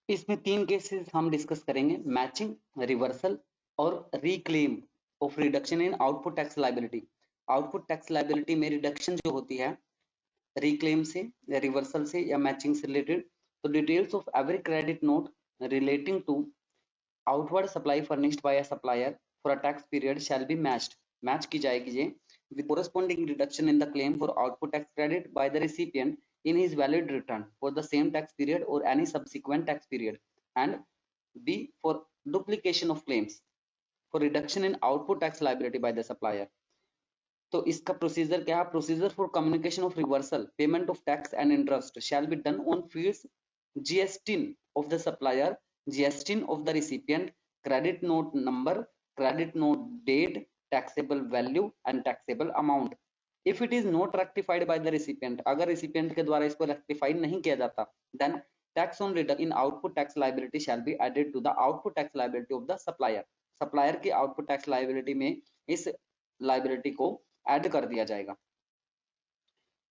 S1: इसमें 3 केसेस हम डिस्कस करेंगे, मैचिंग, रिवर्सल और reclaim of reduction in output tax liability. Output tax liability में reduction जो होती है reclaim से या रिवर्सल से या मैचिंग से रिलेटेड, तो details of every credit note relating to outward supply furnished by a supplier for a tax period shall be matched. Match की जाएगी ये with corresponding reduction in the claim for output tax credit by the recipient in his valid return for the same tax period or any subsequent tax period, and B for duplication of claims for reduction in output tax liability by the supplier। तो इसका procedure क्या है? Procedure for communication of reversal payment of tax and interest shall be done on fields GSTIN of the supplier, GSTIN of the recipient, credit note number, credit note date, taxable value and taxable amount। If it is not rectified by the recipient, अगर recipient के द्वारा इसको rectify नहीं किया जाता, then tax on reduction in output tax liability shall be added to the output tax liability of the supplier। supplier की output tax liability में इस liability को add कर दिया जाएगा।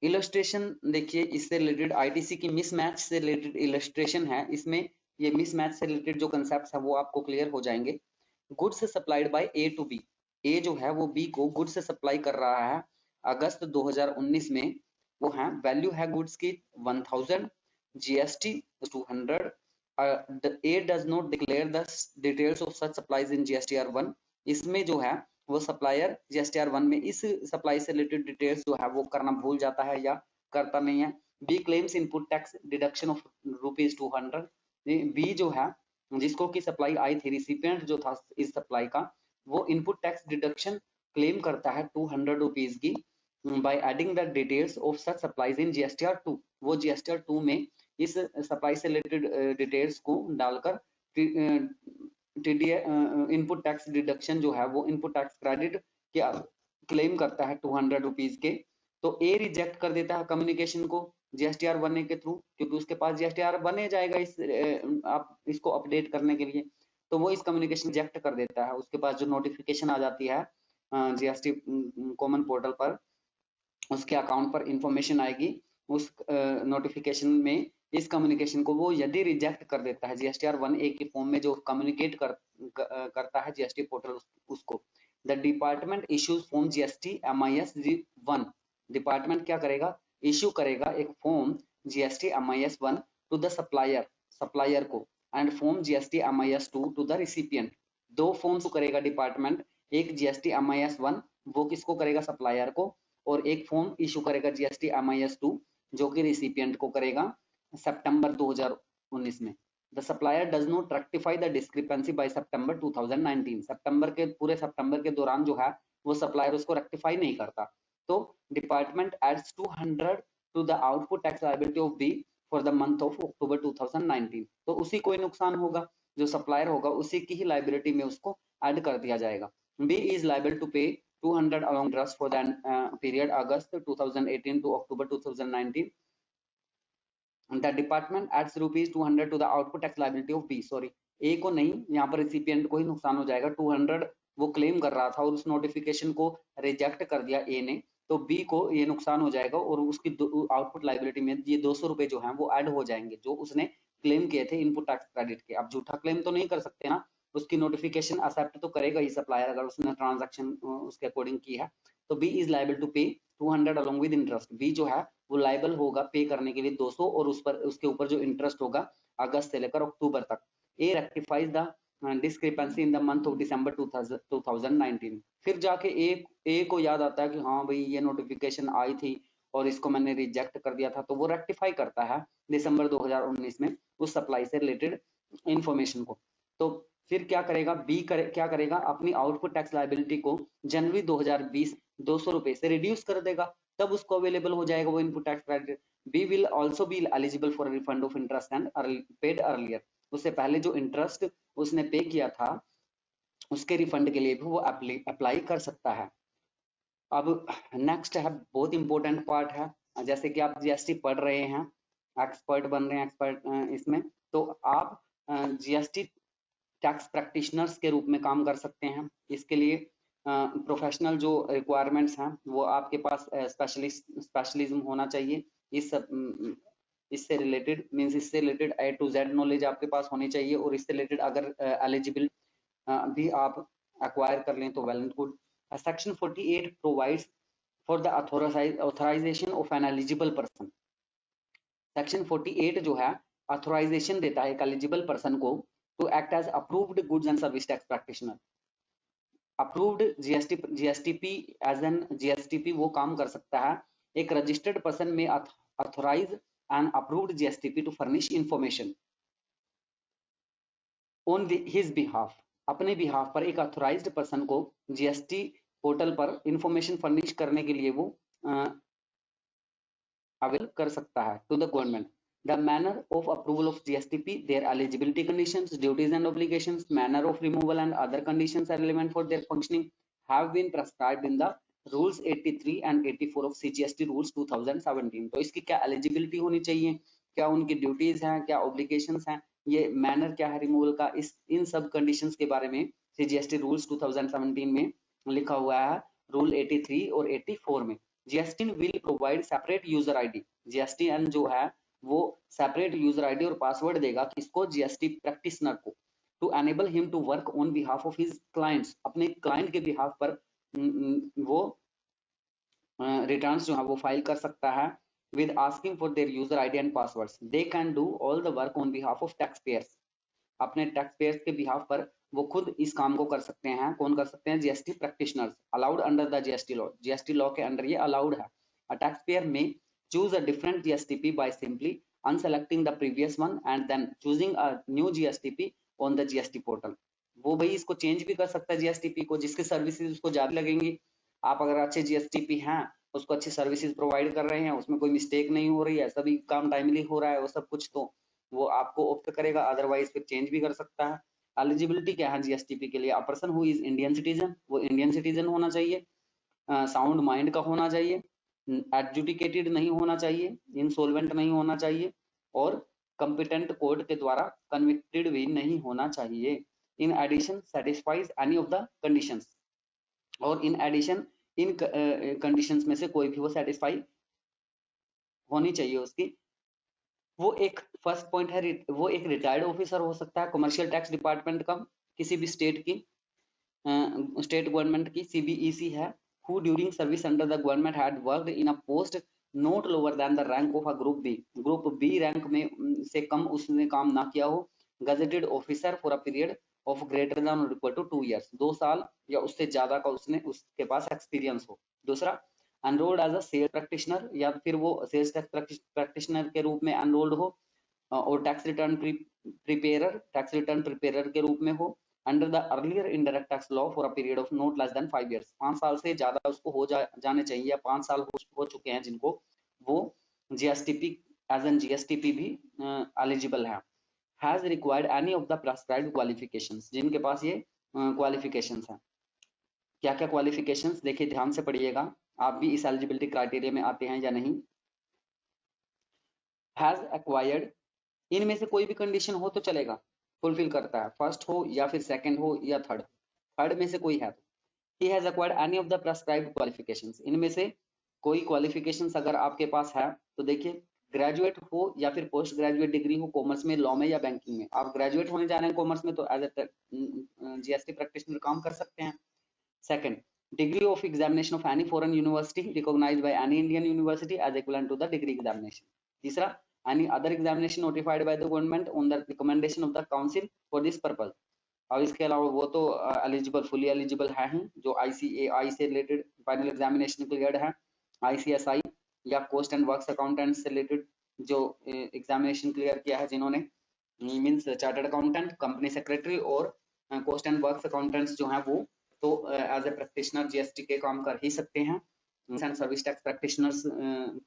S1: इलस्ट्रेशन देखिए, इससे रिलेटेड ITC की मिसमैच से रिलेटेड इलस्ट्रेशन है। इसमें ये मिसमैच से रिलेटेड जो कंसेप्ट्स है वो आपको क्लियर हो जाएंगे। Goods supplied by A to B, A जो है वो B को गुड्स सप्लाई कर रहा है अगस्त 2019 में, वो है वैल्यू है गुड्स की 1000, GST 200। A does not declare the details of such supplies in GSTR 1। इसमें जो है वो सप्लायर GSTR 1 में इस सप्लाई से रिलेटेड डिटेल्स जो है वो करना भूल जाता है या करता नहीं है। B claims input tax deduction of ₹200। B जो है जिसको की सप्लाई आई थी, रिसिपिएंट जो था इस सप्लाई का, वो इनपुट टैक्स डिडक्शन क्लेम करता है ₹200 की by adding the details of such supplies in GSTR 2। वो GSTR 2 में इस सप्लाई से रिलेटेड डिटेल्स को डालकर इनपुट टैक्स डिडक्शन जो है वो इनपुट टैक्स क्रेडिट क्या क्लेम करता है ₹200 के। तो ए रिजेक्ट कर देता है कम्युनिकेशन को GSTR 1 के थ्रू, क्योंकि उसके पास GSTR 1 जाएगा इस आप इसको अपडेट करने के लिए, तो वो इस कम्युनिकेशन रिजेक्ट कर देता है। उसके पास जो नोटिफिकेशन आ जाती है GST कॉमन पोर्टल पर, उसके अकाउंट पर इंफॉर्मेशन आएगी, उस नोटिफिकेशन में इस कम्युनिकेशन को वो यदि रिजेक्ट कर देता है GSTR 1A के फॉर्म में जो कम्युनिकेट करता है GST पोर्टल उसको, the department issues form GST MIS 1। Department क्या करेगा? इश्यू करेगा एक form GST MIS 1 to the supplier को, and form GST MIS 2 to the recipient. दो फॉर्म्स करेगा डिपार्टमेंट, एक GST MIS 1 वो किसको करेगा? सप्लायर को, और एक फॉर्म इशू करेगा GST MIS 2 जो कि रिसिपिएंट को करेगा सितंबर 2019 में। The supplier does not rectify the discrepancy by September 2019। पूरे सितंबर के दौरान जो है वो सप्लायर उसको रेक्टिफाई नहीं करता, तो department adds 200 to the output tax liability of B for the month of October 2019। तो उसी को नुकसान होगा, जो सप्लायर होगा उसी की ही लायबिलिटी में उसको ऐड कर दिया जाएगा। B is liable to pay 200 along interest for the period August 2018 to October 2019. The department adds ₹200 to the output tax liability of B। Sorry, A को नहीं, यहाँ पर रिसिपिएंट को ही नुकसान हो जाएगा। 200 वो क्लेम कर रहा था और उस नोटिफिकेशन को रिजेक्ट कर दिया A ने, तो B को ये नुकसान हो जाएगा और उसकी आउटपुट लायबिलिटी में ये ₹200 जो हैं वो ऐड हो जाएंगे जो उसने क्लेम किए थे इनपुट टैक्स क्रेडिट के। अब झूठा क्लेम तो नहीं कर सकते ना, उसकी नोटिफिकेशन एक्सेप्ट तो करेगा ही सप्लायर अगर उसने ट्रांजैक्शन उसके अकॉर्डिंग की है। तो B इज लायबल टू पे 200 along with इंटरेस्ट। B जो है वो लायबल होगा पे करने के लिए 200 और उस पर उसके ऊपर जो इंटरेस्ट होगा अगस्त से लेकर अक्टूबर तक। A rectifies the discrepancy in the month of December 2019। फिर जाके A को याद आता है कि हाँ भाई ये नोटिफिकेशन आई थी और इसको मैंने रिजेक्ट कर दिया था, तो वो रेक्टिफाई करता है दिसंबर 2019 में उस सप्लाई से रिलेटेड इंफॉर्मेशन को। तो फिर क्या करेगा क्या करेगा? अपनी आउटपुट टैक्स लायबिलिटी को जनवरी 2020 ₹200 से रिड्यूस कर देगा, तब उसको अवेलेबल हो जाएगा वो input tax credit. B will also be eligible for refund of interest and paid earlier, उससे पहले जो इंटरेस्ट उसने पे किया था उसके रिफंड के लिए भी वो अप्लाई कर सकता है। अब नेक्स्ट है, बहुत इंपॉर्टेंट पार्ट है, जैसे कि आप जीएसटी पढ़ रहे हैं, एक्सपर्ट बन रहे हैं, एक्सपर्ट इसमें, तो आप जीएसटी टैक्स प्रैक्टिशनर्स के रूप में काम कर सकते हैं। इसके लिए प्रोफेशनल जो रिक्वायरमेंट्स हैं वो आपके पास स्पेशलिज्म होना चाहिए। इससे रिलेटेड मीन्स इससे related A to Z knowledge आपके पास होनी चाहिए, और इससे रिलेटेड अगर एलिजिबल भी आप एक्वायर कर लें तो well and good. Section 48 provides for the authorisation of an eligible person. Section 48 जो है ऑथराइजेशन देता है एक एलिजिबल पर्सन को to act as approved goods and service tax practitioner. Approved GSTP as an GSTP वो काम कर सकता है, एक रजिस्टर्ड पर्सन में authorise and approved GSTP to furnish information on his behalf, अपने बिहाफ पर एक ऑथराइज्ड पर्सन को जीएसटी पोर्टल पर इंफॉर्मेशन फर्निश करने के लिए वो अवेल कर सकता है to the government. The manner of approval of GSTP, their eligibility conditions, duties and obligations, manner of removal and other conditions are relevant for their functioning have been prescribed in the rules 83 and 84 of CGST rules 2017। तो इसकी क्या eligibility होनी चाहिए, क्या उनकी duties हैं, क्या obligations हैं, ये मैनर क्या है रिमूवल का, इस इन सब कंडीशंस के बारे में CGST रूल्स 2017 में लिखा हुआ है रूल 83 और 84 में। GSTN will provide separate user ID, GSTN जो है वो सेपरेट यूजर आईडी और पासवर्ड देगा किसको, जीएसटी प्रैक्टिशनर को, to enable him to work on behalf of his clients, अपने क्लाइंट के बिहाफ पर वो रिटर्न्स जो है वो फाइल कर सकता है with asking for their user ID and passwords. They can do all the work on behalf of tax payers, अपने टैक्स पेयर्स के बिहाफ पर वो खुद इस काम को कर सकते हैं। कौन कर सकते हैं, GST practitioners, allowed under the GST law, GST law के अंडर ये अलाउड है। अ टैक्स पेयर में choose a different GSTP by simply unselecting the previous one and then choosing a new GSTP on the GST portal। वो भाई इसको change भी कर सकता है जीएसटीपी को, जिसके सर्विसेज उसको ज्यादा लगेंगी। आप अगर अच्छे जीएसटीपी हैं, उसको अच्छी सर्विसेज प्रोवाइड कर रहे हैं, उसमें कोई मिस्टेक नहीं हो रही है, सभी काम टाइमली हो रहा है, वो सब कुछ, तो वो आपको ऑप्ट करेगा, अदरवाइज फिर चेंज भी कर सकता है। एलिजिबिलिटी क्या है जीएसटीपी के लिए, a person who is Indian citizen, वो इंडियन सिटीजन होना चाहिए, साउंड माइंड का होना चाहिए, एडजुडिकेटेड नहीं होना चाहिए, इंसॉल्वेंट नहीं होना चाहिए, और कंपिटेंट कोर्ट के द्वारा कन्विक्टेड भी नहीं होना चाहिए। In addition satisfies any of the conditions, और इन एडिशन इन कंडीशंस में से कोई भी वो सेटिस्फाई होनी चाहिए उसकी। वो एक फर्स्ट पॉइंट है, वो एक रिटायर्ड ऑफिसर हो सकता है कमर्शियल टैक्स डिपार्टमेंट का, किसी भी स्टेट की, स्टेट गवर्नमेंट की, सीबीईसी है, who during service under the government had worked in a post not lower than the rank of a group B, group B rank में से कम उसने काम ना किया हो, gazetted officer for a period of greater than और equal to 2 years, 2 साल या उससे ज्यादा का उसके पास एक्सपीरियंस हो। दूसरा, enrolled as a sales practitioner, या फिर वो सेल्स टैक्स प्रैक्टिशनर के रूप में एनरोल्ड हो, और टैक्स रिटर्न प्रिपेरर के रूप में हो, under the earlier indirect tax law for a period of not less than 5 years, 5 साल से ज्यादा उसको हो जाने चाहिए, या 5 साल हो चुके हैं जिनको, वो जीएसटीपी एज एन जीएसटीपी भी एलिजिबल है। Has required any of the prescribed qualifications, जिनके पास ये क्वालिफिकेशंस हैं। क्या क्या क्वालिफिकेशंस, देखिए ध्यान से पढ़िएगा, आप भी इस एलिजिबिलिटी क्राइटेरिया में आते हैं या नहीं। हैज एक्वायर्ड, इनमें से कोई भी कंडीशन हो तो चलेगा, फुलफिल करता है, फर्स्ट हो या फिर सेकंड हो या थर्ड में से कोई है तो। He has acquired any of the prescribed qualifications, इनमें से कोई क्वालिफिकेशंस अगर आपके पास है तो देखिए, ग्रेजुएट हो या फिर पोस्ट ग्रेजुएट डिग्री हो, कॉमर्स में, लॉ में या बैंकिंग में। आप ग्रेजुएट होने जा रहे हैं कॉमर्स में तो एज ए जीएसटी प्रैक्टिशनर काम कर सकते हैं। Second, degree of examination of any foreign university recognised by any Indian university as equivalent to the degree examination. तीसरा, any other examination notified by the government on the recommendation of the council for this purpose। अब इसके अलावा वो तो eligible, fully eligible है ही, जो ICAI से related final examination cleared है, ICSI या कोस्ट एंड वर्क्स अकाउंटेंट से रिलेटेड जो एग्जामिनेशन क्लियर किया है जिन्होंने, means chartered accountant, company secretary और कोस्ट एंड वर्क्स अकाउंटेंट्स जो हैं वो तो एज ए प्रैक्टिशनर जीएसटी के काम कर ही सकते हैं। एंड सर्विस टैक्स प्रैक्टिशनर्स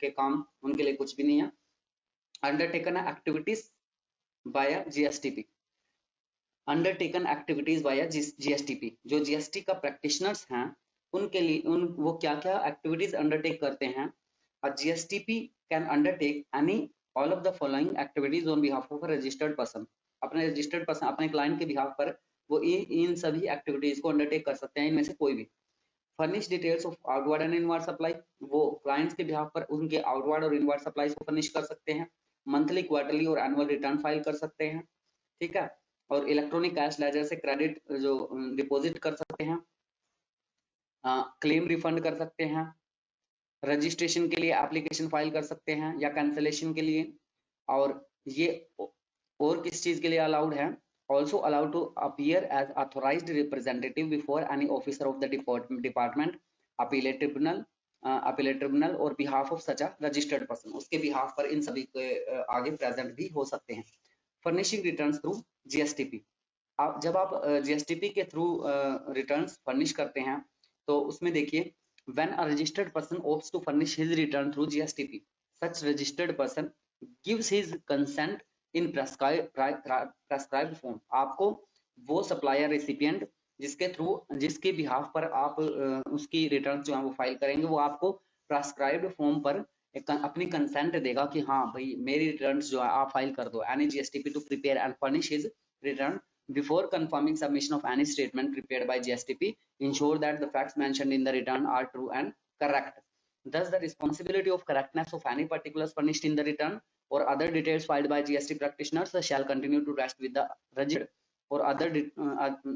S1: के काम उनके लिए कुछ भी नहीं है। Undertaken activities by GSTP, undertaken activities via GSTP, जो जीएसटी का प्रैक्टिशनर्स हैं उनके लिए वो क्या क्या एक्टिविटीज अंडरटेक करते हैं। GSTP can undertake any all of the following activities on behalf of registered person, अपने रजिस्टर्ड पर्सन अपने क्लाइंट के बिहाफ पर वो इन सभी एक्टिविटीज को अंडरटेक कर सकते हैं, इनमें से कोई भी। Furnish details of outward and inward supply, वो क्लाइंट्स के बिहाफ पर उनके आउटवर्ड और इनवर्ड सप्लाईज को फर्निश कर सकते हैं। मंथली, क्वार्टरली और एनुअल रिटर्न फाइल कर सकते हैं, ठीक है। और इलेक्ट्रॉनिक कैश लेजर से क्रेडिट जो डिपॉजिट कर सकते हैं, क्लेम रिफंड कर सकते हैं, रजिस्ट्रेशन के लिए एप्लीकेशन फाइल कर सकते हैं या कैंसिलेशन के लिए। और ये और किस चीज के लिए अलाउड है, also allowed to appear as authorized representative before any officer of the department, appellate tribunal or behalf of such a registered person, उसके behalf पर इन सभी के आगे present भी हो सकते हैं। furnishing returns through GSTP, आप जब आप GSTP के थ्रू रिटर्न्स फर्निश करते हैं तो उसमें देखिए, when a registered person opts to furnish his return through GSTP, such registered person gives his consent in prescribed form. आपको वो सप्लायर रेसिपिएंट जिसके बिहाफ पर आप उसकी रिटर्न जो है वो फाइल करेंगे, वो आपको प्रेस्क्राइब्ड फॉर्म पर अपनी कंसेंट देगा कि हाँ भाई मेरी रिटर्न जो है आप फाइल कर दो। Any GSTP to prepare and furnish his return before confirming submission of any statement prepared by GSTP, ensure that the facts mentioned in the return are true and correct. Thus, the responsibility of correctness of any particulars furnished in the return or other details filed by GST practitioners shall continue to rest with the registered or other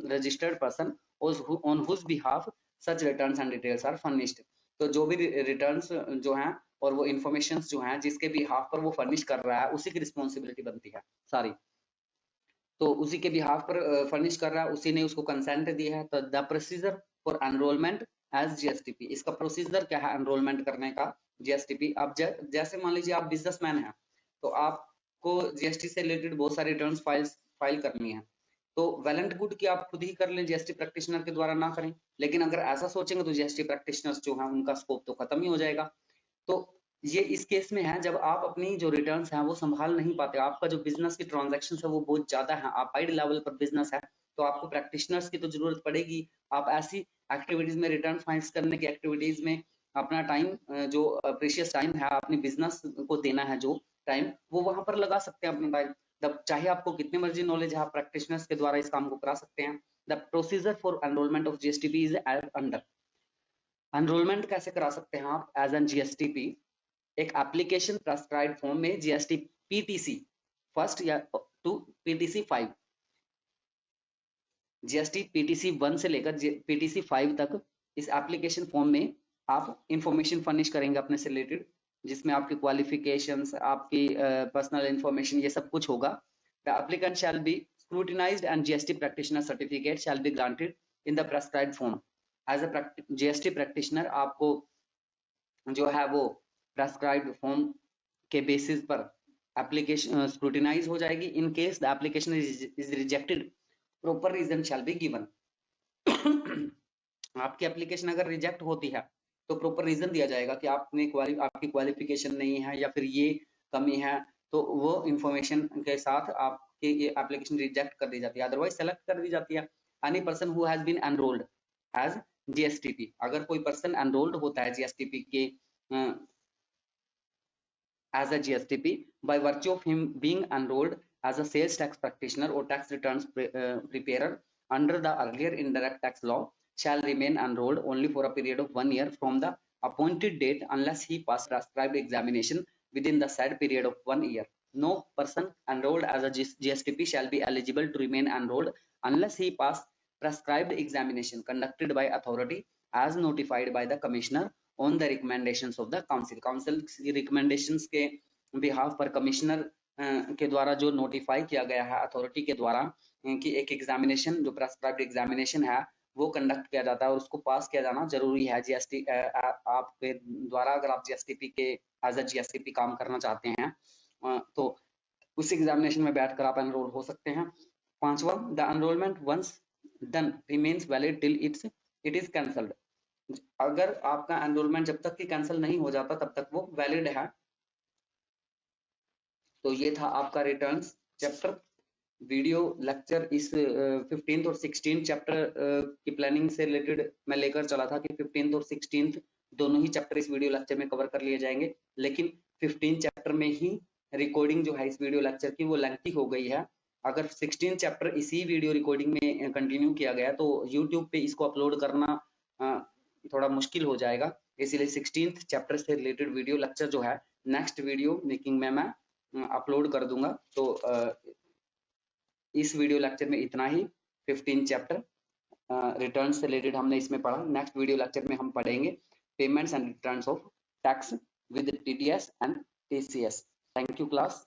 S1: registered person on whose behalf such returns and details are furnished. तो जो भी returns जो हैं और वो information जो हैं जिसके बिहाफ पर वो फर्निश कर रहा है उसी की रिस्पॉन्सिबिलिटी बनती है सारी, तो उसी के बिहाफ पर फर्निश कर रहा है, उसी ने उसको कंसेंट दी है। तो the procedure for enrolment as GSTP, इसका प्रोसीजर क्या है एनरोलमेंट करने का जीएसटीपी। अब जैसे मान लीजिए आप बिजनेसमैन हैं तो आपको जीएसटी से रिलेटेड बहुत सारी रिटर्न्स फाइल करनी है, तो वेल एंड गुड कि आप खुद ही कर लें, जीएसटी प्रैक्टिशनर के द्वारा ना करें। लेकिन अगर ऐसा सोचेंगे तो जीएसटी प्रैक्टिशनर्स जो है उनका स्कोप तो खत्म ही हो जाएगा। तो ये इस केस में है जब आप अपनी जो रिटर्न्स हैं वो संभाल नहीं पाते, आपका जो बिजनेस की ट्रांजैक्शन है वो बहुत ज्यादा है, आप हाई लेवल पर बिजनेस है, तो आपको प्रैक्टिशनर्स की तो जरूरत पड़ेगी। आप ऐसी एक्टिविटीज में रिटर्न फाइल्स करने की एक्टिविटीज में अपना टाइम जो प्रीशियस टाइम है अपने बिजनेस को देना है, जो टाइम वो वहां पर लगा सकते हैं अपना टाइम। तब चाहे आपको कितनी मर्जी नॉलेज है, आप प्रैक्टिशनर्स के द्वारा इस काम को करा सकते हैं। The procedure for enrolment of GSTP is as under. Enrolment कैसे करा सकते हैं आप एज एन जीएसटीपी, एक एप्लीकेशन प्रेस्क्राइब्ड फॉर्म में जीएसटी पीटीसी फर्स्ट या टू पीटीसी 5, जीएसटी पीटीसी 1 से लेकर पीटीसी 5 तक इस एप्लीकेशन फॉर्म में आप इंफॉर्मेशन फर्निश करेंगे अपने से रिलेटेड, जिसमें आपकी क्वालिफिकेशंस, आपकी पर्सनल इंफॉर्मेशन, ये सब कुछ होगा। The applicant shall be scrutinised and GST practitioner certificate shall be granted in the prescribed form. As a GST practitioner आपको जो है वो प्रेस्क्राइब्ड फॉर्म के बेसिस पर एप्लीकेशन स्क्रूटिनाइज हो जाएगी। In case the application is rejected, proper reason shall be given. आपकी application अगर रिजेक्ट होती है तो प्रॉपर रीजन दिया जाएगा कि आपकी क्वालिफिकेशन नहीं है या फिर ये कमी है, तो वो इंफॉर्मेशन के साथ आपकी ये एप्लीकेशन रिजेक्ट कर दी जाती है, अदरवाइज सेलेक्ट कर दी जाती है। Any person who has been enrolled as GSTP, अगर कोई पर्सन एनरोल्ड होता है जीएसटीपी के as a GSTP by virtue of him being enrolled as a sales tax practitioner or tax returns preparer under the earlier indirect tax law shall remain enrolled only for a period of 1 year from the appointed date unless he passed prescribed examination within the said period of 1 year. No person enrolled as a GSTP shall be eligible to remain enrolled unless he passed prescribed examination conducted by authority as notified by the commissioner on the recommendations of the council. Council recommendations के behalf पर commissioner के द्वारा जो notify किया गया है authority के द्वारा कि एक एग्जामिनेशन जो प्रेस्क्राइब्ड एग्जामिनेशन है वो कंडक्ट किया जाता है और उसको पास किया जाना जरूरी है। जीएसटी आपके द्वारा अगर आप जीएसटीपी के एज अ जीएसटीपी काम करना चाहते हैं तो उस एग्जामिनेशन में बैठकर आप एनरोल हो सकते हैं। 5वां, the enrolment once done remains valid till it is cancelled. अगर आपका एनरोलमेंट जब तक कि कैंसिल नहीं हो जाता तब तक वो वैलिड है। तो ये था आपका रिटर्न्स चैप्टर। वीडियो लेक्चर इस 15th और 16th चैप्टर की प्लानिंग से रिलेटेड मैं लेकर चला था कि 15th और 16th दोनों ही चैप्टर इस वीडियो लेक्चर में कवर कर लिए जाएंगे, लेकिन 15th चैप्टर में ही रिकॉर्डिंग जो है इस वीडियो लेक्चर की वो लेंथी हो गई है। अगर 16th चैप्टर इसी वीडियो रिकॉर्डिंग में कंटिन्यू किया गया तो यूट्यूब पे इसको अपलोड करना थोड़ा मुश्किल हो जाएगा, इसीलिए 16th चैप्टर से रिलेटेड वीडियो लेक्चर जो है नेक्स्ट वीडियो मेकिंग में मैं अपलोड कर दूंगा। तो इस वीडियो लेक्चर में इतना ही। 15 चैप्टर रिटर्न से रिलेटेड हमने इसमें पढ़ा। नेक्स्ट वीडियो लेक्चर में हम पढ़ेंगे payments and returns of tax with TDS and TCS. Thank you class.